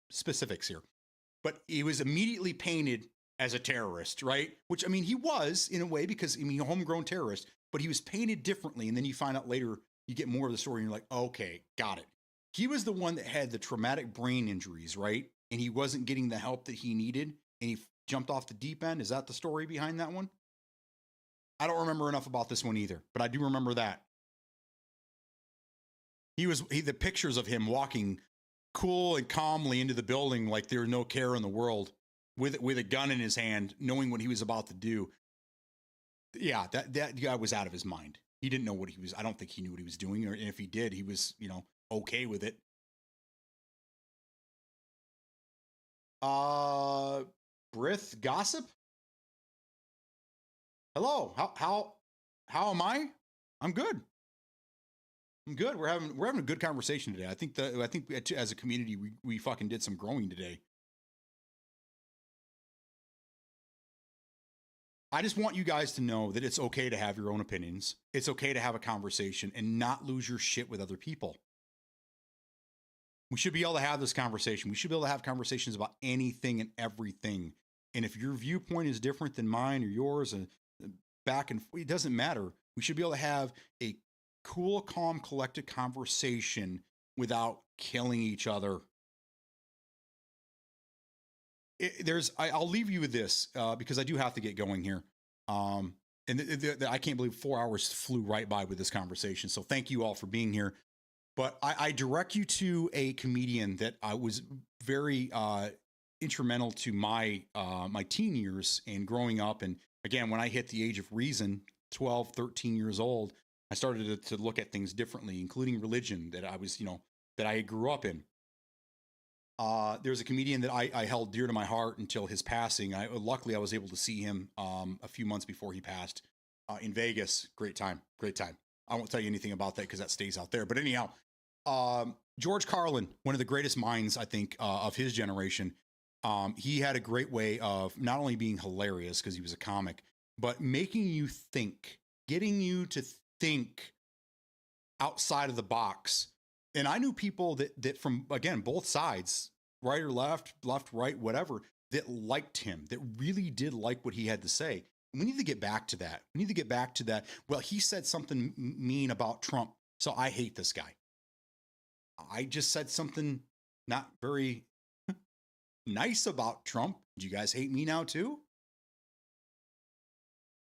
specifics here. But he was immediately painted as a terrorist, right? Which, I mean, he was in a way because, I mean, a homegrown terrorist, but he was painted differently. And then you find out later, you get more of the story and you're like, okay, got it. He was the one that had the traumatic brain injuries, right? And he wasn't getting the help that he needed. And he jumped off the deep end. Is that the story behind that one? I don't remember enough about this one either, but I do remember that. The pictures of him walking cool and calmly into the building like there was no care in the world with a gun in his hand, knowing what he was about to do. Yeah, that guy was out of his mind. He didn't know what he was. I don't think he knew what he was doing, or if he did, he was, okay with it. Brith Gossip. Hello. How am I? I'm good. I'm good. We're having a good conversation today. I think as a community we fucking did some growing today. I just want you guys to know that it's okay to have your own opinions. It's okay to have a conversation and not lose your shit with other people. We should be able to have this conversation. We should be able to have conversations about anything and everything. And if your viewpoint is different than mine or yours, and back and it doesn't matter. We should be able to have a cool, calm, collected conversation without killing each other. I'll leave you with this because I do have to get going here. And I can't believe 4 hours flew right by with this conversation. So thank you all for being here. But I direct you to a comedian that I was very instrumental to my my teen years and growing up. And again, when I hit the age of reason, 12, 13 years old, I started to look at things differently, including religion that I was, that I grew up in. There's a comedian that I held dear to my heart until his passing. Luckily, I was able to see him a few months before he passed in Vegas. Great time. Great time. I won't tell you anything about that because that stays out there. But anyhow, George Carlin, one of the greatest minds, I think, of his generation. He had a great way of not only being hilarious because he was a comic, but making you think, getting you to think outside of the box. And I knew people that from, again, both sides, right or left, right, whatever, that liked him, that really did like what he had to say. We need to get back to that. We need to get back to that. Well, he said something mean about Trump, so I hate this guy. I just said something not very nice about Trump. Do you guys hate me now too?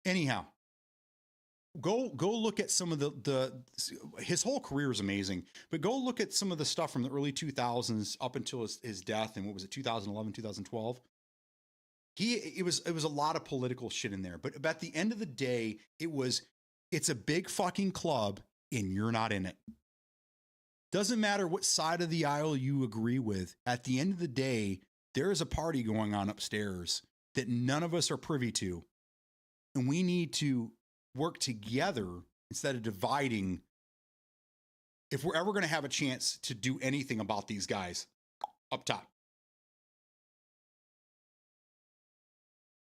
Anyhow, go look at some of his whole career is amazing, but go look at some of the stuff from the early 2000s up until his death. And what was it, 2011, 2012? It was a lot of political shit in there, but at the end of the day, it's a big fucking club and you're not in it. Doesn't matter what side of the aisle you agree with. At the end of the day, there is a party going on upstairs that none of us are privy to. And we need to work together instead of dividing if we're ever going to have a chance to do anything about these guys up top.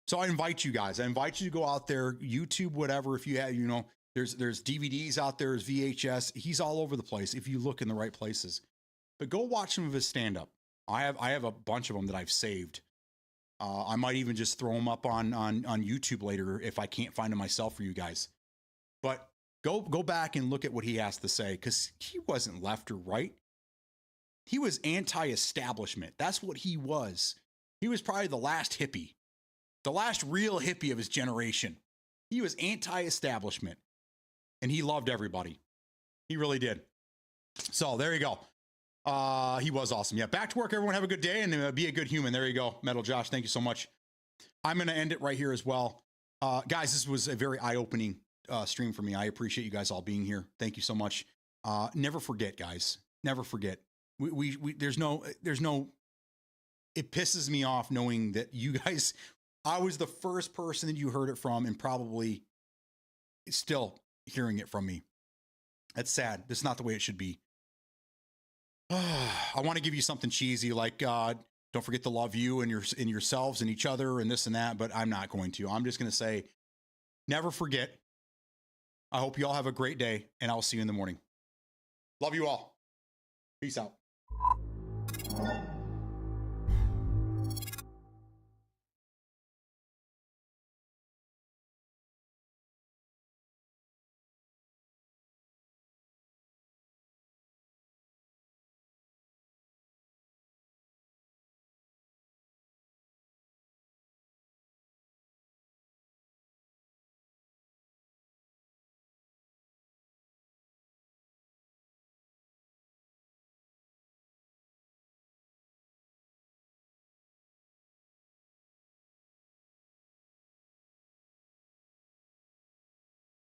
So I invite you guys. I invite you to go out there, YouTube, whatever. If you have, there's DVDs out there, there's VHS. He's all over the place if you look in the right places. But go watch some of his stand-up. I have a bunch of them that I've saved. I might even just throw them up on YouTube later if I can't find them myself for you guys. But go back and look at what he has to say, because he wasn't left or right. He was anti-establishment. That's what he was. He was probably the last hippie. The last real hippie of his generation. He was anti-establishment. And he loved everybody. He really did. So there you go. He was awesome. Yeah, back to work, everyone. Have a good day and be a good human. There you go. Metal Josh, thank you so much. I'm going to end it right here as well. Guys, this was a very eye-opening stream for me. I appreciate you guys all being here. Thank you so much. Never forget, guys. Never forget. There's no, it pisses me off knowing that you guys, I was the first person that you heard it from and probably still hearing it from me. That's sad. That's not the way it should be. I want to give you something cheesy like, don't forget to love you and yourselves and each other and this and that, but I'm not going to. I'm just going to say, never forget. I hope you all have a great day and I'll see you in the morning. Love you all. Peace out.